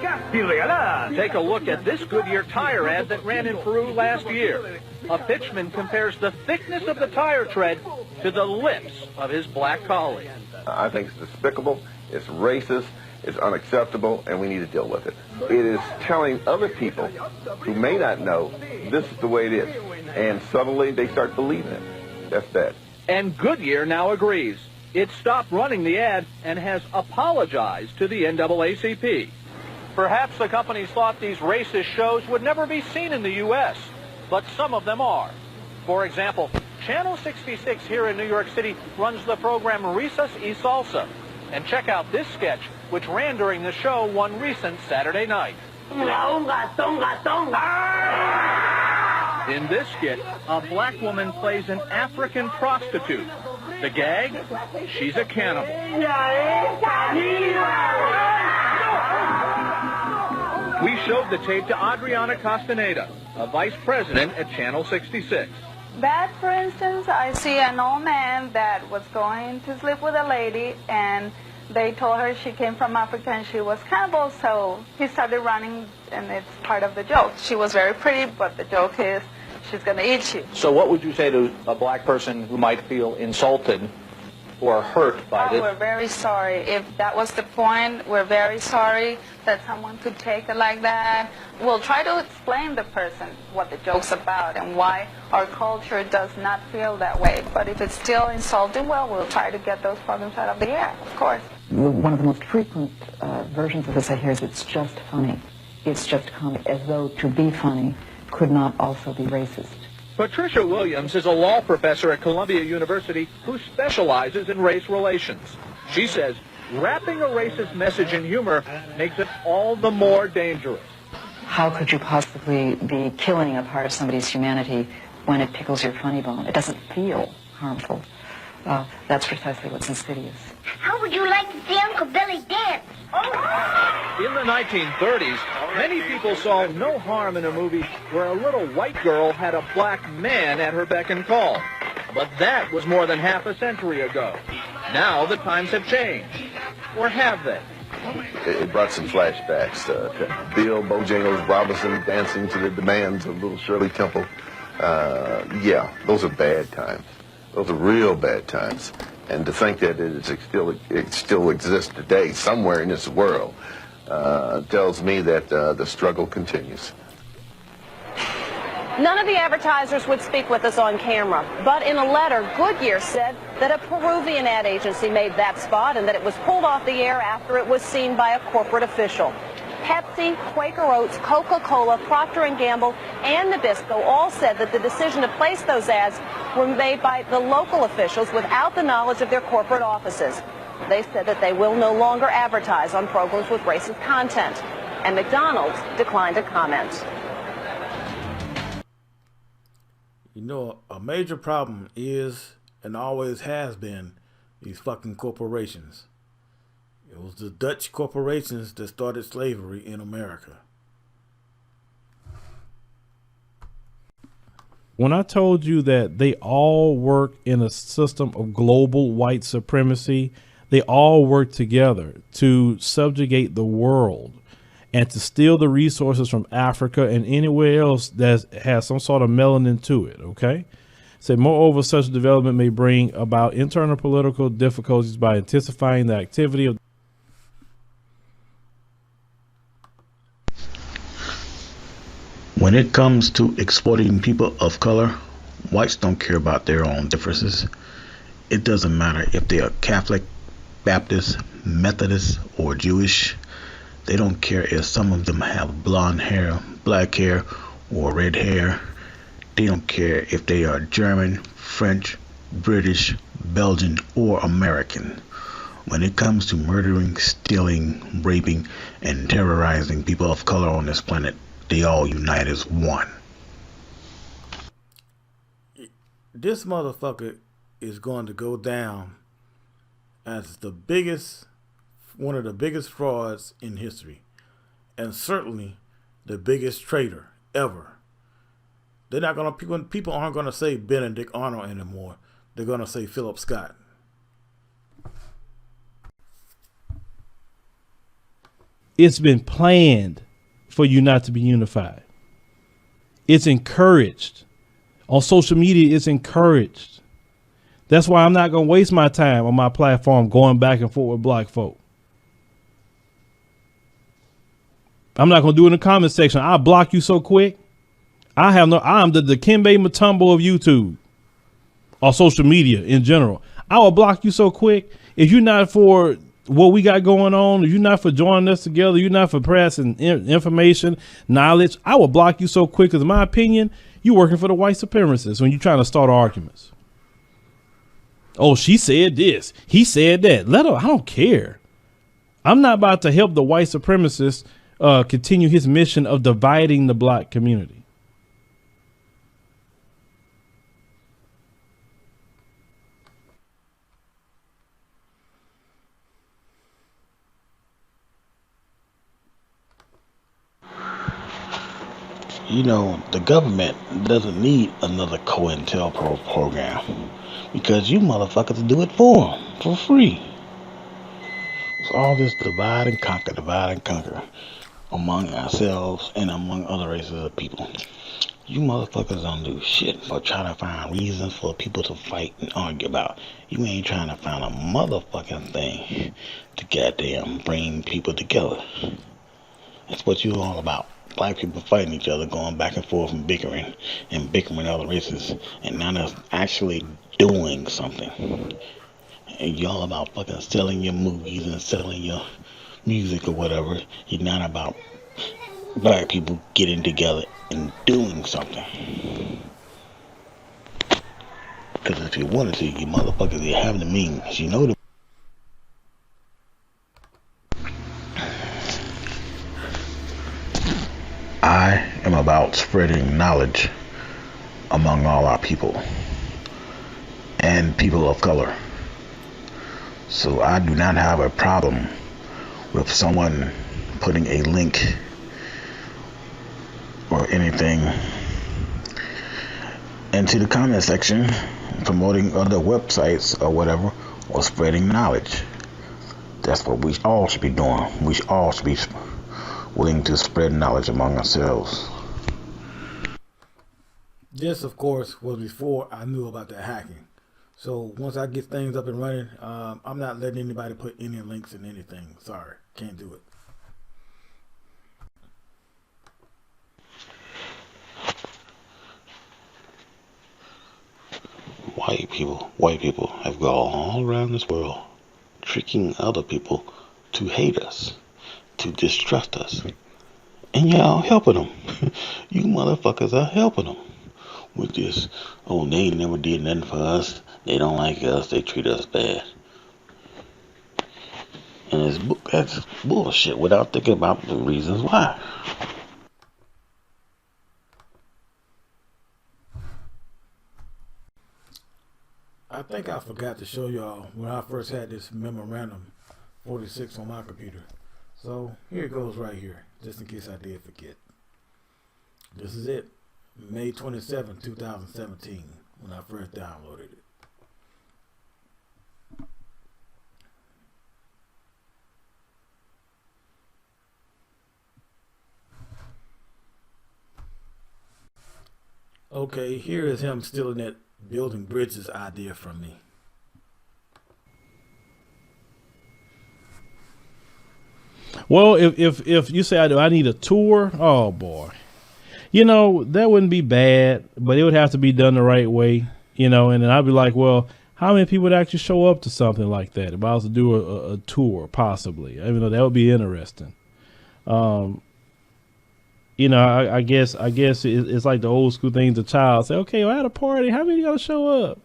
Take a look at this Goodyear tire ad that ran in Peru last year. A pitchman compares the thickness of the tire tread to the lips of his black colleague. I think it's despicable, it's racist, it's unacceptable, and we need to deal with it. It is telling other people who may not know this is the way it is. And subtly, they start believing it. That's bad. And Goodyear now agrees. It stopped running the ad and has apologized to the NAACP. Perhaps the companies thought these racist shows would never be seen in the U.S., but some of them are. For example, Channel 66 here in New York City runs the program Risas y Salsa. And check out this sketch, which ran during the show one recent Saturday night. In this skit, a black woman plays an African prostitute. The gag? She's a cannibal. We showed the tape to Adriana Castaneda, a vice president at Channel 66. That, for instance, I see an old man that was going to sleep with a lady, and they told her she came from Africa and she was cannibal, so he started running, and it's part of the joke. She was very pretty, but the joke is she's going to eat you. So what would you say to a black person who might feel insulted or hurt by this? We're very sorry. If that was the point, we're very sorry that someone could take it like that. We'll try to explain the person what the joke's about and why our culture does not feel that way. But if it's still insulting, well, we'll try to get those problems out of the air, of course. One of the most frequent versions of this I hear is it's just funny. It's just comic, as though to be funny could not also be racist. Patricia Williams is a law professor at Columbia University who specializes in race relations. She says wrapping a racist message in humor makes it all the more dangerous. How could you possibly be killing a part of somebody's humanity when it tickles your funny bone? It doesn't feel harmful. That's precisely what's insidious. How would you like to see Uncle Billy dance? In the 1930s, many people saw no harm in a movie where a little white girl had a black man at her beck and call. But that was more than half a century ago. Now the times have changed. Or have they? It brought some flashbacks to Bill Bojangles Robinson dancing to the demands of little Shirley Temple. Yeah, those are bad times. Those are real bad times. And to think that it still exists today somewhere in this world tells me that the struggle continues. None of the advertisers would speak with us on camera, but in a letter, Goodyear said that a Peruvian ad agency made that spot and that it was pulled off the air after it was seen by a corporate official. Pepsi, Quaker Oats, Coca-Cola, Procter & Gamble, and Nabisco all said that the decision to place those ads were made by the local officials without the knowledge of their corporate offices. They said that they will no longer advertise on programs with racist content, and McDonald's declined to comment. You know, a major problem is, and always has been, these fucking corporations. It was the Dutch corporations that started slavery in America. When I told you that they all work in a system of global white supremacy, they all work together to subjugate the world and to steal the resources from Africa and anywhere else that has some sort of melanin to it, okay? So moreover, such development may bring about internal political difficulties by intensifying the activity of When it comes to exploiting people of color, whites don't care about their own differences. It doesn't matter if they are Catholic, Baptist, Methodist, or Jewish. They don't care if some of them have blonde hair, black hair, or red hair. They don't care if they are German, French, British, Belgian, or American. When it comes to murdering, stealing, raping, and terrorizing people of color on this planet, they all unite as one. This motherfucker is going to go down as one of the biggest frauds in history, and certainly the biggest traitor ever. They're not gonna people aren't gonna say Benedict Arnold anymore. They're gonna say Philip Scott. It's been planned for you not to be unified. It's encouraged. On social media, it's encouraged. That's why I'm not going to waste my time on my platform going back and forth with black folk. I'm not going to do it in the comment section. I'll block you so quick. I'm the Dikembe Mutombo of YouTube or social media in general. I will block you so quick. If you're not for what we got going on, if you're not for joining us together, you're not for pressing information, knowledge, I will block you so quick because in my opinion, you're working for the white supremacists when you're trying to start arguments. Oh, she said this. He said that. Let her. I don't care. I'm not about to help the white supremacist continue his mission of dividing the black community. You know, the government doesn't need another COINTELPRO program because you motherfuckers do it for them for free. It's all this divide and conquer among ourselves and among other races of people. You motherfuckers don't do shit for trying to find reasons for people to fight and argue about. You ain't trying to find a motherfucking thing to goddamn bring people together. That's what you all about. Black people fighting each other, going back and forth and bickering other races, and not us actually doing something. And y'all about fucking selling your movies and selling your music or whatever. You're not about black people getting together and doing something. Because if you wanted to, you motherfuckers, you have the means. You know the I am about spreading knowledge among all our people and people of color. So I do not have a problem with someone putting a link or anything into the comment section, promoting other websites or whatever, or spreading knowledge. That's what we all should be doing. We all should be willing to spread knowledge among ourselves. This, of course, was before I knew about the hacking. So once I get things up and running, I'm not letting anybody put any links in anything. Sorry, can't do it. White people have gone all around this world, tricking other people to hate us, to distrust us. And y'all helping them. You motherfuckers are helping them with this. Oh, they never did nothing for us. They don't like us. They treat us bad. And that's bullshit without thinking about the reasons why. I think I forgot to show y'all when I first had this memorandum 46 on my computer. So here it goes right here, just in case I did forget. This is it, May 27, 2017, when I first downloaded it. Okay, here is him stealing that building bridges idea from me. Well, if you say I need a tour, oh boy, you know, that wouldn't be bad, but it would have to be done the right way, you know. And then I'd be like, well, how many people would actually show up to something like that if I was to do a tour, possibly? I mean, that would be interesting. You know, I guess it's like the old school thing. The child say, okay, well, I had a party. How many gotta show up?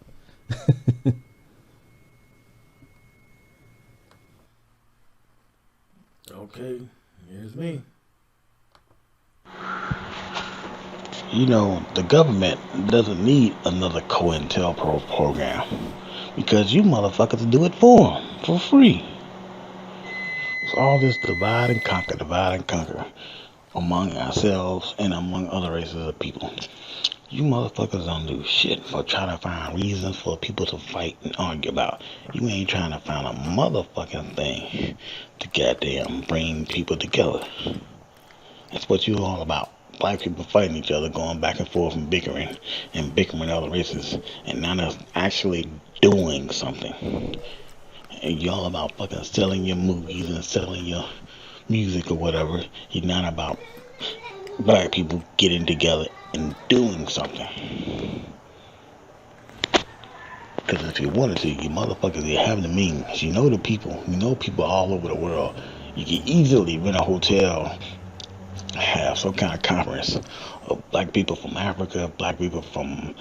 Okay, here's me. You know, the government doesn't need another COINTELPRO program because you motherfuckers do it for them for free. So all this divide and conquer among ourselves and among other races of people. You motherfuckers don't do shit for trying to find reasons for people to fight and argue about. You ain't trying to find a motherfucking thing to goddamn bring people together. That's what you all about. Black people fighting each other, going back and forth and bickering other races, and not actually doing something. And y'all about fucking selling your movies and selling your music or whatever. You're not about black people getting together and doing something. Because if you wanted to, you motherfuckers, you have the means. You know the people. You know people all over the world. You can easily rent a hotel, have some kind of conference of black people from Africa, black people from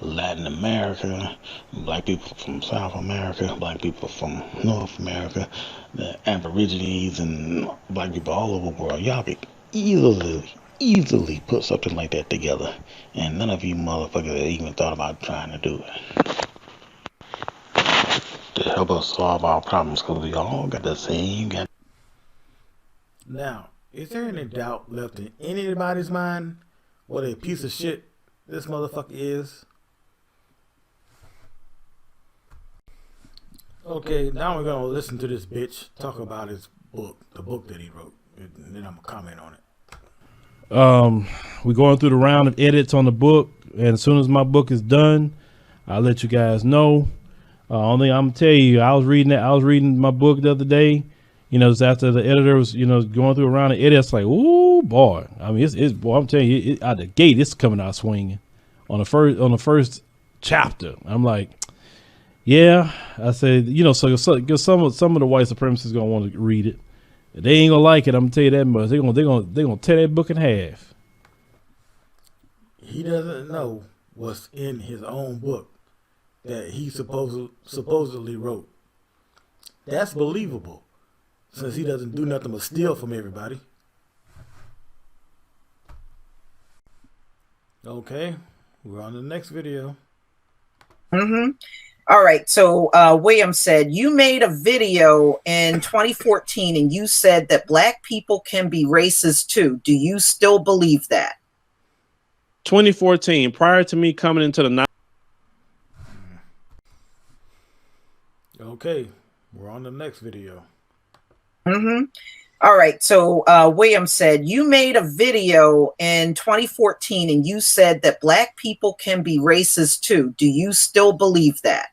Latin America, black people from South America, black people from North America, the Aborigines, and black people all over the world. Y'all could easily put something like that together, and none of you motherfuckers even thought about trying to do it to help us solve our problems, because we all got the same. Now, is there any doubt left in anybody's mind what a piece of shit this motherfucker is? Okay, now we're gonna listen to this bitch talk about his book, the book that he wrote, and then I'm gonna comment on it. We're going through the round of edits on the book, and as soon as my book is done, I'll let you guys know. Only I'm gonna tell you, I was reading my book the other day. You know, just after the editor was, you know, going through a round of edits, like, ooh boy. I mean, it's boy, I'm telling you, out the gate, it's coming out swinging on the first chapter. I'm like, yeah. I said, you know, so some of the white supremacists gonna want to read it. They ain't gonna like it. I'm gonna tell you that much. They're gonna tear that book in half. He doesn't know what's in his own book that he supposedly wrote. That's believable, since he doesn't do nothing but steal from everybody. Okay, we're on the next video. All right, so William said, you made a video in 2014 and you said that black people can be racist too. Do you still believe that? 2014, prior to me coming into the... Okay, we're on the next video. Mm-hmm. All right. So William said, you made a video in 2014 and you said that black people can be racist too. Do you still believe that?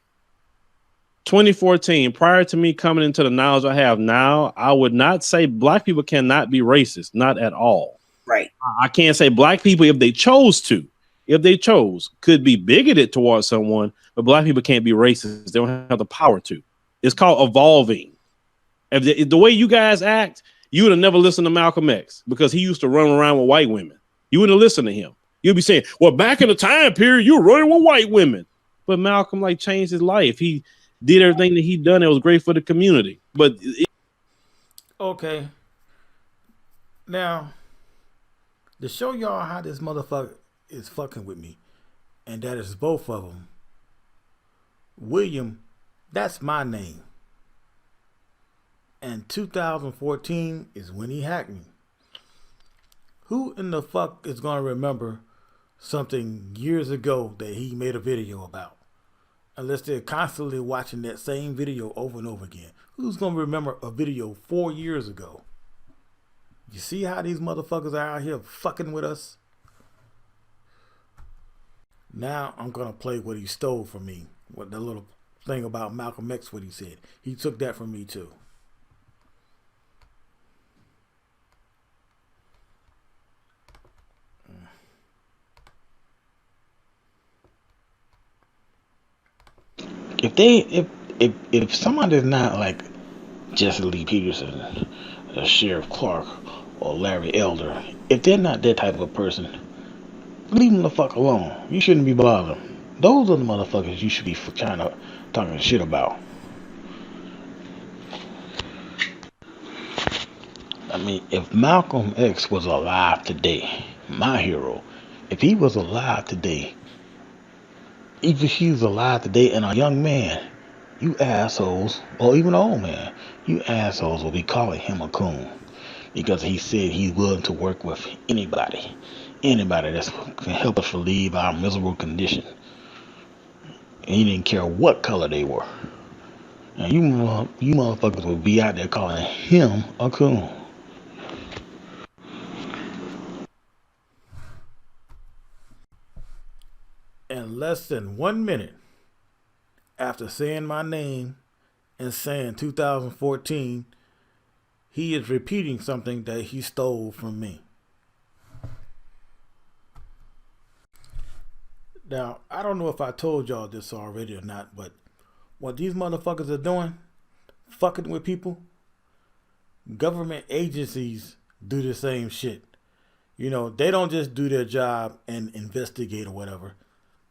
2014, prior to me coming into the knowledge I have now, I would not say black people cannot be racist. Not at all. Right. I can't say black people, if they chose to, could be bigoted towards someone, but black people can't be racist. They don't have the power to. It's called evolving. If the way you guys act, you would have never listened to Malcolm X because he used to run around with white women. You wouldn't have listened to him. You'd be saying, well, back in the time period, you were running with white women. But Malcolm changed his life. He did everything that he done. It was great for the community. But okay. Now, to show y'all how this motherfucker is fucking with me, and that is both of them. William, that's my name. And 2014 is when he hacked me. Who in the fuck is going to remember something years ago that he made a video about? Unless they're constantly watching that same video over and over again. Who's going to remember a video 4 years ago? You see how these motherfuckers are out here fucking with us? Now I'm going to play what he stole from me. What the little thing about Malcolm X, what he said. He took that from me too. If someone is not like Jesse Lee Peterson, Sheriff Clark, or Larry Elder, if they're not that type of a person, leave them the fuck alone. You shouldn't be bothering them. Those are the motherfuckers you should be trying to talking shit about. I mean, if Malcolm X was alive today, my hero, if he was alive today, even if he was alive today and a young man, you assholes, or even an old man, you assholes will be calling him a coon. Because he said he's willing to work with anybody that can help us relieve our miserable condition. And he didn't care what color they were. And you motherfuckers will be out there calling him a coon. In less than 1 minute after saying my name and saying 2014, he is repeating something that he stole from me. Now, I don't know if I told y'all this already or not, but what these motherfuckers are doing, fucking with people, government agencies do the same shit. You know, they don't just do their job and investigate or whatever.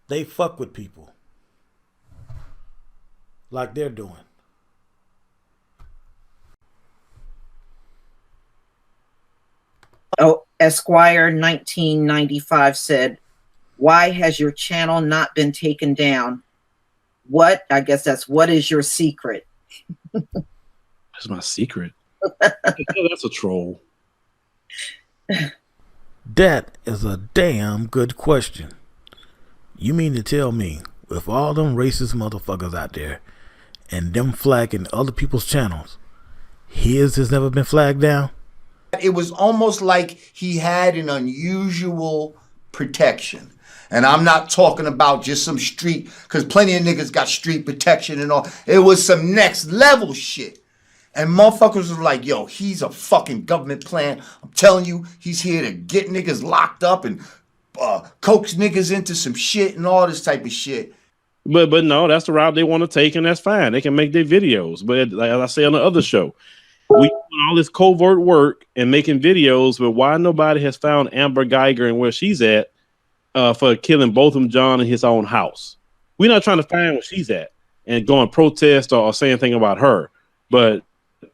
They fuck with people. Like they're doing. Oh, Esquire 1995 said, why has your channel not been taken down? What? I guess that's what is your secret? That's my secret. That's a troll. That is a damn good question. You mean to tell me, with all them racist motherfuckers out there, and them flagging other people's channels, his has never been flagged down? It was almost like he had an unusual protection. And I'm not talking about just some street, because plenty of niggas got street protection and all. It was some next level shit. And motherfuckers was like, yo, he's a fucking government plan. I'm telling you, he's here to get niggas locked up and coax niggas into some shit and all this type of shit. But no, that's the route they want to take, and that's fine. They can make their videos. But like I say on the other show, we doing all this covert work and making videos, but why nobody has found Amber Geiger and where she's at for killing Botham Jean in his own house? We're not trying to find where she's at and go and protest or say anything about her, but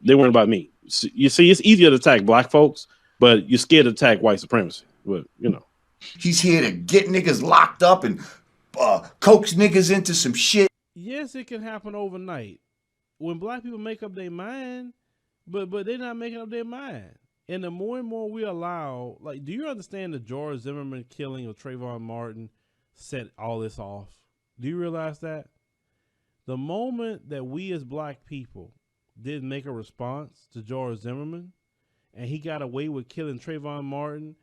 they weren't about me. You see, it's easier to attack black folks, but you're scared to attack white supremacy. But, you know. He's here to get niggas locked up and coax niggas into some shit. Yes, it can happen overnight. When black people make up their mind, but they're not making up their mind. And the more and more we allow, like, do you understand the George Zimmerman killing of Trayvon Martin set all this off? Do you realize that? The moment that we as black people didn't make a response to George Zimmerman, and he got away with killing Trayvon Martin,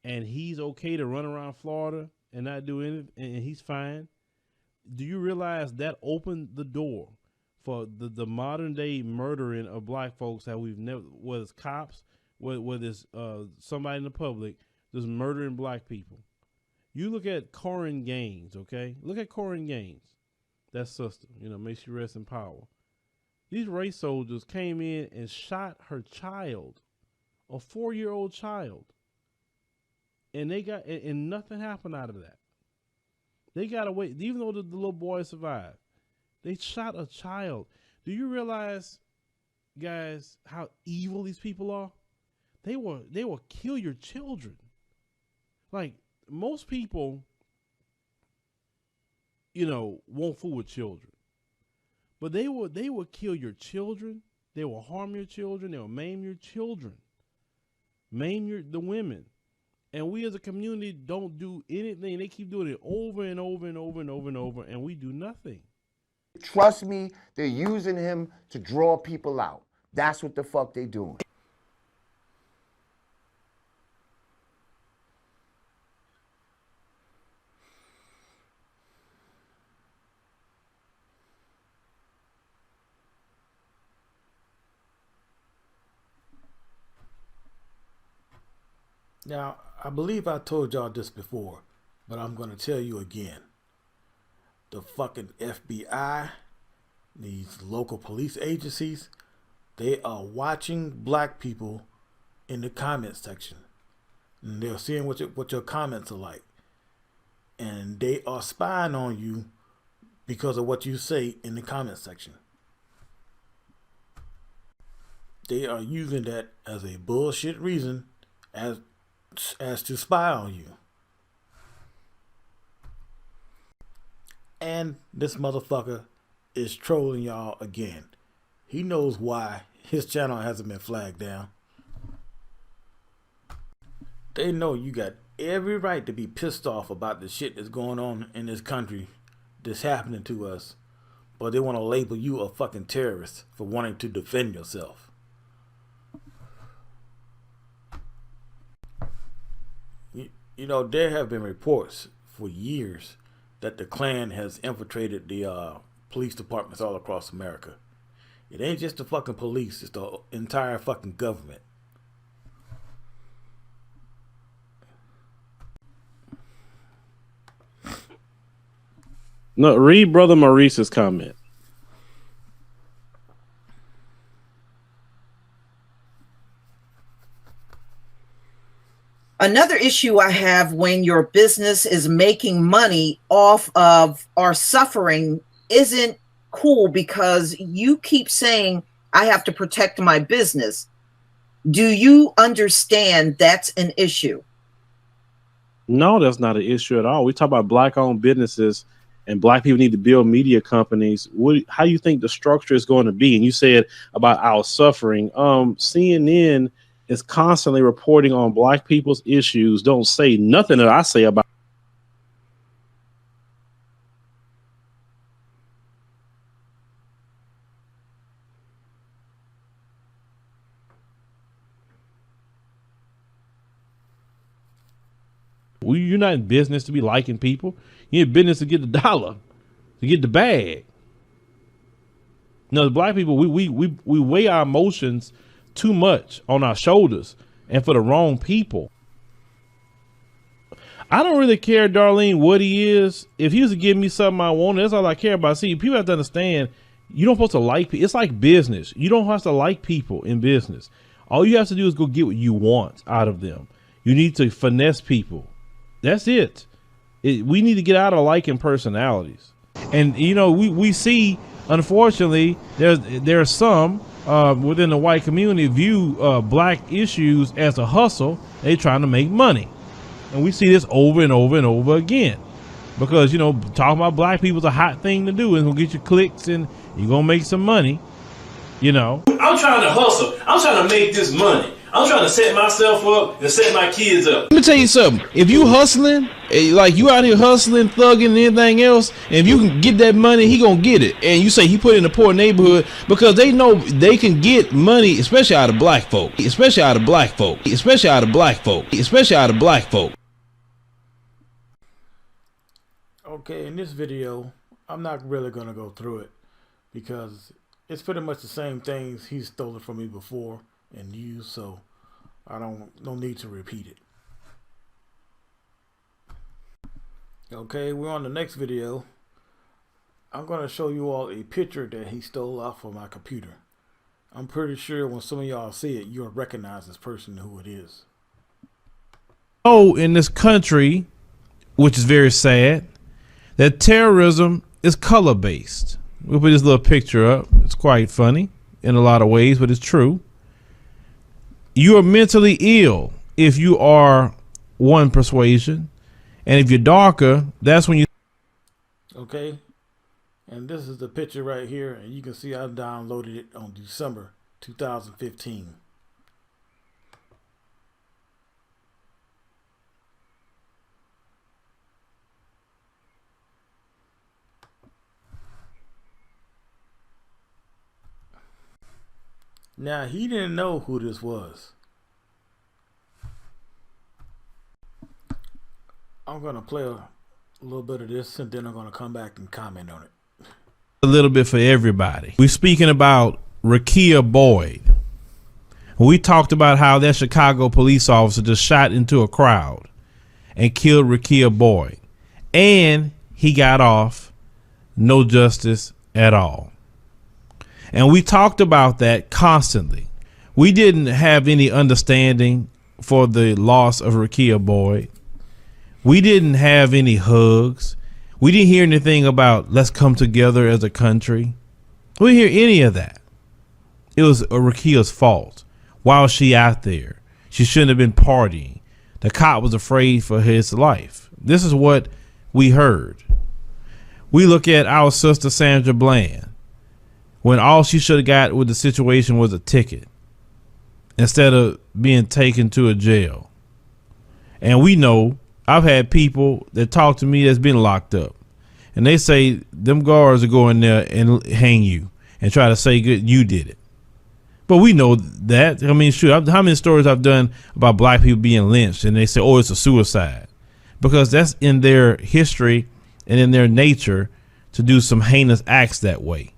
and he's okay to run around Florida and not do anything, and he's fine. Do you realize that opened the door for the modern day murdering of black folks that we've never, whether it's cops, whether it's somebody in the public, just murdering black people? You look at Corinne Gaines, okay? Look at Corinne Gaines, that sister, may she rest in power. These race soldiers came in and shot her child, a 4-year-old child. And and nothing happened out of that. They got away, even though the little boy survived. They shot a child. Do you realize, guys, how evil these people are? They will kill your children. Like, most people, won't fool with children. But they will kill your children. They will harm your children. They will maim your children. Maim the women. And we as a community don't do anything. They keep doing it over and over and over and over and over, and we do nothing. Trust me, they're using him to draw people out. That's what the fuck they doing. Now, I believe I told y'all this before, but I'm going to tell you again. The fucking FBI, these local police agencies, they are watching black people in the comment section. And they're seeing what your comments are like. And they are spying on you because of what you say in the comment section. They are using that as a bullshit reason as to spy on you. And this motherfucker is trolling y'all again. He knows why his channel hasn't been flagged down. They know you got every right to be pissed off about the shit that's going on in this country that's happening to us, but they want to label you a fucking terrorist for wanting to defend yourself. There have been reports for years that the Klan has infiltrated the police departments all across America. It ain't just the fucking police, it's the entire fucking government. No, read Brother Maurice's comment. Another issue I have when your business is making money off of our suffering isn't cool, because you keep saying, I have to protect my business. Do you understand that's an issue? No, that's not an issue at all. We talk about black-owned businesses and black people need to build media companies. How do you think the structure is going to be? And you said about our suffering. CNN is constantly reporting on black people's issues. Don't say nothing that I say about. You're not in business to be liking people. You're in business to get the dollar, to get the bag. No, the black people, we weigh our emotions too much on our shoulders and for the wrong people. I don't really care, Darlene, what he is. If he was to give me something I want, that's all I care about. See, people have to understand, you don't supposed to like people. It's like business. You don't have to like people in business. All you have to do is go get what you want out of them. You need to finesse people. That's it. We need to get out of liking personalities. And, we see, unfortunately, there are some within the white community view black issues as a hustle. They trying to make money. And we see this over and over and over again. Because, talking about black people is a hot thing to do. It's going to get you clicks and you're going to make some money, I'm trying to hustle. I'm trying to make this money. I'm trying to set myself up and set my kids up. Let me tell you something. If you hustling, like you out here hustling, thugging, and anything else, and if you can get that money, he gonna get it. And you say he put in a poor neighborhood because they know they can get money, especially out of black folk, especially out of black folk, especially out of black folk, especially out of black folk. Okay, in this video, I'm not really gonna go through it because it's pretty much the same things he's stolen from me before and used, so I no need to repeat it. Okay, we're on the next video. I'm gonna show you all a picture that he stole off of my computer. I'm pretty sure when some of y'all see it, you'll recognize this person who it is. Oh, in this country, which is very sad, that terrorism is color based. We'll put this little picture up. It's quite funny in a lot of ways, but it's true. You are mentally ill if you are one persuasion, and if you're darker, that's when you. Okay, and this is the picture right here, and you can see I downloaded it on December 2015. Now, he didn't know who this was. I'm going to play a little bit of this, and then I'm going to come back and comment on it. A little bit for everybody. We're speaking about Rekia Boyd. We talked about how that Chicago police officer just shot into a crowd and killed Rekia Boyd. And he got off, no justice at all. And we talked about that constantly. We didn't have any understanding for the loss of Rekia Boyd. We didn't have any hugs. We didn't hear anything about let's come together as a country. We didn't hear any of that. It was Rekia's fault. Why was she out there? She shouldn't have been partying. The cop was afraid for his life. This is what we heard. We look at our sister Sandra Bland, when all she should have got with the situation was a ticket instead of being taken to a jail. And we know, I've had people that talk to me that's been locked up, and they say them guards are going there and hang you and try to say good you did it. But we know that. I mean, shoot, how many stories I've done about black people being lynched and they say, oh, it's a suicide, because that's in their history and in their nature to do some heinous acts that way.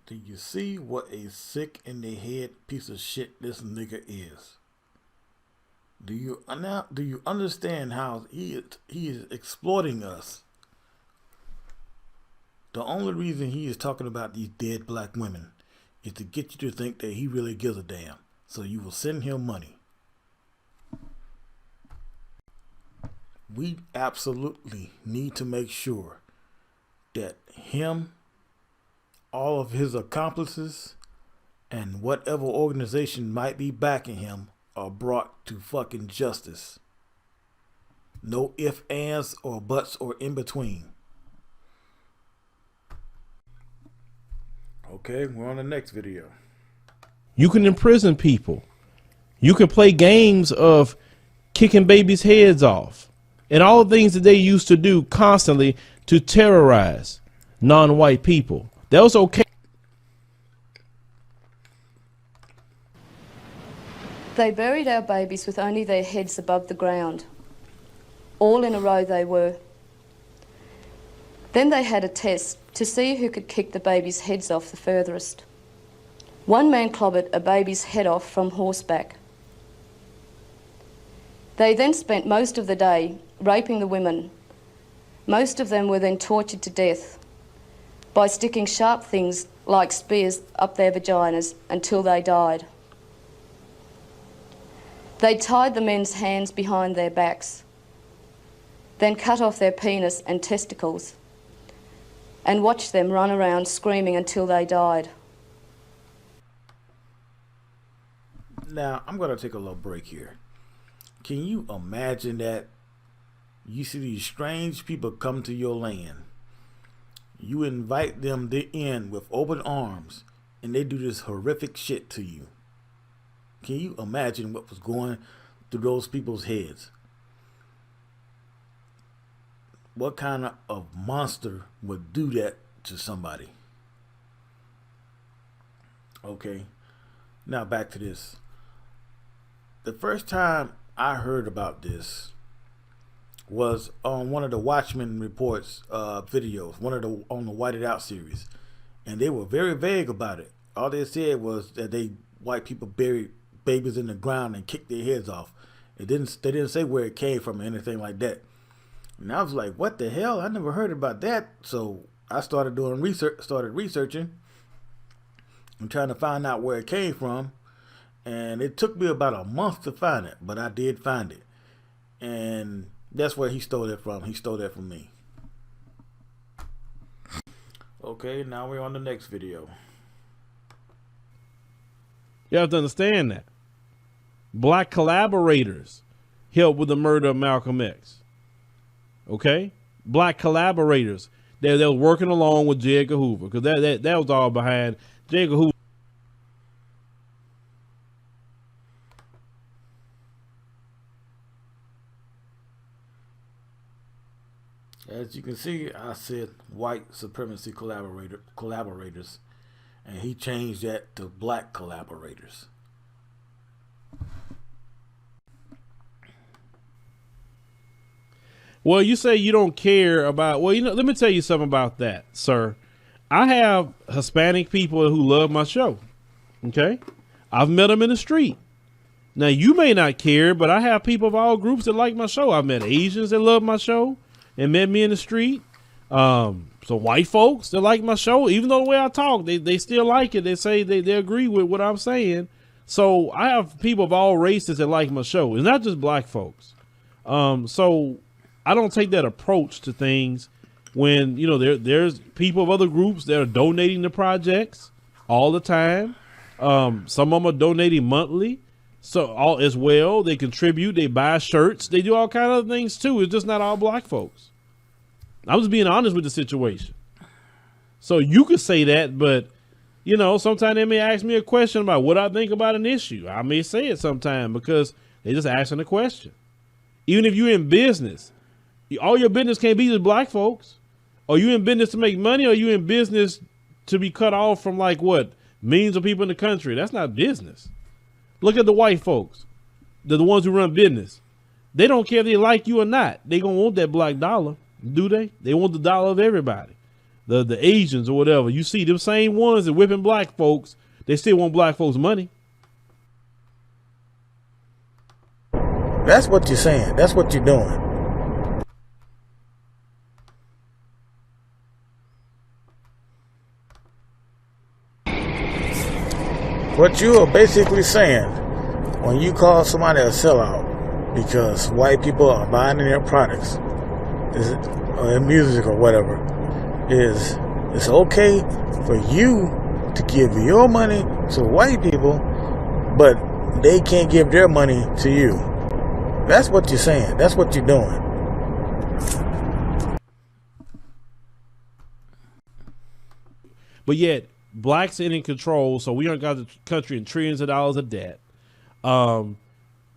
Do you see what a sick in the head piece of shit this nigga is? Do you understand how he is exploiting us? The only reason he is talking about these dead black women is to get you to think that he really gives a damn, so you will send him money. We absolutely need to make sure that him, all of his accomplices, and whatever organization might be backing him are brought to fucking justice. No ifs, ands, or buts, or in between. Okay, we're on the next video. You can imprison people. You can play games of kicking babies' heads off and all the things that they used to do constantly to terrorize non-white people. That was okay. They buried our babies with only their heads above the ground. All in a row they were. Then they had a test to see who could kick the babies' heads off the furthest. One man clobbered a baby's head off from horseback. They then spent most of the day raping the women. Most of them were then tortured to death by sticking sharp things like spears up their vaginas until they died. They tied the men's hands behind their backs, then cut off their penis and testicles, and watched them run around screaming until they died. Now, I'm going to take a little break here. Can you imagine that you see these strange people come to your land? You invite them in with open arms, and they do this horrific shit to you. Can you imagine what was going through those people's heads? What kind of monster would do that to somebody? Okay, now back to this. The first time I heard about this was on one of the Watchmen Reports videos, on the Whited Out series, and they were very vague about it. All they said was that white people buried babies in the ground and kicked their heads off. They didn't say where it came from or anything like that. And I was like, what the hell? I never heard about that. So I started researching and trying to find out where it came from. And it took me about a month to find it, but I did find it. And that's where he stole it from. He stole that from me. Okay, now we're on the next video. You have to understand that black collaborators helped with the murder of Malcolm X. Okay, black collaborators. They were working along with J. Edgar Hoover, because that was all behind J. Edgar Hoover. As you can see, I said white supremacy collaborators, and he changed that to black collaborators. Well, you say you don't care about, well, let me tell you something about that, sir. I have Hispanic people who love my show. Okay. I've met them in the street. Now, you may not care, but I have people of all groups that like my show. I've met Asians that love my show and met me in the street. So white folks that like my show, even though the way I talk, they still like it. They say they agree with what I'm saying. So I have people of all races that like my show. It's not just black folks. So I don't take that approach to things when, there's people of other groups that are donating to projects all the time. Some of them are donating monthly. So all as well, they contribute, they buy shirts, they do all kinds of things too. It's just not all black folks. I'm just being honest with the situation. So you could say that, but sometimes they may ask me a question about what I think about an issue. I may say it sometime because they just asking a question. Even if you're in business, all your business can't be just black folks. Are you in business to make money, or are you in business to be cut off from millions of people in the country? That's not business. Look at the white folks. They're the ones who run business. They don't care if they like you or not. They gonna want that black dollar, do they? They want the dollar of everybody. The Asians or whatever. You see them same ones that whipping black folks, they still want black folks' money. That's what you're saying. That's what you're doing. What you are basically saying when you call somebody a sellout because white people are buying their products, or their music or whatever, is it's okay for you to give your money to white people, but they can't give their money to you. That's what you're saying. That's what you're doing. But yet, blacks in control, so we aren't got the country in trillions of dollars of debt.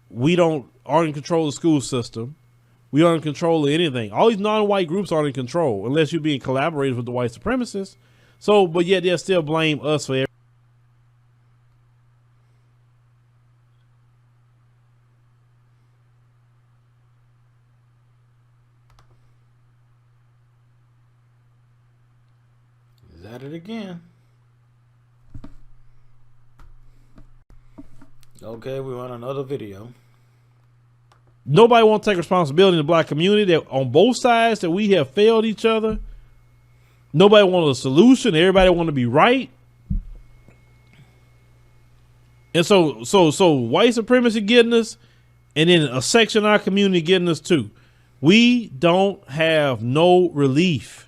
We aren't in control of the school system. We aren't in control of anything. All these non-white groups aren't in control unless you're being collaborators with the white supremacists. So, but yet they'll still blame us for everything. Is that it again? Okay, we're on another video. Nobody wants to take responsibility in the black community that on both sides that we have failed each other. Nobody wants a solution. Everybody want to be right. And so white supremacy getting us, and then a section of our community getting us too. We don't have no relief.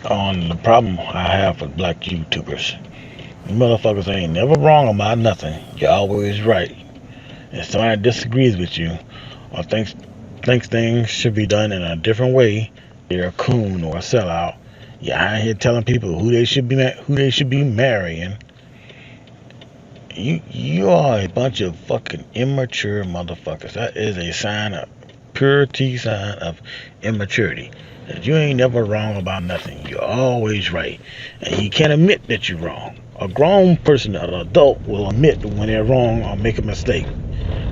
On the problem I have with black YouTubers. You motherfuckers ain't never wrong about nothing. You're always right. If somebody disagrees with you or thinks thinks things should be done in a different way, they're a coon or a sellout. You're out here telling people who they should be marrying. You are a bunch of fucking immature motherfuckers. That is a sign of purity, sign of immaturity. That you ain't never wrong about nothing. You're always right, and you can't admit that you're wrong. A grown person, an adult, will admit when they're wrong or make a mistake.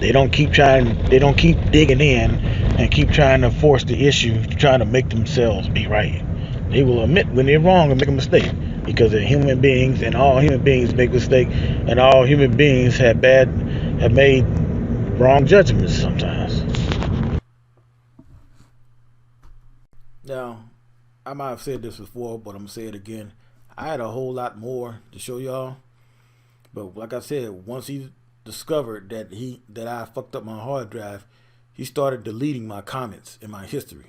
They don't keep digging in and keep trying to force the issue, trying to make themselves be right. They will admit when they're wrong and make a mistake, because they're human beings, and all human beings make mistakes, and all human beings have made wrong judgments sometimes. Now, I might have said this before, but I'm gonna say it again. I had a whole lot more to show y'all, but like I said, once he discovered that I fucked up my hard drive, he started deleting my comments in my history.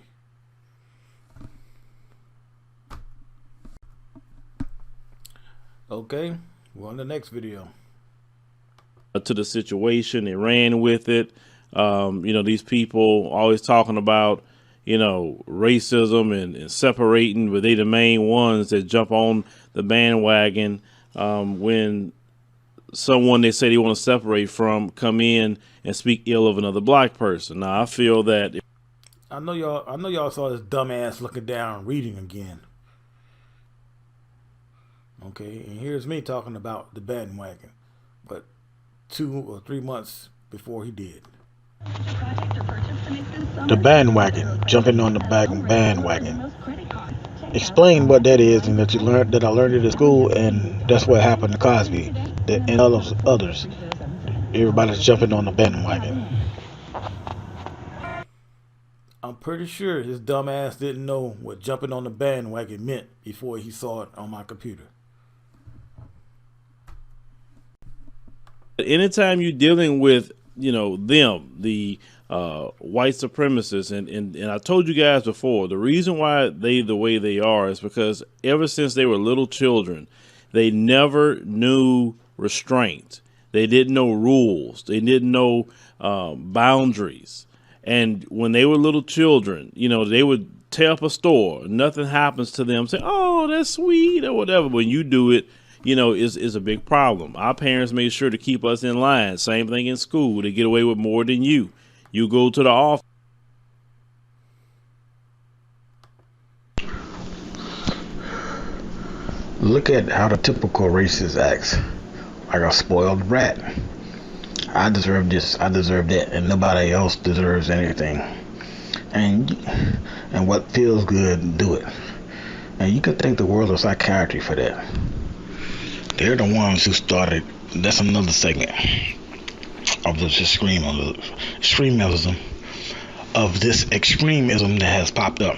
Okay, we're on the next video. To the situation, they ran with it. These people always talking about, racism and separating, but they the main ones that jump on the bandwagon when someone they say they want to separate from come in and speak ill of another black person. Now, I feel that I know y'all saw this dumbass looking down reading again. Okay, and here's me talking about the bandwagon, but 2 or 3 months before he did. The bandwagon, jumping on the bandwagon. Explain what that is, and that I learned it at school, and that's what happened to Cosby and others. Everybody's jumping on the bandwagon. I'm pretty sure his dumb ass didn't know what jumping on the bandwagon meant before he saw it on my computer. anytime you're dealing with, the white supremacists, and I told you guys before, the reason why they the way they are is because ever since they were little children, they never knew restraint. They didn't know rules. They didn't know boundaries. And when they were little children, they would tear up a store. Nothing happens to them. Say, oh, that's sweet or whatever. When you do it, is a big problem. Our parents made sure to keep us in line. Same thing in school. They get away with more than you. You go to the office. Look at how the typical racist acts. Like a spoiled brat. I deserve this, I deserve that, and nobody else deserves anything. And what feels good, do it. And you can thank the world of psychiatry for that. They're the ones who started. That's another segment of this extremism that has popped up.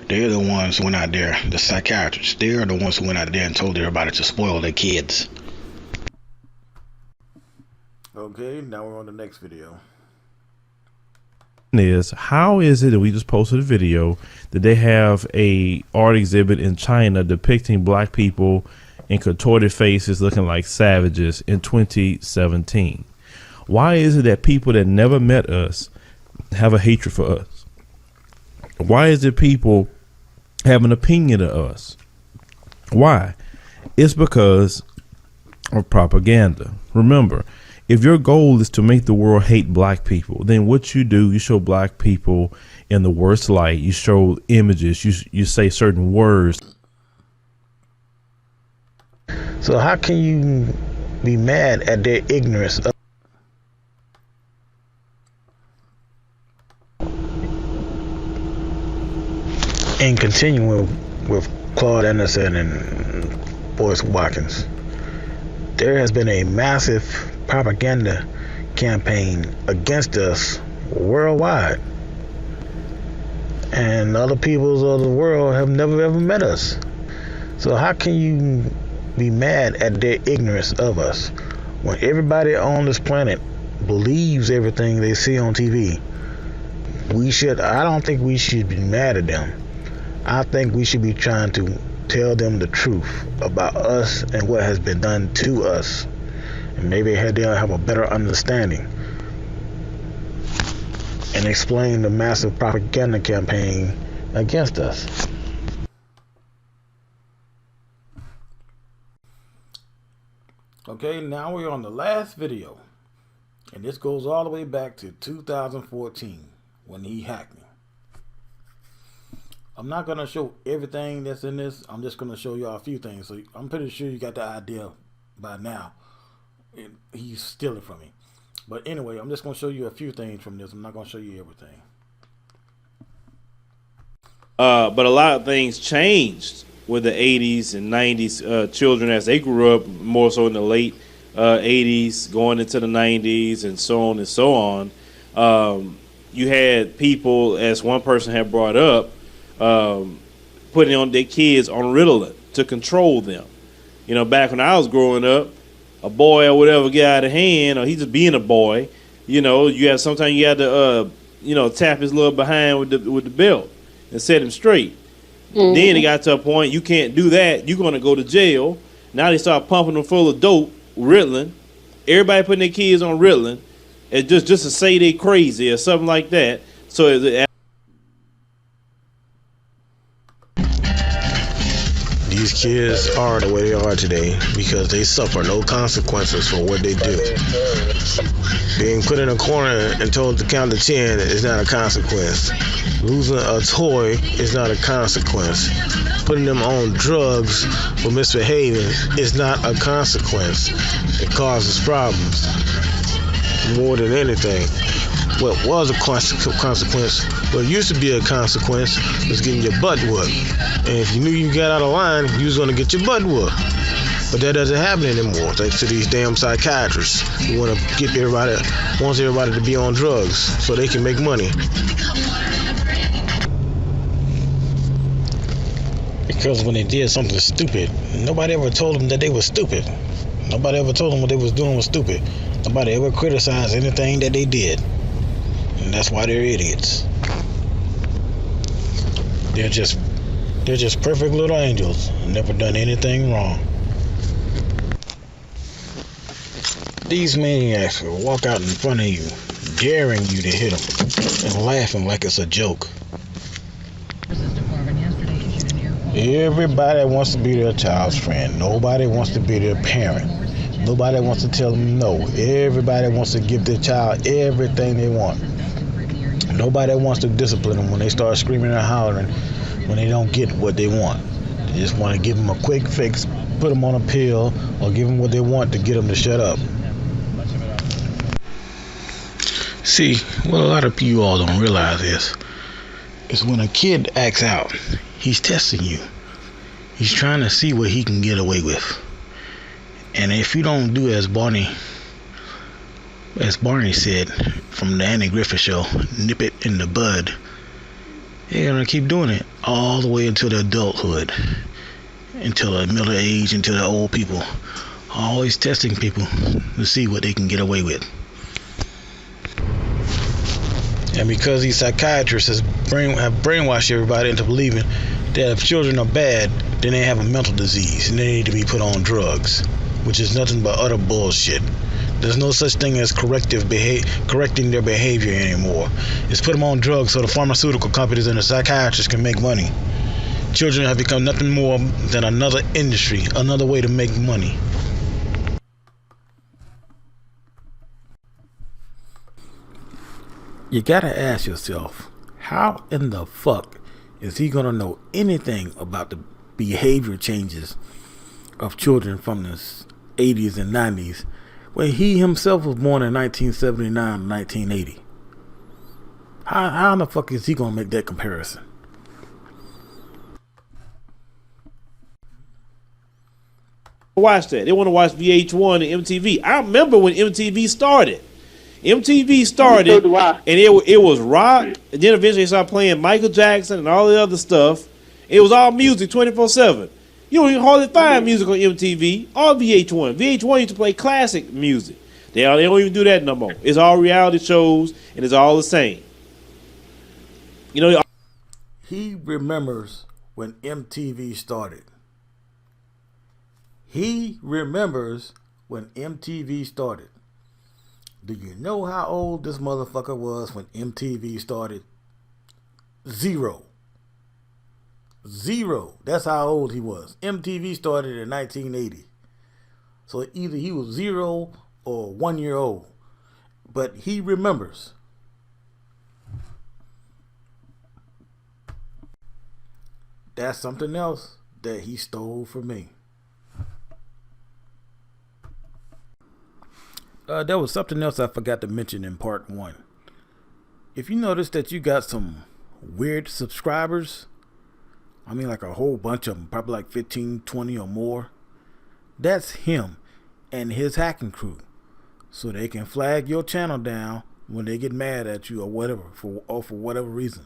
They're the ones who went out there, the psychiatrists. They're the ones who went out there and told everybody to spoil their kids. Okay, now we're on the next video. How is it that we just posted a video that they have a art exhibit in China depicting black people in contorted faces looking like savages in 2017? Why is it that people that never met us have a hatred for us? Why is it people have an opinion of us? Why? It's because of propaganda. Remember, if your goal is to make the world hate black people, then what you do, you show black people in the worst light. You show images. You say certain words. So how can you be mad at their ignorance and continuing with Claude Anderson and Boyce Watkins? There has been a massive propaganda campaign against us worldwide, and other peoples of the world have never ever met us. So how can you be mad at their ignorance of us when everybody on this planet believes everything they see on TV? I don't think we should be mad at them. I think we should be trying to tell them the truth about us and what has been done to us, and maybe they'll have a better understanding. and explain the massive propaganda campaign against us. Okay, now we're on the last video. And this goes all the way back to 2014 when he hacked me. I'm not going to show everything that's in this. I'm just going to show y'all a few things. So I'm pretty sure you got the idea by now. He's stealing from me. But anyway, I'm just going to show you a few things from this. I'm not going to show you everything. But a lot of things changed with the 80s and 90s children as they grew up, more so in the late 80s, going into the 90s, and so on and so on. You had people, as one person had brought up, putting on their kids on Ritalin to control them. You know, back when I was growing up, a boy or whatever get out of hand, or he just being a boy, you know, sometimes you had to, tap his little behind with the belt and set him straight. Mm-hmm. Then it got to a point you can't do that. You're going to go to jail. Now they start pumping them full of dope, Ritalin. Everybody putting their kids on Ritalin, and just to say they crazy or something like that. So these kids are the way they are today because they suffer no consequences for what they do. Being put in a corner and told to count to 10 is not a consequence. Losing a toy is not a consequence. Putting them on drugs for misbehaving is not a consequence. It causes problems more than anything. What was a consequence, what used to be a consequence, was getting your butt whooped. And if you knew you got out of line, you was going to get your butt whooped. But that doesn't happen anymore, thanks to these damn psychiatrists who want to get wants everybody to be on drugs so they can make money. Because when they did something stupid, nobody ever told them that they were stupid. Nobody ever told them what they was doing was stupid. Nobody ever criticized anything that they did. And that's why they're idiots. They're just perfect little angels, never done anything wrong. These maniacs will walk out in front of you, daring you to hit them, and laughing like it's a joke. Everybody wants to be their child's friend. Nobody wants to be their parent. Nobody wants to tell them no. Everybody wants to give their child everything they want. Nobody wants to discipline them when they start screaming and hollering when they don't get what they want. They just want to give them a quick fix, put them on a pill, or give them what they want to get them to shut up. See, what a lot of you all don't realize is when a kid acts out, he's testing you. He's trying to see what he can get away with. And if you don't do as Barney said from the Andy Griffith Show, nip it in the bud, they're gonna keep doing it all the way until the adulthood, until the middle age, until the old people. Always testing people to see what they can get away with. And because these psychiatrists have brainwashed everybody into believing that if children are bad, then they have a mental disease and they need to be put on drugs, which is nothing but utter bullshit. There's no such thing as correcting their behavior anymore. It's put them on drugs so the pharmaceutical companies and the psychiatrists can make money. Children have become nothing more than another industry, another way to make money. You gotta ask yourself, how in the fuck is he gonna know anything about the behavior changes of children from the 80s and 90s when he himself was born in 1979 and 1980? How in the fuck is he gonna make that comparison? Watch that. They want to watch VH1 and MTV. I remember when MTV started. MTV started, and it was rock, and then eventually they started playing Michael Jackson and all the other stuff. It was all music 24/7. You don't even hardly find music on MTV or VH1. VH1 used to play classic music. They don't even do that no more. It's all reality shows, and it's all the same. You know, he remembers when MTV started. He remembers when MTV started. Do you know how old this motherfucker was when MTV started? 0. That's how old he was. MTV started in 1980. So either he was 0 or 1 year old. But he remembers. That's something else that he stole from me. There was something else I forgot to mention in part 1. If you notice that you got some weird subscribers, I mean like a whole bunch of them, probably like 15, 20 or more, that's him and his hacking crew. So they can flag your channel down when they get mad at you or whatever, for whatever reason.